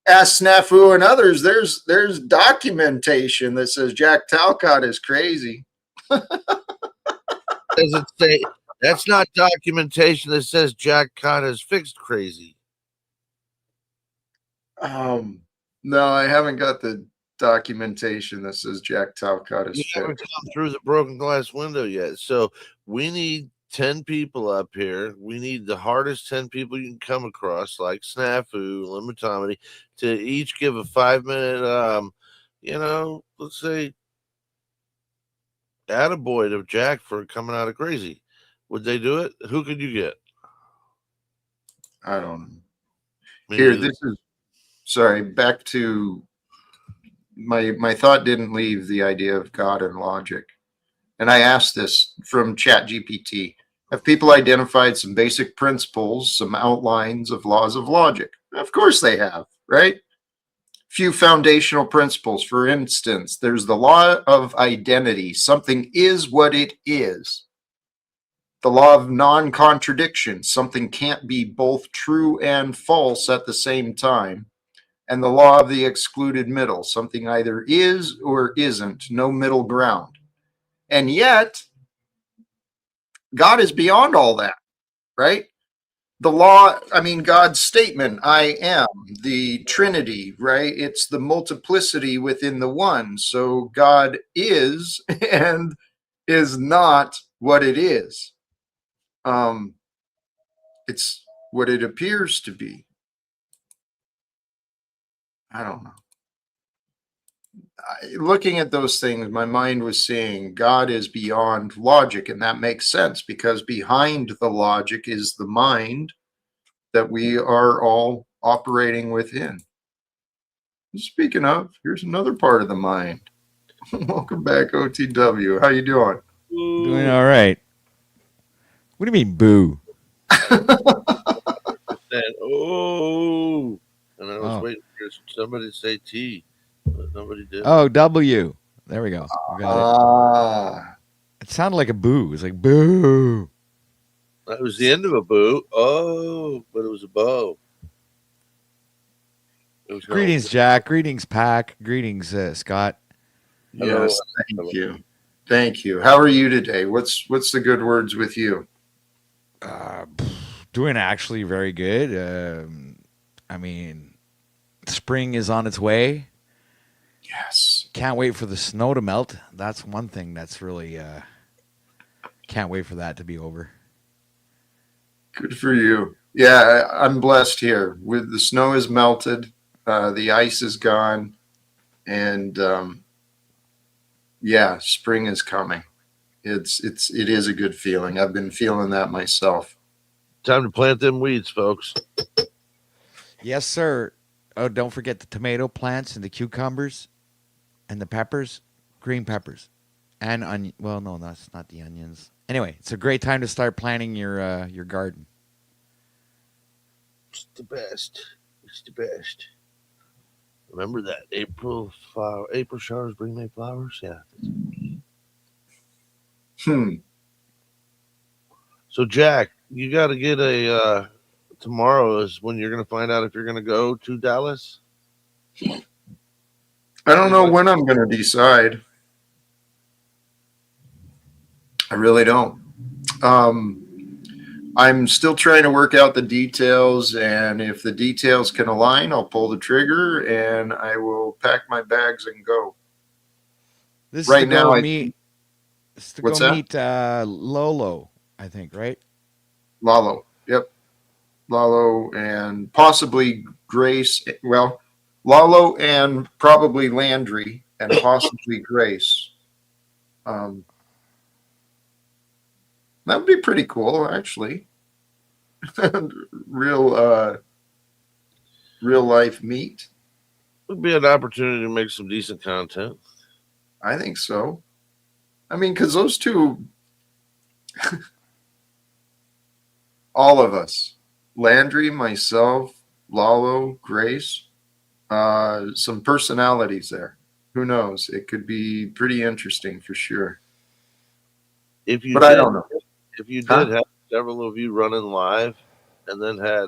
Ask Snafu and others, there's documentation that says Jack Talcott is crazy. Does it say that's not documentation that says Jack Cott has fixed crazy? No, I haven't got the documentation that says Jack Talcott is fixed. You haven't come through the broken glass window yet. So we need 10 people up here. We need the hardest 10 people you can come across, like Snafu, Limitomedy, to each give a 5-minute, let's say, attaboy to Jack for coming out of crazy. Would they do it? Who could you get? I don't know. Here, this is, sorry, back to my thought didn't leave the idea of God and logic. And I asked this from ChatGPT. Have people identified some basic principles, some outlines of laws of logic? Of course they have, right? Few foundational principles. For instance, there's the law of identity. Something is what it is. The law of non-contradiction. Something can't be both true and false at the same time. And the law of the excluded middle. Something either is or isn't. No middle ground. And yet, God is beyond all that, right? The law, God's statement, I am, the Trinity, right? It's the multiplicity within the one. So God is and is not what it is. It's what it appears to be. I don't know. Looking at those things, my mind was saying God is beyond logic, and that makes sense because behind the logic is the mind that we are all operating within. Speaking of, here's another part of the mind. Welcome back, OTW. How you doing? Doing all right. What do you mean, boo? Said, oh, and I was Oh. waiting for somebody to say T, but nobody did. Oh, W. There we go. We got it. Ah, It sounded like a boo. It was like boo. That was the end of a boo. Oh, but it was a bow. It was Greetings, Jack. Greetings, Pack. Greetings, Scott. Hello. yes, thank you. Thank you. How are you today? What's the good words with you? Doing actually very good. I mean, spring is on its way. Yes. Can't wait for the snow to melt. That's one thing that's really can't wait for that to be over. Good for you. Yeah, I'm blessed here. With the snow is melted, the ice is gone, and yeah, spring is coming. It is a good feeling. I've been feeling that myself. Time to plant them weeds, folks. Yes, sir. Oh, don't forget the tomato plants and the cucumbers and the peppers, green peppers, and onion. Well, no, that's not the onions. Anyway, it's a great time to start planting your garden. It's the best. It's the best. Remember that April showers bring May flowers. Yeah. So Jack, you got to get a. Tomorrow is when you're going to find out if you're going to go to Dallas. I don't know when I'm going to decide. I really don't. I'm still trying to work out the details, and if the details can align, I'll pull the trigger and I will pack my bags and go. This Right is to now, go I- meet. This is to What's go that? meet Lolo, I think, right? Lalo. Yep. Lalo and possibly Grace. Well, Lalo and probably Landry and possibly Grace. That would be pretty cool, actually. real life meet. Would be an opportunity to make some decent content. I think so. I mean, because those two, all of us, Landry, myself, Lalo, Grace, some personalities there. Who knows? It could be pretty interesting for sure. If you But did, I don't know. If you Huh? did have several of you running live, and then had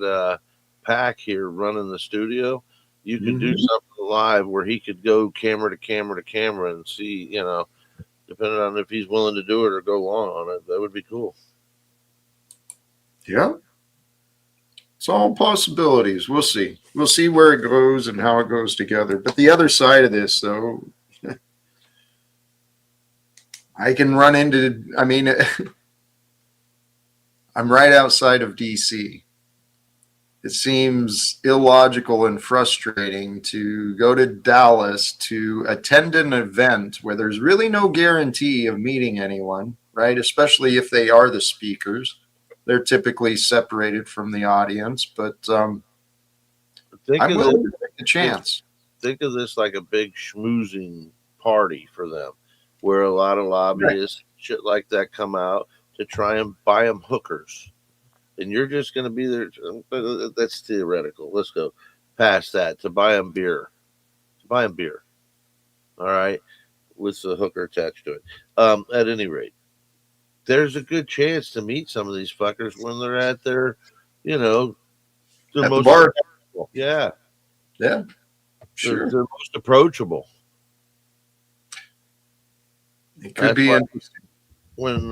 Pack here running the studio, you could do something live where he could go camera to camera to camera and see, depending on if he's willing to do it or go long on it. That would be cool. Yeah. It's all possibilities. We'll see. We'll see where it goes and how it goes together. But the other side of this, though, I can run into, I mean, I'm right outside of DC. It seems illogical and frustrating to go to Dallas to attend an event where there's really no guarantee of meeting anyone, right? Especially if they are the speakers. They're typically separated from the audience, but I'm willing to take a chance. Think of this like a big schmoozing party for them, where a lot of lobbyists, shit like that, come out to try and buy them hookers. And you're just going to be there. That's theoretical. Let's go past that to buy them beer. All right. With the hooker attached to it. At any rate, there's a good chance to meet some of these fuckers when they're at their, their At most the bar. Yeah. Yeah. Sure. They're most approachable. It could be interesting. When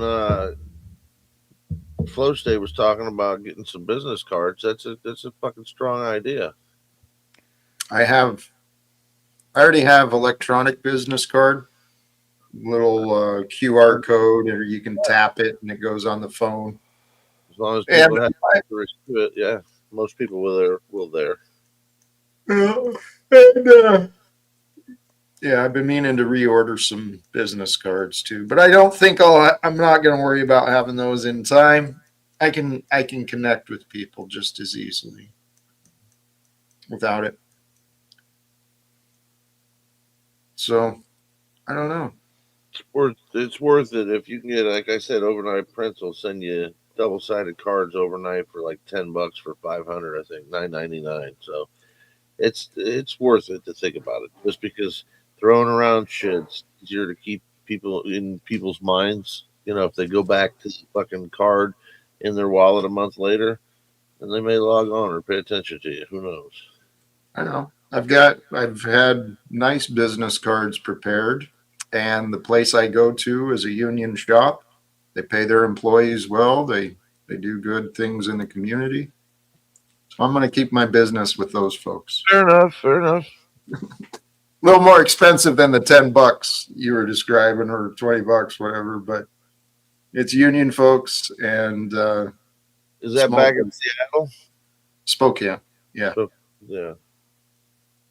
Flow State was talking about getting some business cards, that's a fucking strong idea. I already have electronic business card, little QR code, or you can tap it and it goes on the phone. As long as people have access to it, yeah, most people will there. And, yeah, I've been meaning to reorder some business cards too, but I don't think I'm not going to worry about having those in time. I can connect with people just as easily without it. So I don't know. It's worth it if you can get, like I said, overnight prints will send you double-sided cards overnight for like $10 for 500. I think $9.99. So it's worth it to think about it. Just because throwing around shit's easier to keep people in people's minds. You know, if they go back to the fucking card in their wallet a month later, then they may log on or pay attention to you. Who knows? I know. I've had nice business cards prepared, and the place I go to is a union shop. They pay their employees well. They do good things in the community. So I'm going to keep my business with those folks. Fair enough. Fair enough. A little more expensive than the $10 you were describing, or $20, whatever, but it's union folks. And is that back in Seattle? Spokane. Yeah. Yeah.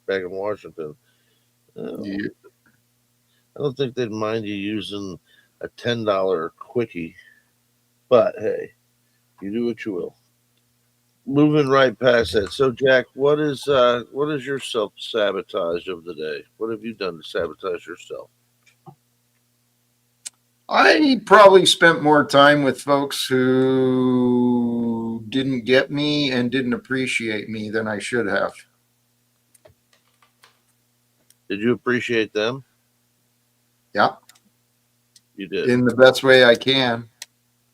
Back in Washington. Yeah. I don't think they'd mind you using a $10 quickie, but hey, you do what you will. Moving right past that. So, Jack, what is your self-sabotage of the day? What have you done to sabotage yourself? I probably spent more time with folks who didn't get me and didn't appreciate me than I should have. Did you appreciate them? Yeah. You did. In the best way I can.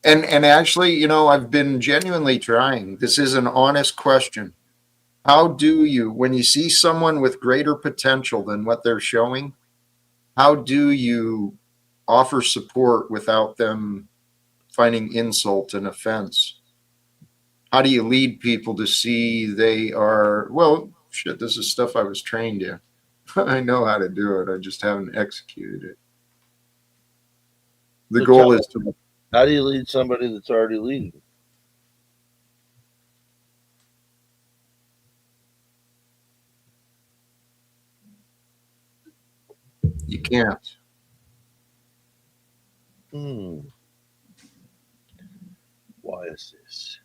And actually, you know, I've been genuinely trying. This is an honest question. How do you, when you see someone with greater potential than what they're showing, how do you offer support without them finding insult and offense? How do you lead people to see they are, well, shit, this is stuff I was trained in. I know how to do it. I just haven't executed it. The goal is to... How do you lead somebody that's already leading? You can't. Why is this?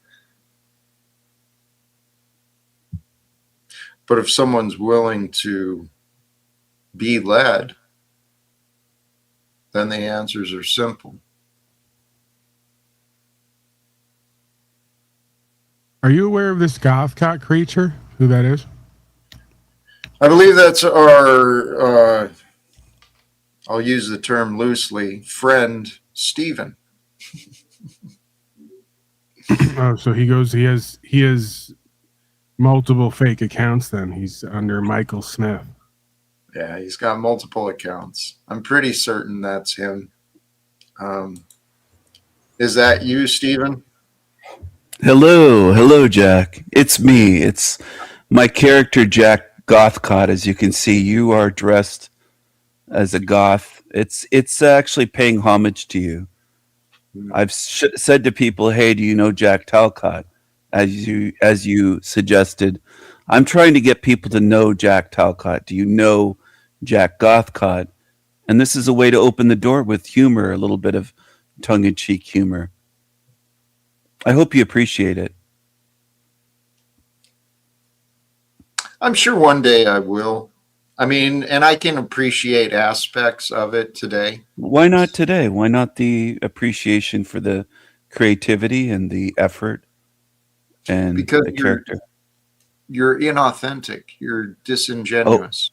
But if someone's willing to be led, then the answers are simple. Are you aware of this Gothcott creature? Who that is? I believe that's our, I'll use the term loosely, friend Stephen. Oh, so he has multiple fake accounts then. He's under Michael Smith. Yeah, he's got multiple accounts. I'm pretty certain that's him. Is that you, Stephen? Hello, Jack. It's me. It's my character, Jack Gothcott. As you can see, you are dressed as a goth. It's actually paying homage to you. I've said to people, "Hey, do you know Jack Talcott?" As you suggested, I'm trying to get people to know Jack Talcott. Do you know Jack Gothcott? And this is a way to open the door with humor, a little bit of tongue-in-cheek humor. I hope you appreciate it. I'm sure one day I will. I mean, and I can appreciate aspects of it today. Why not today? Why not the appreciation for the creativity and the effort and because the character? You're inauthentic. You're disingenuous.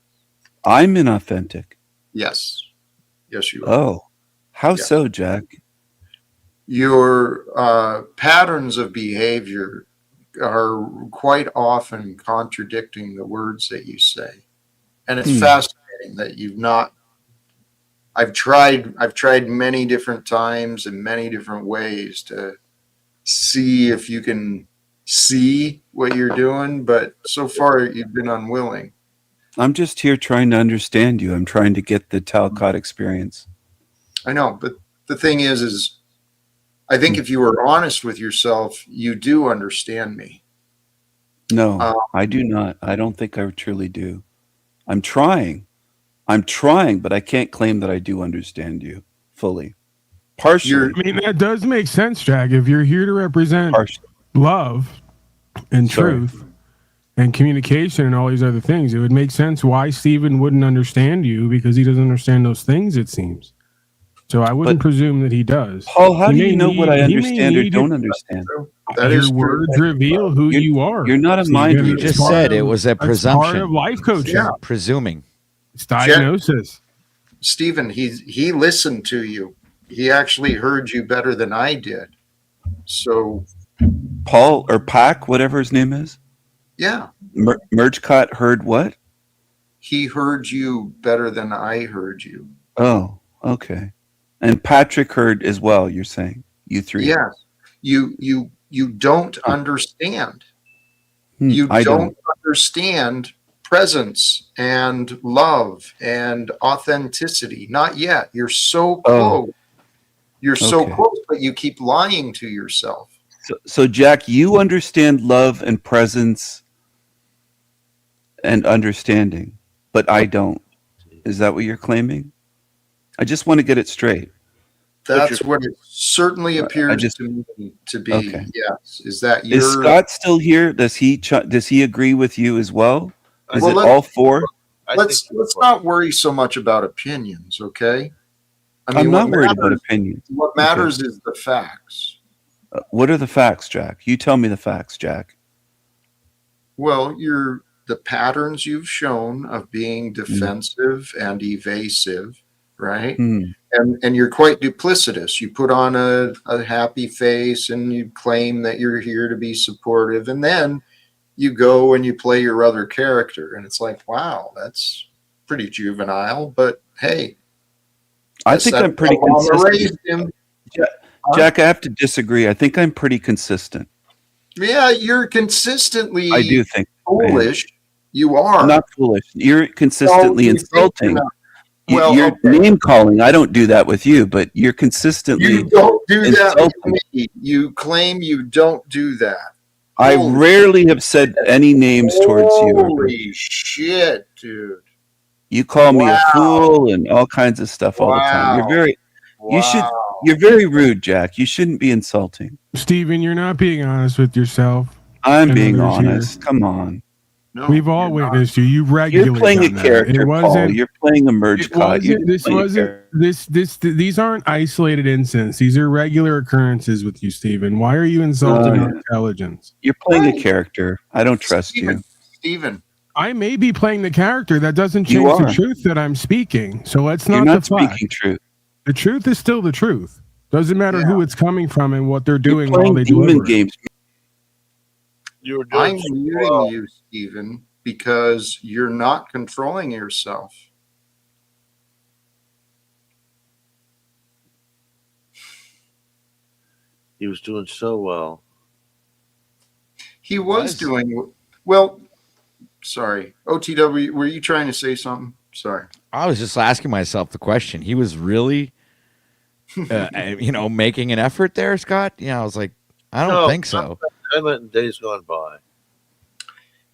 Oh, I'm inauthentic. Yes. Yes, you are. Oh, how so, Jack? Your patterns of behavior are quite often contradicting the words that you say. And it's fascinating that you've not... I've tried many different times in many different ways to see if you can see what you're doing, but so far you've been unwilling. I'm just here trying to understand you. I'm trying to get the Talcott experience. I know, but the thing is I think if you were honest with yourself, you do understand me. No, I do not. I don't think I truly do. I'm trying. I'm trying, but I can't claim that I do understand you fully. Partially. I mean, that does make sense, Jack. If you're here to represent Partially. love and Sorry. truth and communication and all these other things, it would make sense why Stephen wouldn't understand you, because he doesn't understand those things, it seems. So I wouldn't presume that he does. Paul, how He do may you know what need- I he may understand or need don't it- understand? That Your is true. words reveal who you are. You're not a Stephen. mind You reader. just Part said of- it was a that's part presumption. of life coaching. Yeah. Presuming. It's diagnosis. Stephen, he listened to you. He actually heard you better than I did. So Paul or Pac, whatever his name is, yeah, Mergecott heard what? he heard you better than I heard you. Oh, okay. And Patrick heard as well, you're saying. You three. Yes. You don't understand. You I don't understand presence and love and authenticity. Not yet. You're so close. You're so Okay. close, but you keep lying to yourself. So, Jack, you understand love and presence and understanding, but I don't. Is that what you're claiming? I just want to get it straight. That's what it certainly appears just- to me to be. Okay. Yes. Is that Is your Scott still here? Does he agree with you as well? Is Well, it let's- all four? let's not worry so much about opinions, okay? I'm not what worried about matters- opinions. What matters is the facts. What are the facts, Jack? You tell me the facts, Jack. Well, the patterns you've shown of being defensive and evasive, right? Hmm. And you're quite duplicitous. You put on a happy face and you claim that you're here to be supportive, and then you go and you play your other character, and it's like, wow, that's pretty juvenile, but hey, I think I'm pretty how Mama consistent. raised him. Jack, I have to disagree. I think I'm pretty consistent. Yeah, you're consistently I do think I am. foolish. You are. I'm not foolish. You're consistently No, you think insulting. you're not. Well, You're okay. name calling. I don't do that with you, but you're consistently. You don't do that with insulting. me. You claim you don't do that. I Holy rarely have said any names towards you. Holy shit, dude. You call me a Wow. fool and all kinds of stuff all the time. Wow. You should. Wow. You're very rude, Jack. You shouldn't be insulting. Stephen, you're not being honest with yourself. I'm And being others here. honest. Come on. No, We've all you're not. witnessed you. You regularly You're playing a done that. character, It Paul. wasn't. You're playing a It merge cod. You're wasn't. This playing a wasn't. character. These aren't isolated incidents. These are regular occurrences with you, Stephen. Why are you insulting our intelligence? You're playing a Right. character. I don't trust you. Stephen, I may be playing the character. That doesn't You change the are. truth that I'm speaking. So let's You're not not deflect. speaking truth. The truth is still the truth. Doesn't matter who it's coming from and what they're You're doing while playing they demon deliver. games. You were doing I'm so muting well. you, Stephen, because you're not controlling yourself. He was doing so well. He was doing well. Sorry, OTW. Were you trying to say something? Sorry. I was just asking myself the question. He was really, making an effort there, Scott. Yeah, I was like, I don't No, think so. I meant in days gone by.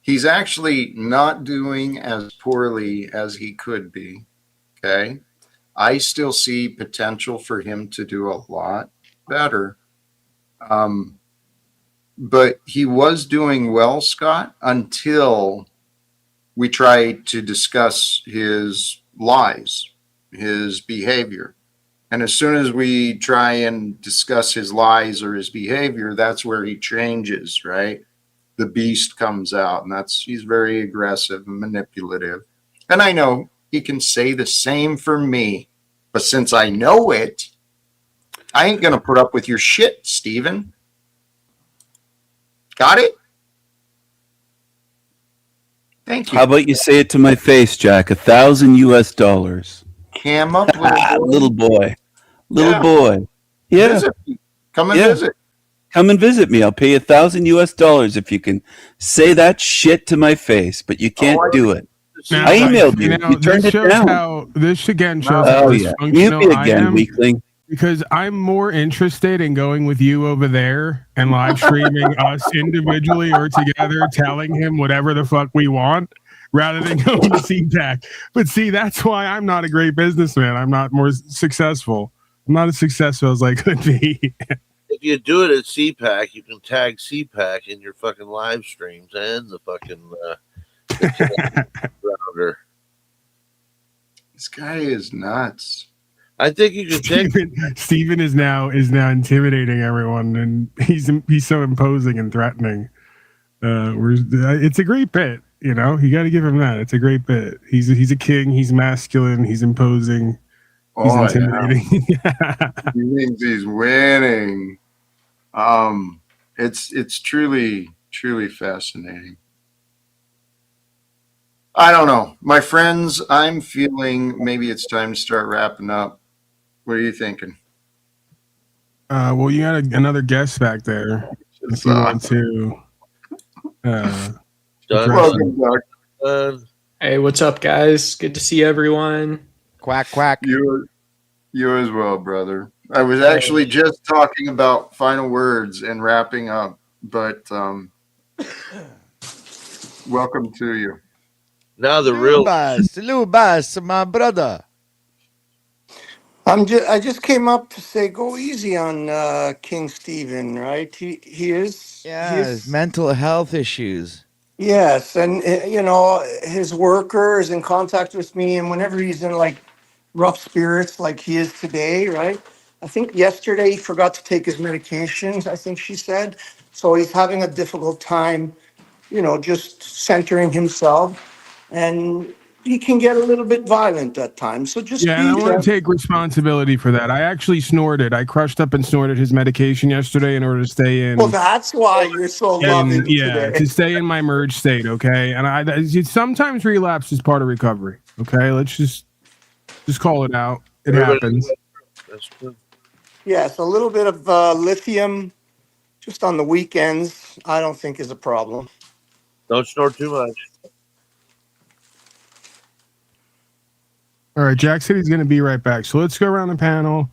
He's actually not doing as poorly as he could be. Okay. I still see potential for him to do a lot better. But he was doing well, Scott, until we tried to discuss his lies, his behavior. And as soon as we try and discuss his lies or his behavior, that's where he changes, right? The beast comes out, and he's very aggressive and manipulative. And I know he can say the same for me, but since I know it, I ain't gonna put up with your shit, Steven. Got it? Thank you. How about you say it to my face, Jack? $1,000 US. Cam up, Little boy. Little Yeah. boy. Yeah. Visit me. Come and Yeah. visit. Come and visit me. I'll pay you $1,000 US if you can say that shit to my face, but you can't do it. Now, I emailed you. now, You turned this it shows down. This again shows Oh how yeah. dysfunctional Mute me I again, am. weakling. Because I'm more interested in going with you over there and live streaming us individually or together, telling him whatever the fuck we want, rather than going to CPAC. But see, that's why I'm not a great businessman. I'm not more successful. I'm not as successful as I could be. If you do it at CPAC, you can tag CPAC in your fucking live streams and the fucking router. This guy is nuts. I think you can take. Steven is now intimidating everyone, and he's so imposing and threatening. It's a great bit, you know. You got to give him that. It's a great bit. He's a king. He's masculine. He's imposing. He's intimidating. Yeah. He thinks he's winning. It's truly fascinating. I don't know, my friends. I'm feeling maybe it's time to start wrapping up. What are you thinking? Well, you got another guest back there. If you want to. Welcome, Doc. Hey, what's up, guys? Good to see everyone. Quack, quack. You as well, brother. I was actually just talking about final words and wrapping up, but welcome to you. Now the real Lubas, my brother. I just came up to say go easy on King Stephen, right? He is mental health issues. Yes, and you know his worker is in contact with me, and whenever he's in like rough spirits, like he is today, right? I think yesterday he forgot to take his medications. I think she said so. He's having a difficult time, you know, just centering himself, and he can get a little bit violent at times. So just and I want to take responsibility for that. I actually snorted. I crushed up and snorted his medication yesterday in order to stay in. Well, that's why you're so loving today. To stay in my merge state, okay? And sometimes relapse is part of recovery, okay? Let's just call it out. It happens. That's good. Yes, a little bit of lithium just on the weekends, I don't think is a problem. Don't snort too much. All right, Jack said he's going to be right back. So let's go around the panel.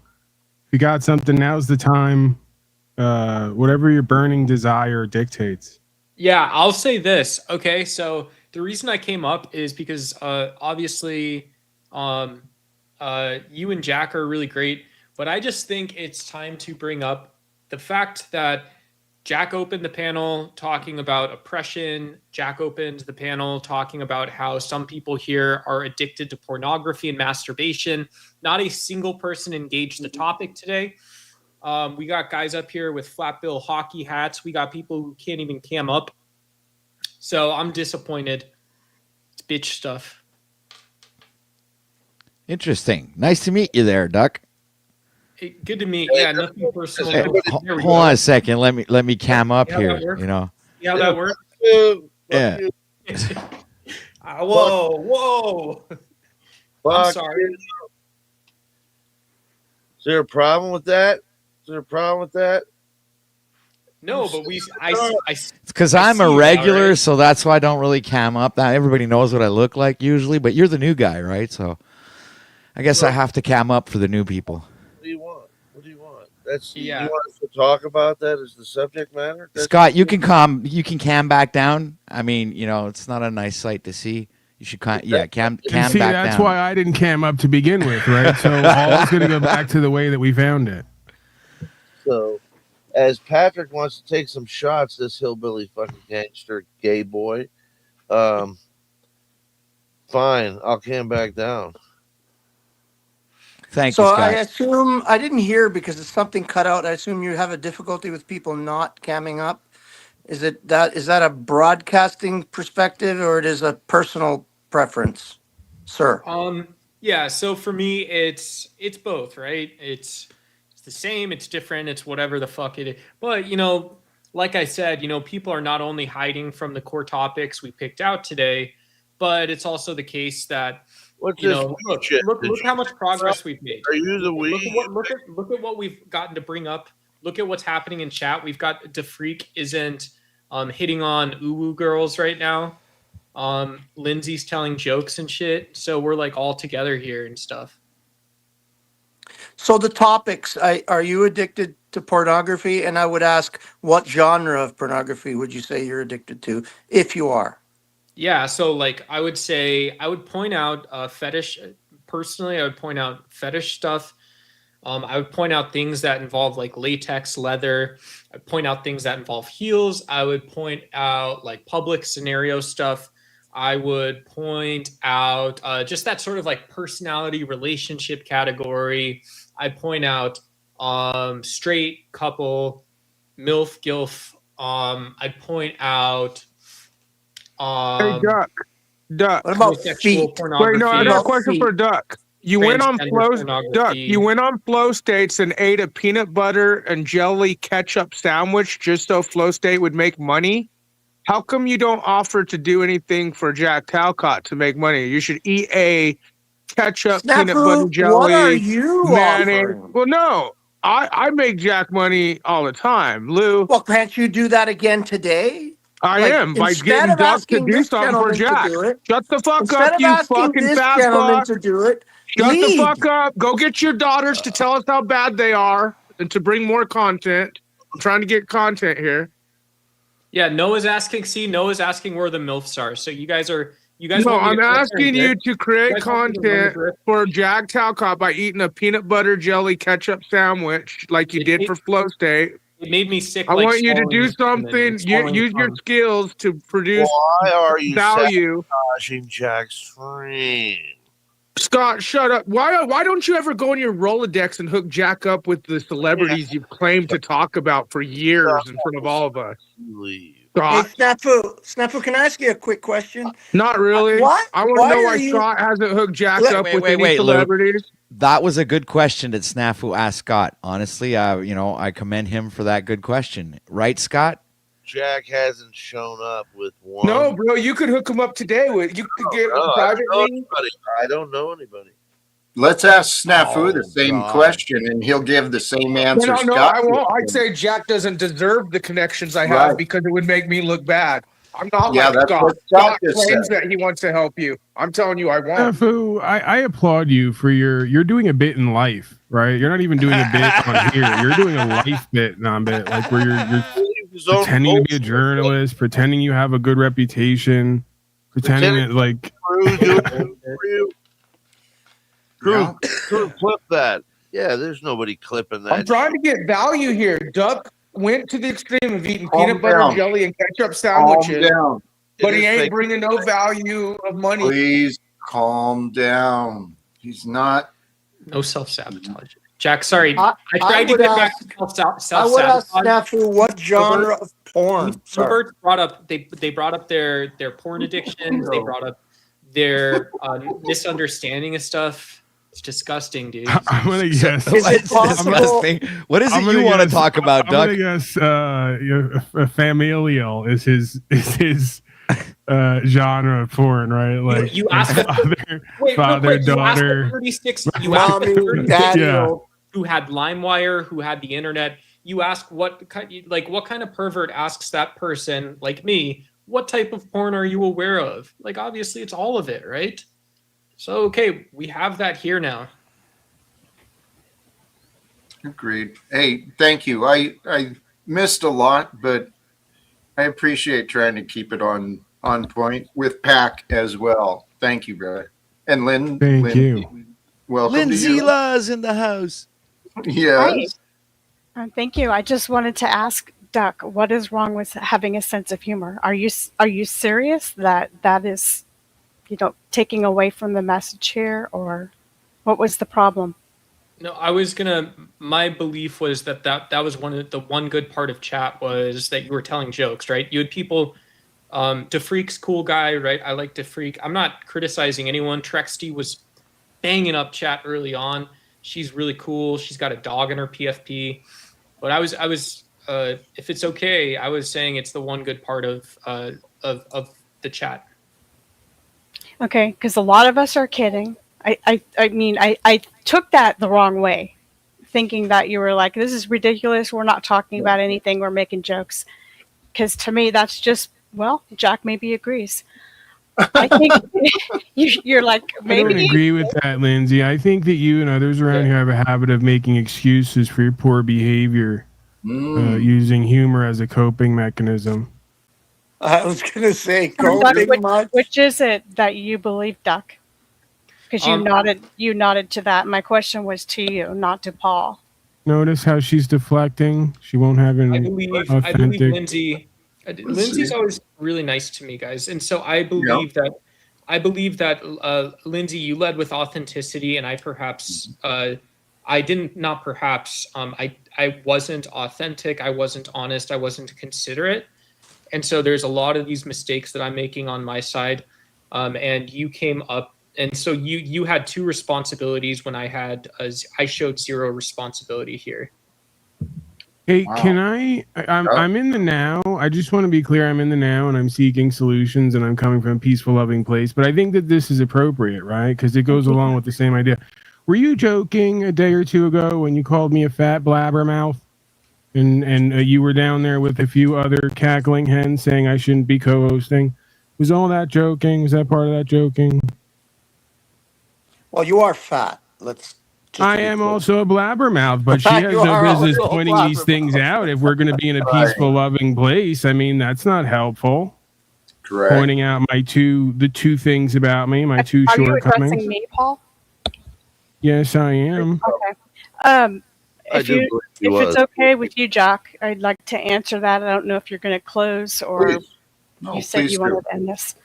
If you got something, now's the time. Whatever your burning desire dictates. Yeah, I'll say this. Okay, so the reason I came up is because obviously you and Jack are really great, but I just think it's time to bring up the fact that Jack opened the panel talking about oppression. Jack opened the panel talking about how some people here are addicted to pornography and masturbation. Not a single person engaged the topic today. We got guys up here with flat bill hockey hats. We got people who can't even cam up. So I'm disappointed. It's bitch stuff. Interesting. Nice to meet you there, Duck. Hey, good to meet. Yeah, nothing personal. Hey, hold on a second. Let me cam up here. You know. See how that works? Yeah. Whoa. I'm sorry. Is there a problem with that? No, but it's because I'm a regular, right? So that's why I don't really cam up. Now everybody knows what I look like usually, but you're the new guy, right? So I guess I have to cam up for the new people. What do you want? You want us to talk about that as the subject matter? Scott, you can cam back down. I mean, you know, it's not a nice sight to see. You should cam back down. That's why I didn't cam up to begin with, right? So all is going to go back to the way that we found it. So, as Patrick wants to take some shots, this hillbilly fucking gangster gay boy, fine, I'll cam back down. Thank you, Scott. I assume, I didn't hear because it's something cut out. I assume you have a difficulty with people not camming up. Is that a broadcasting perspective or it is a personal preference, sir? Yeah, so for me it's both, right? It's the same, it's different, it's whatever the fuck it is. But, you know, like I said, you know, people are not only hiding from the core topics we picked out today, but it's also the case that look how much progress we've made. Are you the weed? Look at what we've gotten to bring up. Look at what's happening in chat. We've got DeFreak isn't hitting on uwu girls right now. Lindsay's telling jokes and shit. So we're like all together here and stuff. So the topics, are you addicted to pornography? And I would ask, what genre of pornography would you say you're addicted to, if you are? Yeah, so like I would say I would point out fetish. Personally, I would point out fetish stuff. I would point out things that involve like latex, leather. I'd point out things that involve heels. I would point out like public scenario stuff. I would point out just that sort of like personality relationship category. I'd point out straight couple, MILF, GILF. I'd point out Hey, Duck. What about homosexual feet? pornography. Wait, no, I What got a about question feet? for Duck. You went on transgender flow, Duck. pornography. You went on Flow States and ate a peanut butter and jelly ketchup sandwich just so Flow State would make money. How come you don't offer to do anything for Jack Talcott to make money? You should eat a ketchup, peanut butter, Snafu, jelly, what are you mayonnaise. offering? Well, no, I make Jack money all the time, Lou. Well, can't you do that again today? I Like, am by instead getting of Duck to asking do this something for gentleman to Jack. do it, Shut the fuck instead up, of you asking fucking this fast gentleman fuck. to do it, Shut the lead. fuck up. Go get your daughters to tell us how bad they are and to bring more content. I'm trying to get content here. Yeah, Noah's asking. See, Noah's asking where the MILFs are. So you guys No, want me I'm to click asking their you grip? to create You guys want me to run the content grip? for Jack Talcott by eating a peanut butter jelly ketchup sandwich like you did for Flow State. It made me sick. I like want you to do swallowing something. swallowing Use your cum. skills to produce Why are you value. sabotaging Jack's stream? Scott, shut up. Why don't you ever go in your Rolodex and hook Jack up with the celebrities you've claimed to talk about for years in front of all of us? Leave. Hey, Scott, Snafu, can I ask you a quick question? not really. What? I want to Why know are why you? Scott hasn't hooked Jack Wait, up with wait, any wait, Lou. celebrities. That was a good question that Snafu asked Scott. Honestly, I commend him for that good question. Right, Scott? Jack hasn't shown up with one. No, bro, you could hook him up today with. You could get No, privately. I don't know anybody. Let's ask Snafu the Oh, same God. question, and he'll give the same answer. No, Scott I won't. I'd did. say Jack doesn't deserve the connections I have Right. because it would make me look bad. I'm not Yeah, like that's Scott. what Scott Scott just claims said. that he wants to help you. I'm telling you, I won't. Fu, I applaud you for you're doing a bit in life, right? You're not even doing a bit on here. You're doing a life bit, non-bit, like where you're pretending to be a journalist, pretending you have a good reputation, pretending that like Crew, clip that. Yeah, there's nobody clipping that. I'm trying to get value here. Duck went to the extreme of eating Calm peanut butter, down. jelly, and ketchup Calm sandwiches, down. but It he is ain't fake. bringing no value of money. Please calm down. He's not. No self-sabotage. Jack, sorry. I tried to would get back ask- to I would ask self-sabotage. Snafu what genre of porn. Sorry. Perverts brought up they brought up their porn addictions. They brought up their misunderstanding of stuff. It's disgusting, dude. I'm gonna guess. Is it possible? Disgusting. What is it you want to talk about, I'm Duck? gonna guess familial is his genre of porn, right? Like You asked father, Wait, father, real quick, you asked daughter. the 36. You asked the Mommy, 36-year-old who had LimeWire, who had the internet. You ask what kind of pervert asks that person like me? What type of porn are you aware of? Like, obviously, it's all of it, right? So, okay, we have that here now. Agreed. Hey, thank you. I missed a lot, but I appreciate trying to keep it on point with PAC as well. Thank you, brother. And Lynn. Thank you. Welcome Lindsay to you. La's in the house. Yes. Thank you. I just wanted to ask Duck, what is wrong with having a sense of humor? Are you serious that is, taking away from the message here, or what was the problem? No, my belief was that was one good part of chat was that you were telling jokes, right? You had people, DeFreak's cool guy, right? I like DeFreak. I'm not criticizing anyone. Trexty was banging up chat early on. She's really cool. She's got a dog in her PFP. But I was if it's okay, I was saying it's the one good part of the chat. Okay, because a lot of us are kidding. I took that the wrong way, thinking that you were like, this is ridiculous. We're not talking about anything. We're making jokes. Because to me, that's just, well, Jack maybe agrees. I think you're like, I don't maybe. agree with that, Lindsay. I think that you and others around here have a habit of making excuses for your poor behavior, using humor as a coping mechanism. I was going to say, Duck, coping much. which is it that you believe, Duck? Because you nodded to that. My question was to you, not to Paul. Notice how she's deflecting. She won't have an I believe authentic. Lindsay. Lindsay's always really nice to me, guys, and so I believe that Lindsay, you led with authenticity, and I perhaps I didn't not perhaps I wasn't authentic, I wasn't honest, I wasn't considerate, and so there's a lot of these mistakes that I'm making on my side, and you came up. And so you had two responsibilities when I showed zero responsibility here. Hey, can I'm in the now. I just want to be clear. I'm in the now and I'm seeking solutions and I'm coming from a peaceful, loving place. But I think that this is appropriate, right? Because it goes along with the same idea. Were you joking a day or two ago when you called me a fat blabbermouth? And you were down there with a few other cackling hens saying I shouldn't be co-hosting? Was all that joking? Was that part of that joking? Well, you are fat. I am also a blabbermouth, but she has no business pointing these things out if we're going to be in a peaceful, loving place. I mean, that's not helpful. Correct. Pointing out the two things about me, my two Are you shortcomings. addressing me, Paul? Yes, I am. Okay. I do believe he if was. it's okay with you, Jack, I'd like to answer that. I don't know if you're going to close or you said you wanted to end this.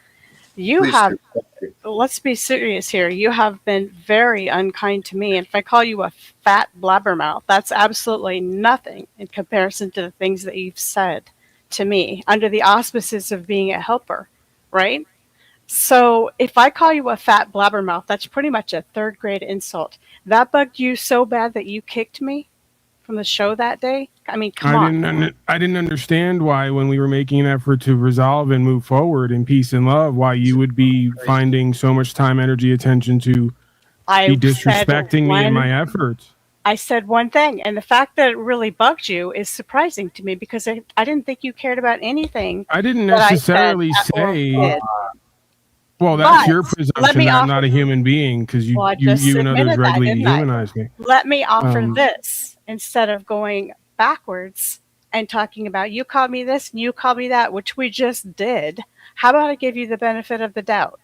Let's be serious here. You have been very unkind to me. And if I call you a fat blabbermouth, that's absolutely nothing in comparison to the things that you've said to me under the auspices of being a helper, right? So if I call you a fat blabbermouth, that's pretty much a third grade insult. That bugged you so bad that you kicked me from the show that day? I mean, come on. I didn't understand why, when we were making an effort to resolve and move forward in peace and love, why you would be finding so much time, energy, attention to be disrespecting me in my efforts. I said one thing, and the fact that it really bugged you is surprising to me because I didn't think you cared about anything. I didn't necessarily say. Well, that's your presumption. I'm not a human being because you and others regularly dehumanize me. Let me offer this instead of going backwards and talking about you called me this and you called me that, which we just did. How about I give you the benefit of the doubt?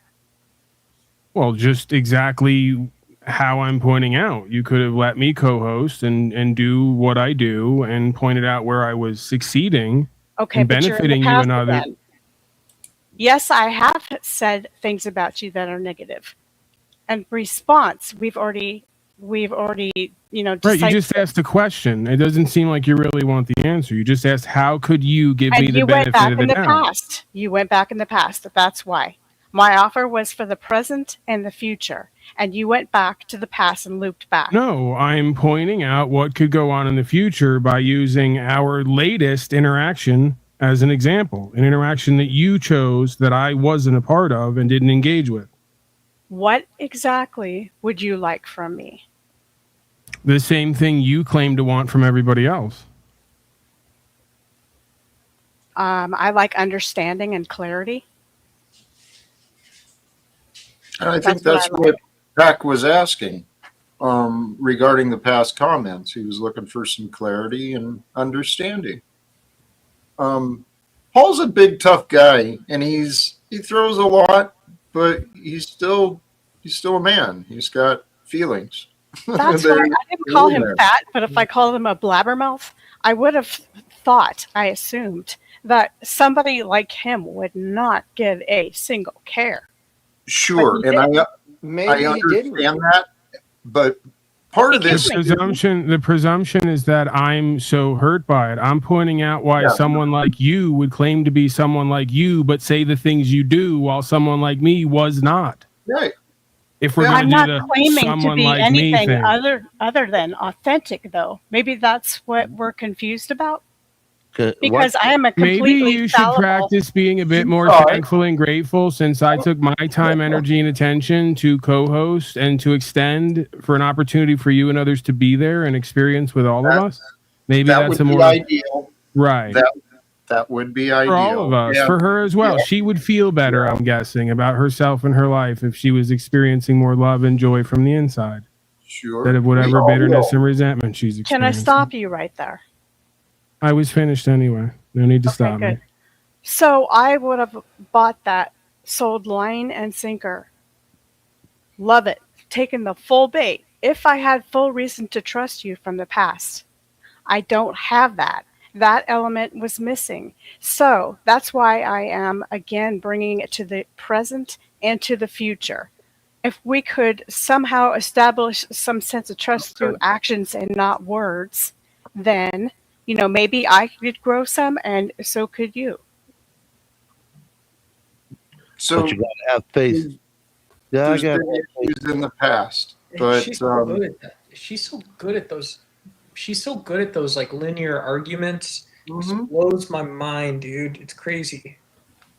Well, just exactly how I'm pointing out. You could have let me co-host and do what I do and pointed out where I was succeeding and benefiting you and others. Yes, I have said things about you that are negative. And response, we've already decided. Right, you just asked a question. It doesn't seem like you really want the answer. You just asked, how could you give me the benefit of the doubt? You went back in the past. That's why. My offer was for the present and the future. And you went back to the past and looped back. No, I'm pointing out what could go on in the future by using our latest interaction as an example, an interaction that you chose that I wasn't a part of and didn't engage with. What exactly would you like from me? The same thing you claim to want from everybody else. I like understanding and clarity. And I think that's what Jack was asking regarding the past comments. He was looking for some clarity and understanding. Paul's a big, tough guy, and he throws a lot, but he's still a man. He's got feelings. That's right. I didn't call him fat, but if I called him a blabbermouth, I would have thought, I assumed, that somebody like him would not give a single care. Sure, and I understand that, but part of this the presumption is that I'm so hurt by it. I'm pointing out why someone like you would claim to be someone like you, but say the things you do, while someone like me was not. Right. If we're I'm going to not do the claiming someone to be like anything me thing. other than authentic, though. Maybe that's what we're confused about. Because I am a completely Maybe you should practice being a bit more thankful and grateful, since I took my time, energy, and attention to co-host and to extend for an opportunity for you and others to be there and experience with all of us. Maybe that's a more ideal. Right. That would be For ideal. all of us, Yeah. for her as well. Yeah. She would feel better, I'm guessing, about herself and her life if she was experiencing more love and joy from the inside Sure. instead of whatever bitterness and resentment she's Can experiencing. I stop you right there? I was finished anyway. No need to Okay, stop me. good. So I would have bought that, sold line and sinker. Love it. Taken the full bait. If I had full reason to trust you from the past, I don't have that. That element was missing. So that's why I am again bringing it to the present and to the future. If we could somehow establish some sense of trust through actions and not words, then, you know, maybe I could grow some and so could you. So But you gotta have faith. Yeah, I there's got been issues in the past, but she's so good at that. She's so good at those. She's so good at those like linear arguments. It blows my mind, dude. It's crazy.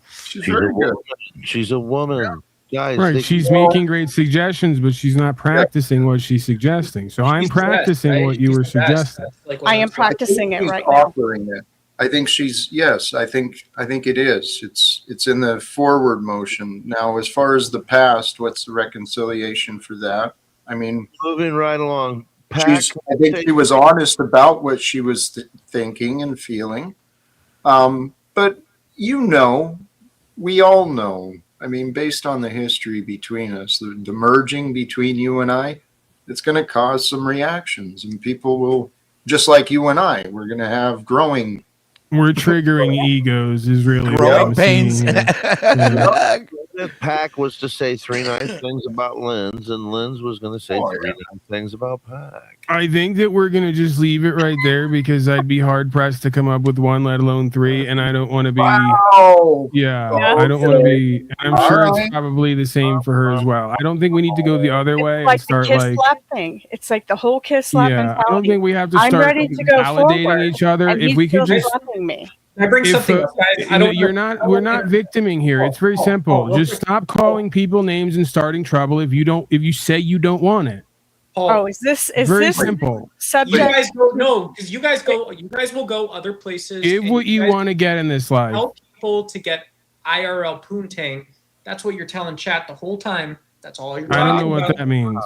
she's She's a very good. woman. She's a woman. Guys, Right, she's making great suggestions, but she's not practicing what she's suggesting. So I'm She's the best, practicing right? what you She's were the best. suggesting. That's like what I I'm am saying. practicing it She's right now. offering it. I think she's yes. I think it is. It's in the forward motion now. As far as the past, what's the reconciliation for that? I mean, moving right along. I think she was honest about what she was thinking and feeling. But you know, we all know. I mean, based on the history between us, the merging between you and I, it's going to cause some reactions, and people will, just like you and I, we're going to have growing. We're triggering egos is really what Growing I'm seeing pains. here. Yeah. If Pac was to say 3 nice things about Linz, and Linz was going to say 3 nice things about Pac. I think that we're going to just leave it right there because I'd be hard pressed to come up with one, let alone 3. And I don't want to be. Wow. Yeah, Yeah. I don't want to be. I'm All sure right. it's probably the same for her as well. I don't think we need to go the other way and Like the start kiss like. slap thing. It's like the whole kiss slap Yeah, I mentality. don't think we have to I'm start ready to go validating forward, each other. and If he's we could still just. slapping me. Can I bring something up, guys? I don't. You're not. We're not victiming here. It's very simple. Just stop calling people names and starting trouble if you don't. If you say you don't want it. Oh, is this Very simple. subject? You guys go no, because you guys go. You guys will go other places. Give and what you guys want to get in this life. Help people to get IRL poontang. That's what you're telling chat the whole time. That's all you're. I don't know talking what about. that means.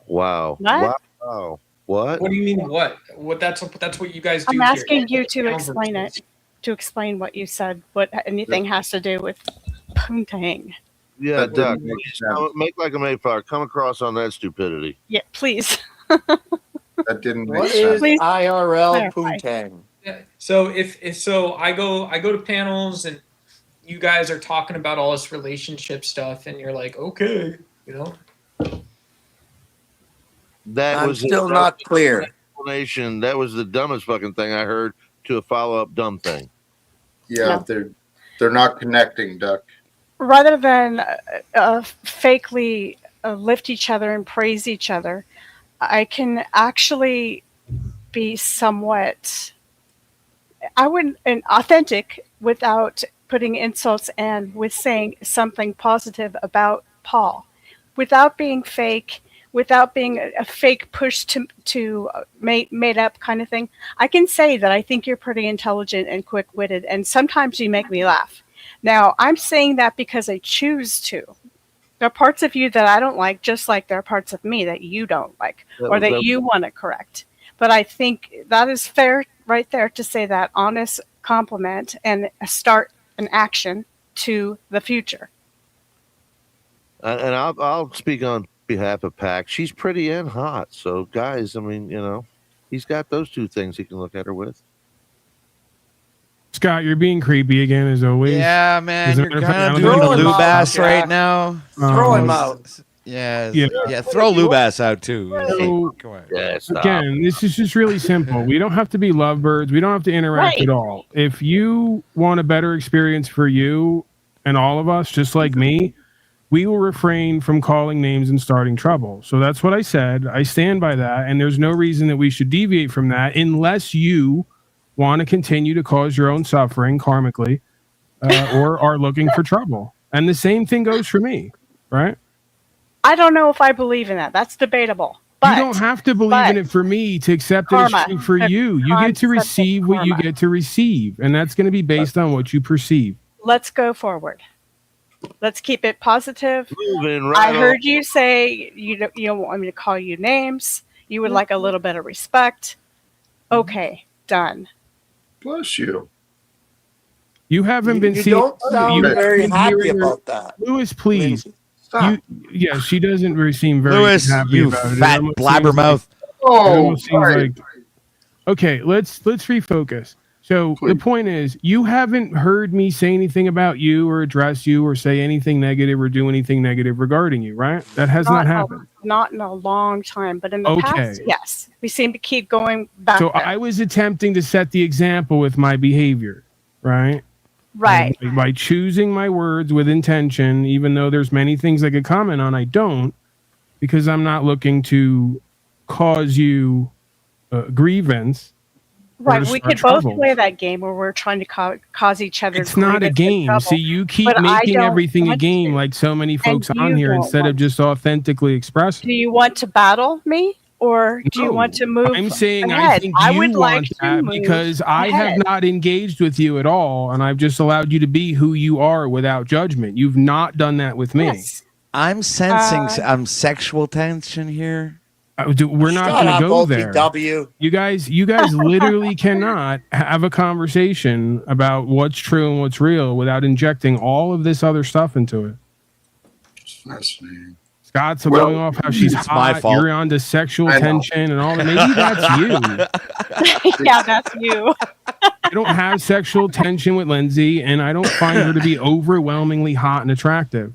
Wow. What? Wow. What? What do you mean? What? What? That's what you guys do. I'm asking here. you to explain it. To explain what you said. What anything has to do with poontang. Yeah, That Doc. didn't make Please sense. make like a Mayflower. Come across on that stupidity. Yeah, please. That didn't make What sense. is Please IRL clarify. poontang? Yeah. So if so, I go to panels and you guys are talking about all this relationship stuff, and you're like, okay, you know. That I'm was still the not clear. explanation. That was the dumbest fucking thing I heard to a follow-up dumb thing. Yeah, No. they're not connecting, Duck. Rather than fakely lift each other and praise each other, I can actually be somewhat. I wouldn't an authentic without putting insults and with saying something positive about Paul, without being fake, without being a fake push to made up kind of thing. I can say that I think you're pretty intelligent and quick-witted, and sometimes you make me laugh. Now, I'm saying that because I choose to. There are parts of you that I don't like, just like there are parts of me that you don't like, or that you want to correct. But I think that is fair right there to say that honest compliment and start an action to the future. And I'll speak on behalf of Pac. She's pretty and hot. So, guys, I mean, you know, he's got those 2 things he can look at her with. Scott, you're being creepy again as always. Yeah, man, As a you're matter of fact, kind I of don't doing think a you- lube ass Yeah. right now. Throw him out. Yeah, Yeah. yeah. Throw lube ass out too. So, Come on. Yeah, stop. again, this is just really simple. We don't have to be lovebirds. We don't have to interact Right. at all. If you want a better experience for you and all of us, just like me, we will refrain from calling names and starting trouble. So that's what I said. I stand by that. And there's no reason that we should deviate from that unless you want to continue to cause your own suffering karmically or are looking for trouble. And the same thing goes for me, right? I don't know if I believe in that. That's debatable. But you don't have to believe in it for me to accept that it's Karma. true for The you. You get to concept of receive what you karma. get to receive, and that's going to be based on what you perceive. Let's go forward. Let's keep it positive. Moving I right heard you say you don't want me to call you names. You would like a little bit of respect. Okay, done. Bless you. You haven't been You seeing. don't sound you haven't very been happy hearing her- about that. Lewis, please. Stop. Yeah, she doesn't really seem very Lewis, happy you about it. It fat almost blabbermouth. It Oh, almost seems sorry. like. Okay, let's refocus. So the Please. point is, you haven't heard me say anything about you or address you or say anything negative or do anything negative regarding you, right? That has not happened. Not in a long time, but in the past, Okay. yes. We seem to keep going back So there. I was attempting to set the example with my behavior, right? Right. By choosing my words with intention, even though there's many things I could comment on, I don't, because I'm not looking to cause you grievance. Right. to We start could both trouble. play that game where we're trying to cause each other. It's not a grievance and game. trouble, See, you keep but I making don't everything a want game to. like so many folks And on you here don't instead of want just authentically expressing. Do you want to battle me, or do you want to move? I'm saying I ahead? think I you would like want to that move because I ahead. have not engaged with you at all, and I've just allowed you to be who you are without judgment. You've not done that with me. Yes. I'm sensing sexual tension here. We're not Shut going to up, go there. OTW. You guys literally cannot have a conversation about what's true and what's real without injecting all of this other stuff into it. Fascinating. Scott's going off how she's it's my hot. fault. You're on to sexual I know. tension and all that. Maybe that's you. Yeah, that's you. I don't have sexual tension with Lindsay, and I don't find her to be overwhelmingly hot and attractive.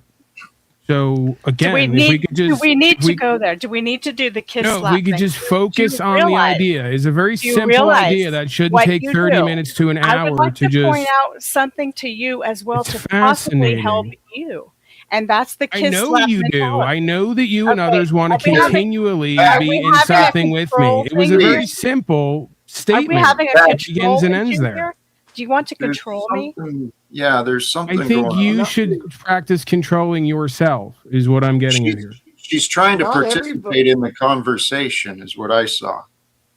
So again, if we could just do we need to go there? Do we need to do the kiss no, if slap we could thing? just focus Do you on the realize- idea. It's a very do you simple realize idea that shouldn't what take you 30 do? minutes to an I hour would like to just. point out something to you as well It's to possibly help fascinating. you, and that's the I kiss know slap you do. mentality. I know that you and Okay, others want are to we having- continually are be we in having a something with me. control It was a thing very here? simple Are we statement having a that control begins and issue ends there. here? Do you want to There's control me? something- Yeah, there's something I think going you on. should practice controlling yourself, is what I'm getting at here. She's trying to Not participate everybody- in the conversation, is what I saw.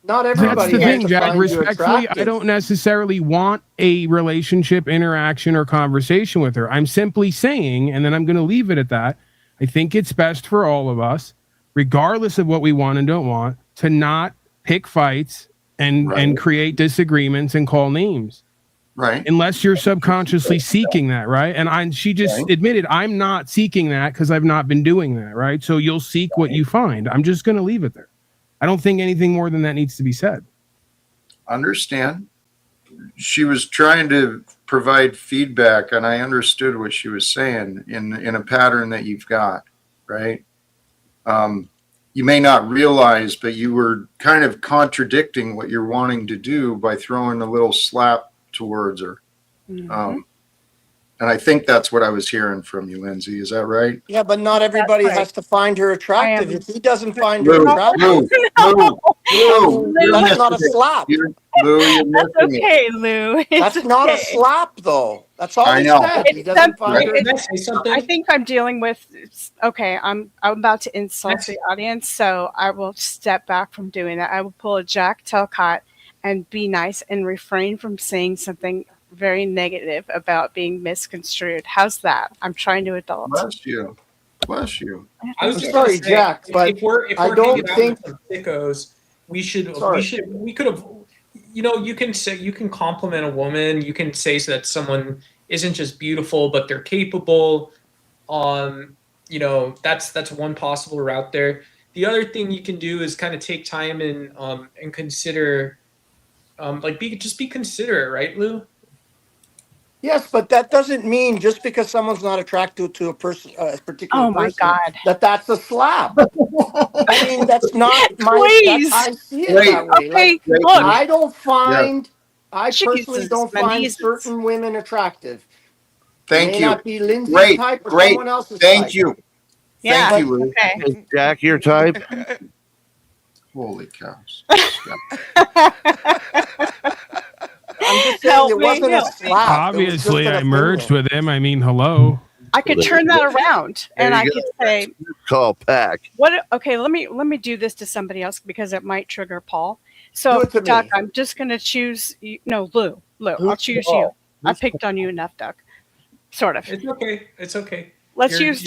Not That's everybody the has thing, to Jack. find you Respectfully, I attractive. don't necessarily want a relationship, interaction, or conversation with her. I'm simply saying, and then I'm going to leave it at that. I think it's best for all of us, regardless of what we want and don't want, to not pick fights and create disagreements and call names. Right. Unless you're subconsciously seeking that, right? And she just admitted, I'm not seeking that because I've not been doing that, right? So you'll seek what you find. I'm just going to leave it there. I don't think anything more than that needs to be said. Understand. She was trying to provide feedback, and I understood what she was saying in a pattern that you've got, right? You may not realize, but you were kind of contradicting what you're wanting to do by throwing a little slap towards her. And I think that's what I was hearing from you, Lindsay. Is that right? Yeah, but not everybody right. has to find her attractive. am- If he doesn't find her Lou, attractive, that's not a slap. Lou, you're That's missing it. okay, Lou. It's That's not a okay. slap, though. That's all I he know. said. He It's doesn't something- find her. Can I say something? I think I'm dealing with. Okay, I'm about to insult That's- the audience, so I will step back from doing that. I will pull a Jack Talcott and be nice and refrain from saying something very negative about being misconstrued. How's that? I'm trying to adult. Bless you. Bless you. I was I'm just sorry, gonna say, Jack, but if we're I hanging don't out think- with some sickos, we Sorry. could have, you can say, you can compliment a woman, you can say that someone isn't just beautiful but they're capable. That's one possible route there. The other thing you can do is kind of take time and consider, be considerate, right, Lou? Yes, but that doesn't mean just because someone's not attracted to a person, a particular Oh my person, God. that's a slap. I mean, that's not my. Please. I see it Wait. that way. Okay, Like, look. I don't find. I personally Jesus, don't find Jesus. certain women attractive. Thank May you. not be Lindsay's Great, type or great. someone else's Thank type. you. Yeah. Thank you, Lou. Okay. Is Jack your type? Holy cows. I'm just saying Help it me, wasn't a help me. slap. Obviously, It was I just an merged opinion. with him. I mean, hello. I could Well, there turn you that go. around There and you I go. could say, Call Pack. what? Okay, let me do this to somebody else because it might trigger Paul. Do So, it to Duck, me. I'm just gonna choose. No, Lou. I'll Who's choose you. Paul? I Who's picked on you enough, Duck. Sort of. It's okay. It's okay. Let's use.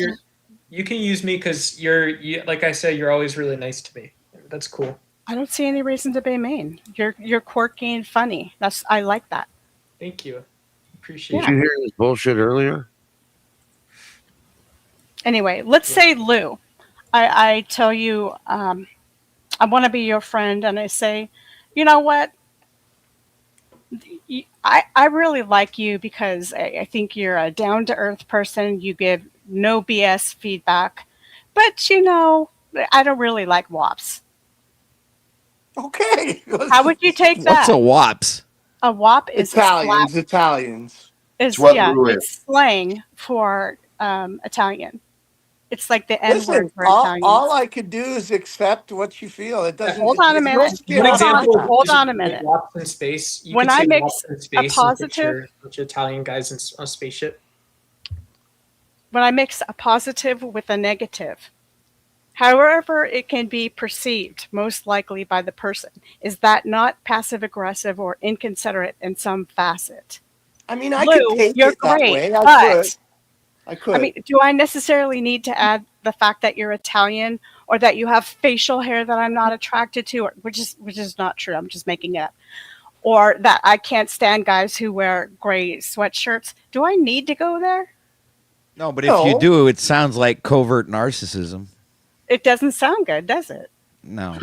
You can use me because you, like I said, you're always really nice to me. That's cool. I don't see any reason to be mean. You're quirky and funny. I like that. Thank you. Appreciate Did you hear this bullshit earlier? Anyway, let's say Lou. I tell you, I want to be your friend, and I say, you know what? I really like you because I think you're a down to earth person. You give no BS feedback, but I don't really like wops. Okay. How would you take What's that? a wops? A wop is Italians? is what yeah, Lou is. it's slang for Italian. It's like the N Listen, word for all Italians. I could do is accept what you feel. It doesn't. Hold on a it's no minute. skin off my back. Hold on a minute. Wops in space. You When could I say mix wops in a space and positive, picture a bunch of Italian guys on a spaceship. when I mix a positive with a negative, however it can be perceived, most likely by the person, is that not passive aggressive or inconsiderate in some facet? I mean, I could Lou, take you're it that great, way. but I could. I mean, do I necessarily need to add the fact that you're Italian or that you have facial hair that I'm not attracted to, or, which is not true. I'm just making it up. Or that I can't stand guys who wear gray sweatshirts. Do I need to go there? No, but if you do, it sounds like covert narcissism. It doesn't sound good, does it? No.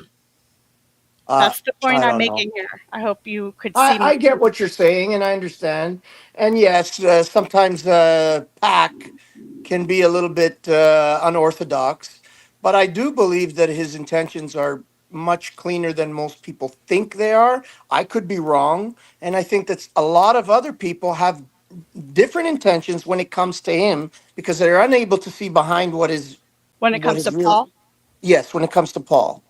That's the point I I'm don't know. making here. I hope you could see I me. get what you're saying, and I understand. And yes, sometimes Pac can be a little bit unorthodox, but I do believe that his intentions are much cleaner than most people think they are. I could be wrong, and I think that a lot of other people have different intentions when it comes to him because they're unable to see behind what is When it comes to real. Paul? Yes, when it comes to Paul.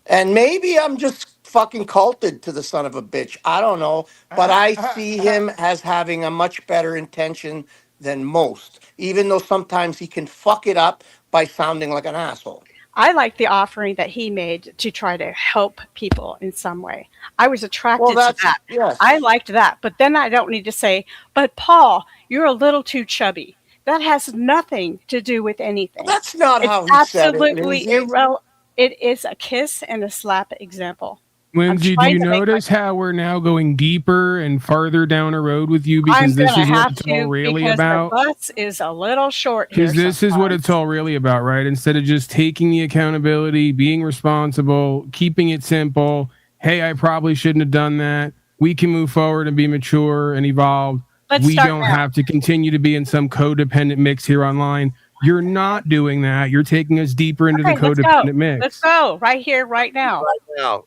And maybe I'm just fucking culted to the son of a bitch. I don't know. But I see him as having a much better intention than most, even though sometimes he can fuck it up by sounding like an asshole. I like the offering that he made to try to help people in some way. I was attracted to that. Yes. I liked that. But then I don't need to say, but Paul, you're a little too chubby. That has nothing to do with anything. That's not it's how he said it, absolutely Lindsay. irrelevant. It is a kiss and a slap example. Lindsay, do you notice how we're now going deeper and farther down a road with you I'm because this gonna is what have it's all to really because about? the bus is a little short here. Because this is what it's all really about, right? Instead of just taking the accountability, being responsible, keeping it simple. Hey, I probably shouldn't have done that. We can move forward and be mature and evolved. Let's We start don't now. have to continue to be in some codependent mix here online. You're not doing that. You're taking us deeper into the Okay, let's codependent go. mix. Let's go right here, right now. Now.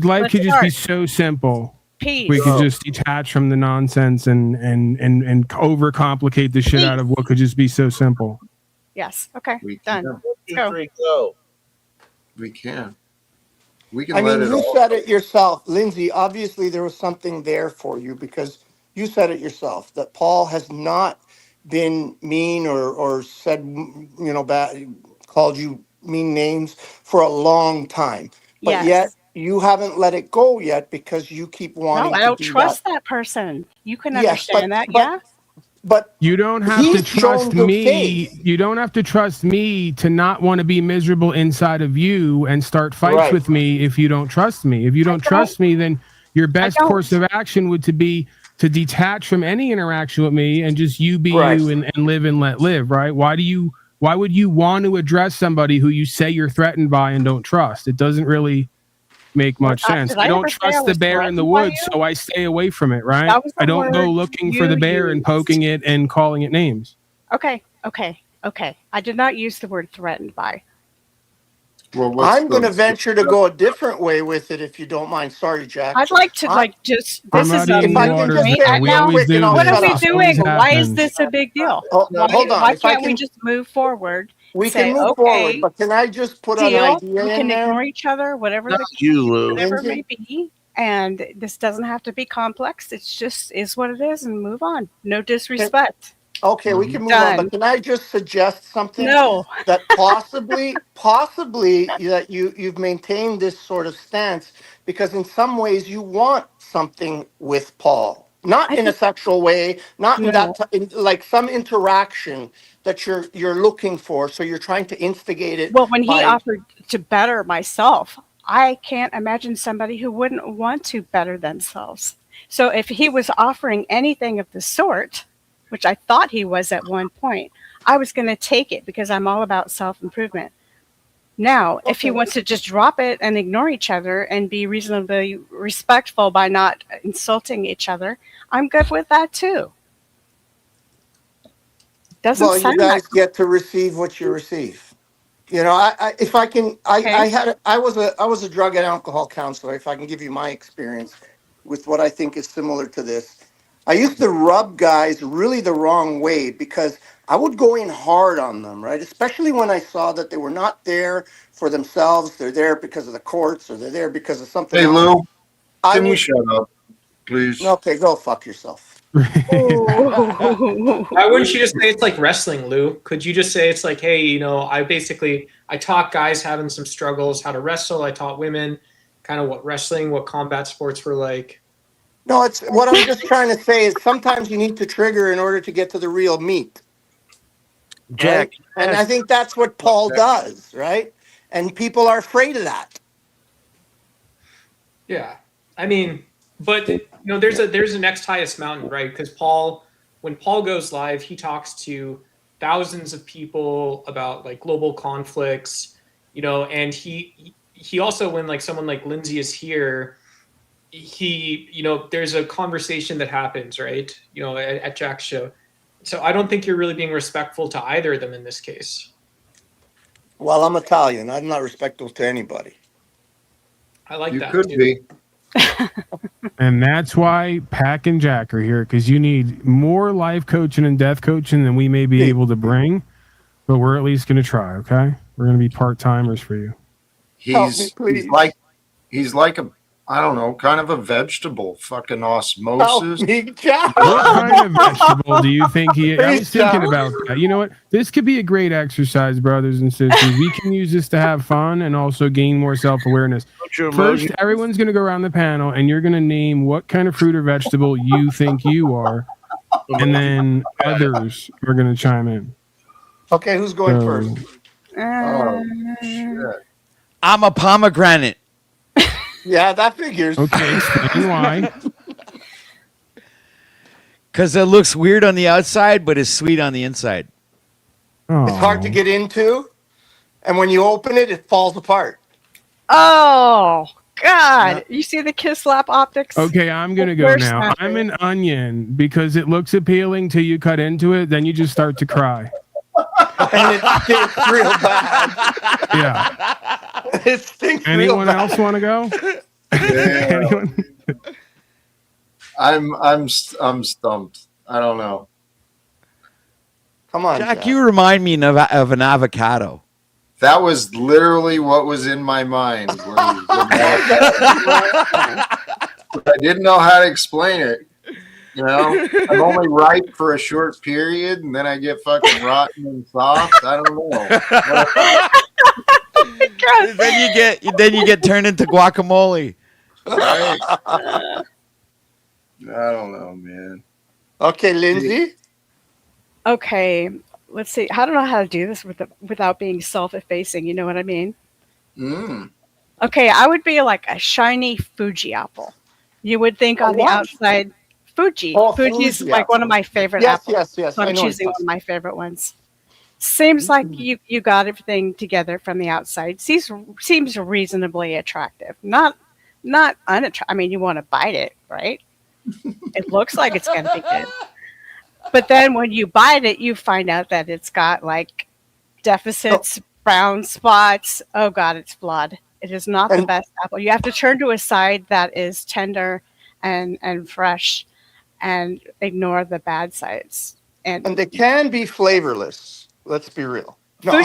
Life could just be so simple. Peace. We could just detach from the nonsense and overcomplicate the shit out of what could just be so simple. Yes. Okay. We Done. can. Let's go. We can. We can I let mean, it you all. said it yourself, Lindsay. Obviously, there was something there for you because you said it yourself that Paul has not been mean or said, bad, called you mean names for a long time. But Yes. yet you haven't let it go yet because you keep wanting No, I to don't do trust that person. You can Yes, understand that, yeah? But you don't have to he's shown trust good me. faith. You don't have to trust me to not want to be miserable inside of you and start fights Right. with me if you don't trust me. If you don't trust me, then your best course of action would be to detach from any interaction with me and just you be Right. you and live and let live, right? Why would you want to address somebody who you say you're threatened by and don't trust? It doesn't really make much sense. Did I I don't ever say I trust the was bear in the threatened by woods, you? so I stay away from it, right? That was the I don't go word looking for you the bear and used. poking it and calling it names. Okay. I did not use the word threatened by. Well, I'm going to venture to go a different way with it if you don't mind. Sorry, Jack. I'd like to I- this I'm is not a eating If I can water. just right say it We real now. always quick and do I'll What this. are we shut up. This always doing? Why is happens. this a big deal? Hold on. Why If I can't we can, just move forward? we Say, can move okay, forward, but can I just put an deal. idea We in can there? ignore each other, whatever Not the you, Lou. whatever it Lindsay? may be. And this doesn't have to be complex. It's just is what it is and move on. No disrespect. Okay, we can move on, but Done. can I just suggest something No. that possibly that you've maintained this sort of stance because in some ways you want something with Paul, not I in a think sexual way, not in no. like some interaction that you're looking for. So you're trying to instigate it Well, when he by. offered to better myself, I can't imagine somebody who wouldn't want to better themselves. So if he was offering anything of the sort, which I thought he was at one point, I was going to take it because I'm all about self-improvement. Now, if he Okay. wants to just drop it and ignore each other and be reasonably respectful by not insulting each other, I'm good with that too. Doesn't Well, you sound like guys get to receive what you receive. You know, if I can, okay. I was a drug and alcohol counselor. If I can give you my experience with what I think is similar to this, I used to rub guys really the wrong way because I would go in hard on them, right? Especially when I saw that they were not there for themselves. They're there because of the courts or they're there because of something Hey, else. Lou, I can we would, shut up, please? okay, go fuck yourself. Ooh. Why wouldn't you just say it's like wrestling, Lou? Could you just say it's like, hey, I taught guys having some struggles how to wrestle. I taught women kind of what wrestling, what combat sports were like. No, it's what I'm just trying to say is sometimes you need to trigger in order to get to the real meat. Jack, Right? And I think that's what Paul does, right? And people are afraid of that. Yeah, I mean, but there's a next highest mountain, right? Because when Paul goes live, he talks to thousands of people about like global conflicts, and he also, when like someone like Lindsay is here, there's a conversation that happens, right? At Jack's show. So I don't think you're really being respectful to either of them in this case. Well, I'm Italian. I'm not respectful to anybody. I like You that could too. be. And that's why Pack and Jack are here, because you need more life coaching and death coaching than we may be able to bring, but we're at least going to try. Okay, we're going to be part timers for you. Help me, please. He's like a, I don't know, kind of a vegetable, fucking Help osmosis. me, Jack. What kind of vegetable do you think he is? I Please, was thinking Jack. about that. You know what? This could be a great exercise, brothers and sisters. We can use this to have fun and also gain more self-awareness. First, everyone's going to go around the panel and you're going to name what kind of fruit or vegetable you think you are. And then others are going to chime in. Okay, who's going So- first? Oh, shit. I'm a pomegranate. Yeah, that figures. Okay, explain why. Because it looks weird on the outside, but it's sweet on the inside. It's hard to get into, and when you open it, it falls apart. Oh God! You see the kiss lap optics? Okay, I'm gonna go Worst now. ever. I'm an onion because it looks appealing till you cut into it, then you just start to cry. And it stinks real bad. Yeah. It stinks real Anyone bad. else want to go? Damn. Anyone? I'm stumped. I don't know. Come on, Jack, Jack. you remind me of an avocado. That was literally what was in my mind. But I didn't know how to explain it. I'm only ripe for a short period, and then I get fucking rotten and soft. I don't know. then you get turned into guacamole. Right? I don't know, man. Okay, Lindsay. Okay, let's see. I don't know how to do this without being self-effacing. You know what I mean? Mm. Okay, I would be like a shiny Fuji apple. You would think on the what? outside, Fuji. Oh, Fuji's Fuji like one apple. of my favorite Yes, apples. yes. So I I'm know choosing it's one of my favorite ones. Seems like you got everything together from the outside. Seems reasonably attractive. Not unattractive. I mean, you want to bite it, right? It looks like it's going to be good. But then when you bite it, you find out that it's got like deficits, brown spots. Oh God, it's flawed. It is not the best apple. You have to turn to a side that is tender and fresh and ignore the bad sides. And they can be flavorless. Let's be real. No,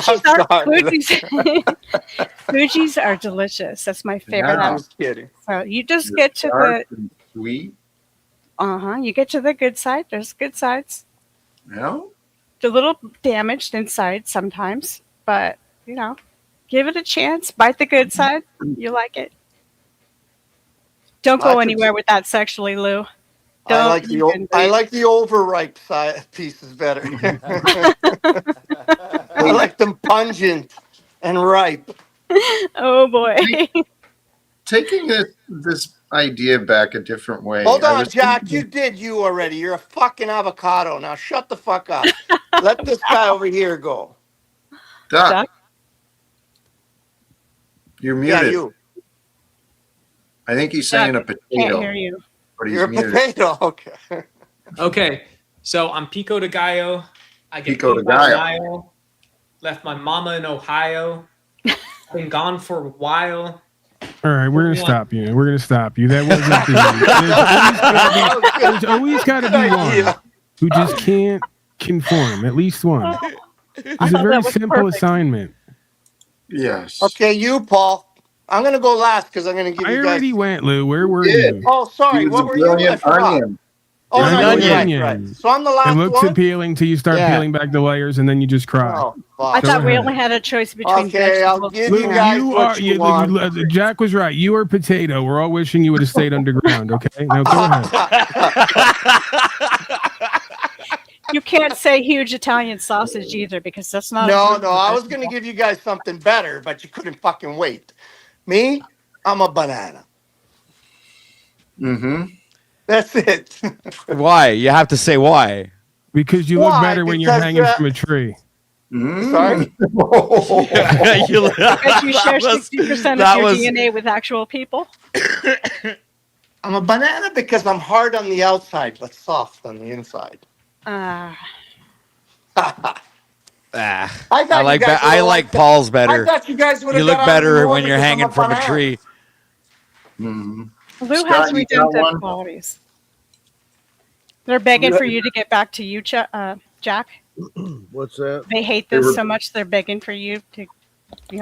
Fuji's are delicious. That's my favorite I'm apple. just kidding. So you just get to the sweet. you get to the good side. There's good sides. No. A little damaged inside sometimes, but give it a chance. Bite the good side. You like it. Don't go anywhere with that sexually, Lou. I Don't like the overripe side pieces better. I like them pungent and ripe. Oh boy. Taking this idea back a different way. Hold I on, was Jack. thinking- You did you already. You're a fucking avocado. Now shut the fuck up. Let this guy over here go. Duck. You're muted. Yeah, you. I think he's saying a potato. Can't hear you. But he's You're a muted. potato. Okay. Okay, so I'm Pico de Gallo. I get Pico de paid by the Gallo. mile. Left my mama in Ohio. Been gone for a while. All right, we're gonna stop you. We're gonna stop you. That wasn't there's always got to be one who just can't conform. At least one. It's a very simple assignment. Yes. Okay, you, Paul. I'm gonna go last because I'm gonna give I you guys. already went, Lou. Where were you? Oh, sorry. He was What a were you? I brilliant forgot. onion. Oh, I'm no, the you're right, onion. right. So I'm the It last looks one. appealing till you start peeling back the layers, and then you just cry. Oh, I fuck. thought we ahead. only had a choice between Okay, I'll vegetables. give Lou, you guys you what are. you want. Jack was right. You are a potato. We're all wishing you would have stayed underground. Okay, now go ahead. You can't say huge Italian sausage either because that's not. No. I was gonna give you guys something better, but you couldn't fucking wait. Me, I'm a banana. Mm-hmm. That's it. Why? You have to say why. Because you look Why? better when you're Because, hanging from a tree. Sorry. You- Because you share that was- 60% of that your was- DNA with actual people. I'm a banana because I'm hard on the outside but soft on the inside. Ah, I I thought like you guys I would've like liked Paul's I better. thought you guys would You have look got on me better more when you're because I'm hanging a from a banana. tree. Mm-hmm. Lou has Scott, you got redemptive one? qualities. They're begging for you to get back to you, Jack. What's that? They hate this so much. They're begging for you to,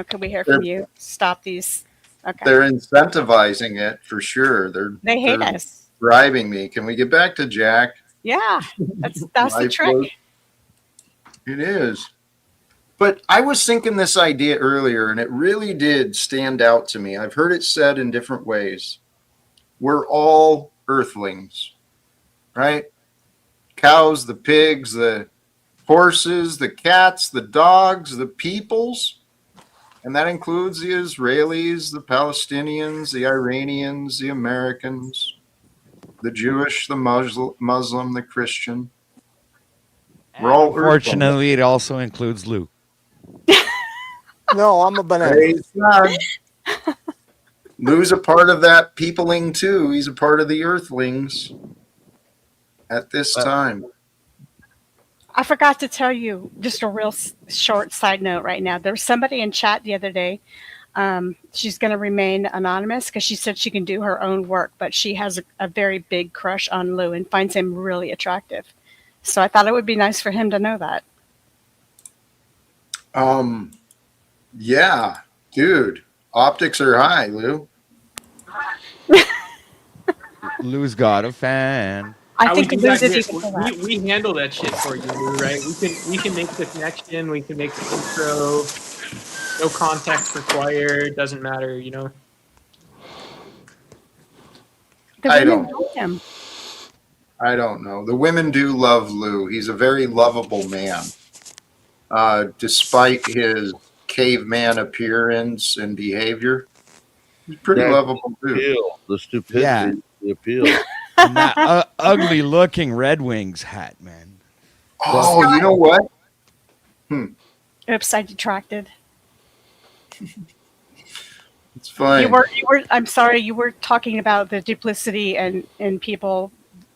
can we hear from you? Stop these. Okay. They're incentivizing it for sure. They hate they're us. driving me. Can we get back to Jack? Yeah, that's the Life trick. was- It is. But I was thinking this idea earlier, and it really did stand out to me. I've heard it said in different ways. We're all earthlings, right? Cows, the pigs, the horses, the cats, the dogs, the peoples. And that includes the Israelis, the Palestinians, the Iranians, the Americans, the Jewish, the Muslim, the Christian. We're all earthlings. Unfortunately, it also includes Lou. No, I'm a banana. Praise God. Lou's a part of that peopling too. He's a part of the earthlings at this time. I forgot to tell you just a real short side note right now. There was somebody in chat the other day. She's going to remain anonymous because she said she can do her own work, but she has a very big crush on Lou and finds him really attractive. So I thought it would be nice for him to know that. Yeah, dude. Optics are high, Lou. Lou's got a fan. I How think would you Lou's guys- is even for that. we handle that shit for you, Lou, right? We can make the connection, we can make the intro. No context required, doesn't matter, The I women don't. love him. I don't know. The women do love Lou. He's a very lovable man. Despite his caveman appearance and behavior, he's pretty That lovable too. appeal, the stupidity, Yeah. the appeal. And that ugly looking Red Wings hat, man. Oh, you know what? Oops, I detracted. It's fine. You were. I'm sorry. You were talking about the duplicity and people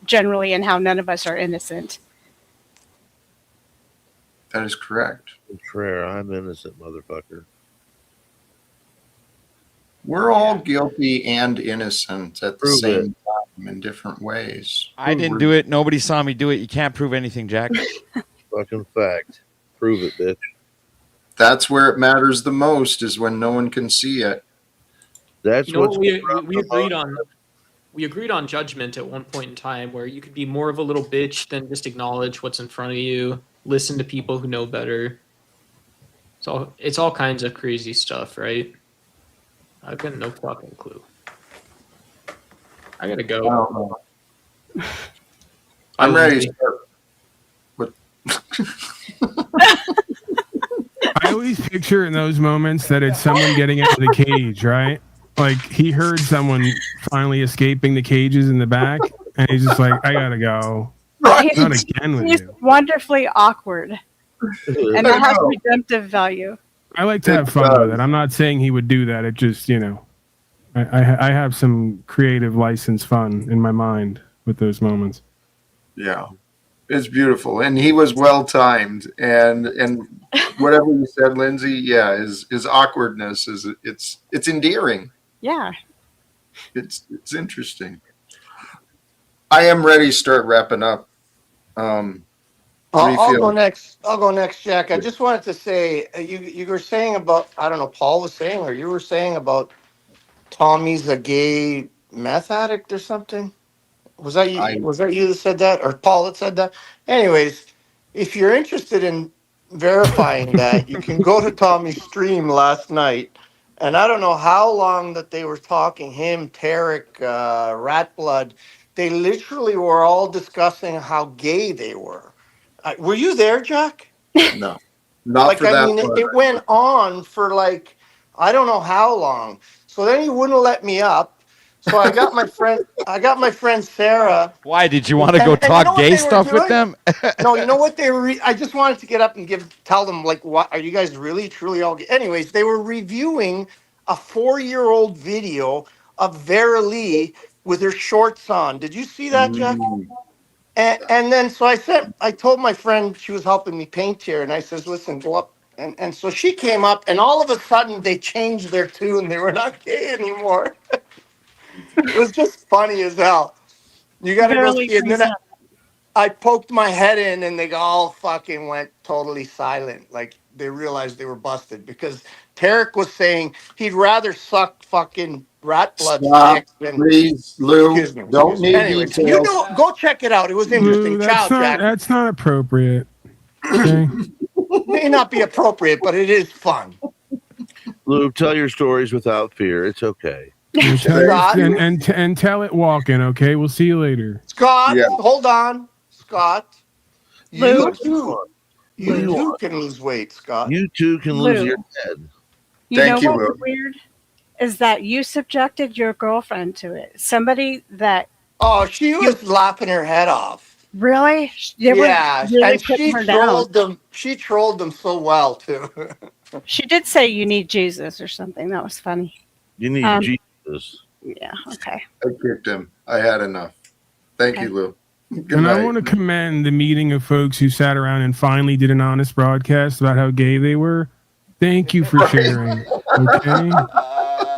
generally, and how none of us are innocent. That is correct. Contraire, I'm innocent, motherfucker. We're all guilty and innocent at the Prove same time in different ways. I didn't do it. Nobody saw me do it. You can't prove anything, Jack. Fucking fact. Prove it, bitch. That's where it matters the most, is when no one can see it. That's You know what's what we agreed on? we agreed on judgment at one point in time, where you could be more of a little bitch than just acknowledge what's in front of you, listen to people who know better. It's all kinds of crazy stuff, right? I've got no fucking clue. I gotta I go. don't know. I I'm will ready be. to start. What? I always picture in those moments that it's someone getting out of the cage, right? Like he heard someone finally escaping the cages in the back, and he's just like, "I gotta go." Right. Not again with He's you. wonderfully awkward, and I that has know. redemptive value. I like to It have fun with it. does. I'm not saying he would do that. It just, I have some creative license fun in my mind with those moments. Yeah. It's beautiful. And he was well timed. And whatever you said, Lindsay, yeah, his awkwardness it's endearing. Yeah. It's interesting. I am ready to start wrapping up. I'll go Refill. next. I'll go next, Jack. I just wanted to say you were saying about, I don't know, Paul was saying, or you were saying about Tommy's a gay meth addict or something. Was that you? I Was that you that said that, or Paul that said that? Anyways, if you're interested in verifying that, you can go to Tommy's stream last night, and I don't know how long that they were talking. Him, Tarek, Ratblood, they literally were all discussing how gay they were. Were you there, Jack? no. Not Like, for I that mean, part. it went on for like, I don't know how long. So then he wouldn't let me up. So I got my friend Sarah. Why did you want to go And you know talk what gay they were stuff with doing? them? No, you know what they were. I just wanted to get up and tell them, like, what are you guys really truly all? Anyways, they were reviewing a 4-year-old video of Vera Lee with her shorts on. Did you see that, Jack? Mm. And then so I told my friend, she was helping me paint here, and I says, listen, go up. And so she came up, and all of a sudden they changed their tune. They were not gay anymore. It was just funny as hell. You got to go Verily see it. And brings then up. I poked my head in, and they all fucking went totally silent. Like they realized they were busted because Tarek was saying he'd rather suck fucking rat blood Stop, sticks than. please, Lou. Excuse me. Don't Excuse me. need Anyways, you details. know, go check it out. It was Lou, interesting. Ciao, Jack. that's not appropriate. Okay. May not be appropriate, but it is fun. Lou, tell your stories without fear. It's okay. Tell Scott, and tell it walking. Okay. We'll see you later. Scott, Yeah. hold on, Scott. Lou? You too. You Lou. too can lose weight, Scott. You too can lose Lou. your head. You Thank know you, what's Lou. weird is that you subjected your girlfriend to it. Somebody that Oh, she was laughing her head off. really, they were Yeah, really and putting she her down. trolled them. She trolled them so well too. She did say you need Jesus or something. That was funny. You need Um, Jesus. Yeah. Okay. I kicked him. I had enough. Thank you, Lou. Good And I night. want to commend the meeting of folks who sat around and finally did an honest broadcast about how gay they were. Thank you for sharing. Okay.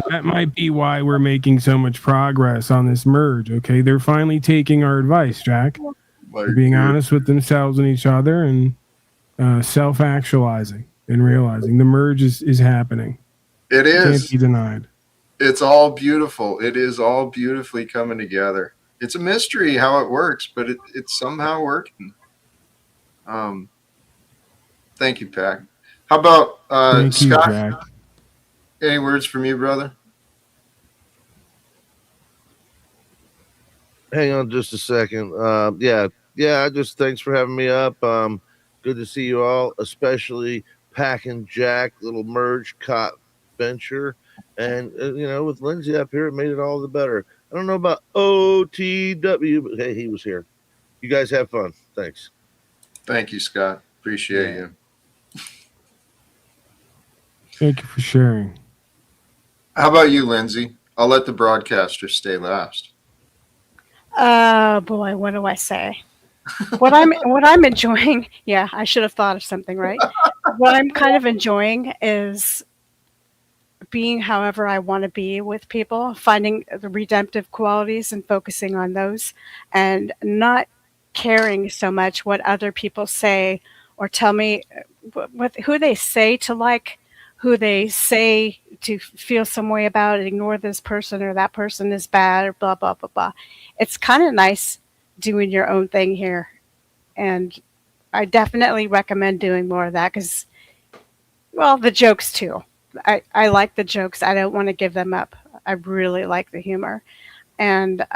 That might be why we're making so much progress on this merge. Okay. They're finally taking our advice, Jack. They're being honest with themselves and each other and self-actualizing and realizing the merge is happening. It It is. can't be denied. It's all beautiful. It is all beautifully coming together. It's a mystery how it works, but it's somehow working. Thank you, Pac. How about Thank you, Scott? Jack. Any words from you, brother? Hang on just a second. Yeah. Just thanks for having me up. Good to see you all, especially Pac and Jack, little merge cop venture, and with Lindsay up here, it made it all the better. I don't know about OTW, but hey, he was here. You guys have fun. Thanks. Thank you, Scott. Appreciate you. Thank you for sharing. How about you, Lindsay? I'll let the broadcaster stay last. Oh boy, what do I say? What I'm enjoying. Yeah, I should have thought of something, right? What I'm kind of enjoying is being however I want to be with people, finding the redemptive qualities and focusing on those, and not caring so much what other people say or tell me, who they say to like, who they say to feel some way about it, ignore this person or that person is bad or blah, blah, blah, blah. It's kind of nice doing your own thing here. And I definitely recommend doing more of that because, well, the jokes too. I like the jokes. I don't want to give them up. I really like the humor. And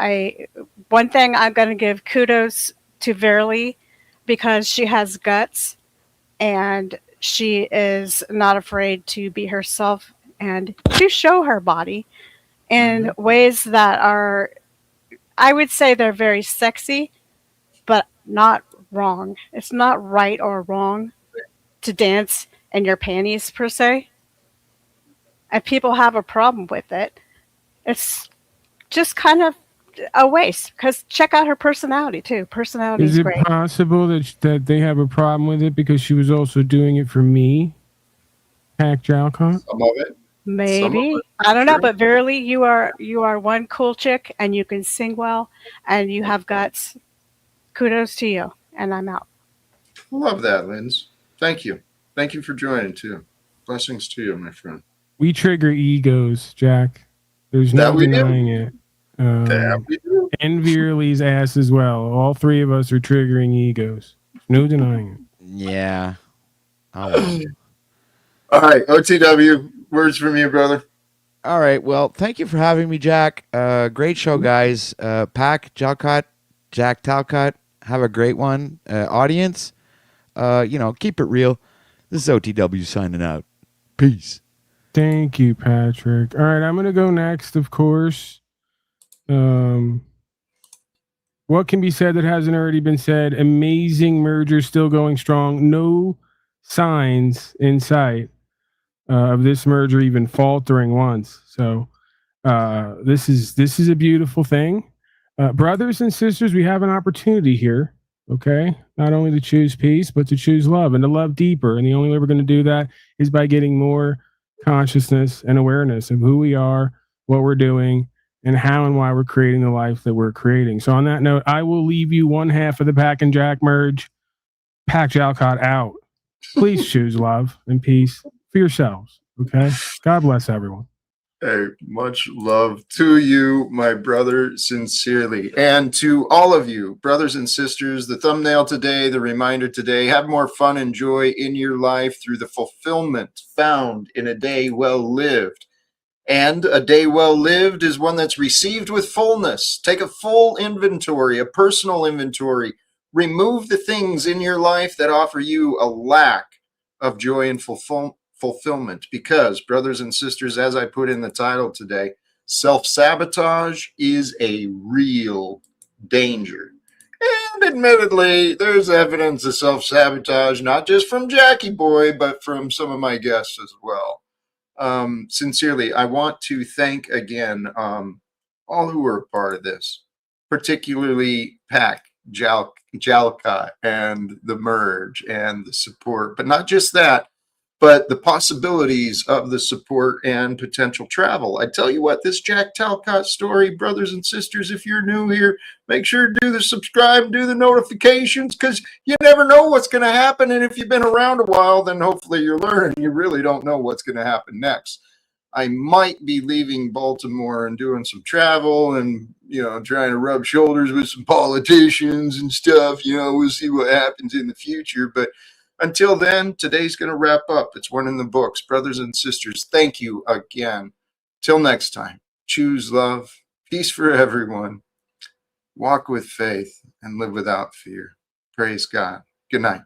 one thing I'm going to give kudos to Verily because she has guts and she is not afraid to be herself and to show her body in ways that are, I would say they're very sexy, but not wrong. It's not right or wrong to dance in your panties per se. And people have a problem with it. It's just kind of a waste because check out her personality too. Personality Is is it great. possible that they have a problem with it because she was also doing it for me, Hack Jalcott? Some of it. Maybe. I don't know, but Verily, you are one cool chick and you can sing well and you have guts. Kudos to you. And I'm out. Love that, Linz. Thank you. Thank you for joining too. Blessings to you, my friend. We trigger egos, Jack. There's That no we do. denying it. That we do. And Veerley's ass as well. All three of us are triggering egos. No denying it. Yeah. Oh, well. All right, OTW, words from you, brother. All right. Well, thank you for having me, Jack. Great show, guys. Pack, Jalcott, Jack Talcott. Have a great one. Audience, keep it real. This is OTW signing out. Peace. Thank you, Patrick. All right, I'm going to go next, of course. What can be said that hasn't already been said? Amazing merger still going strong. No signs in sight of this merger even faltering once. So this is a beautiful thing. Brothers and sisters, we have an opportunity here. Okay, not only to choose peace, but to choose love and to love deeper. And the only way we're going to do that is by getting more consciousness and awareness of who we are, what we're doing, and how and why we're creating the life that we're creating. So on that note, I will leave you one half of the Pack and Jack merge. Pack Jalcott out. Please choose love and peace for yourselves. Okay. God bless everyone. Hey, much love to you, my brother, sincerely. And to all of you, brothers and sisters, the thumbnail today, the reminder today, have more fun and joy in your life through the fulfillment found in a day well lived. And a day well lived is one that's received with fullness. Take a full inventory, a personal inventory. Remove the things in your life that offer you a lack of joy and fulfillment. Because, brothers and sisters, as I put in the title today, self-sabotage is a real danger. And admittedly, there's evidence of self-sabotage, not just from Jackie Boy, but from some of my guests as well. Sincerely, I want to thank again all who were a part of this, particularly Pack, Jalcott, and the merge and the support. But not just that, but the possibilities of the support and potential travel. I tell you what, this Jack Talcott story, brothers and sisters, if you're new here, make sure to do the subscribe, do the notifications, because you never know what's going to happen. And if you've been around a while, then hopefully you're learning. You really don't know what's going to happen next. I might be leaving Baltimore and doing some travel and, trying to rub shoulders with some politicians and stuff. We'll see what happens in the future. But until then, today's going to wrap up. It's one in the books. Brothers and sisters, thank you again. Till next time, choose love, peace for everyone, walk with faith, and live without fear. Praise God. Good night.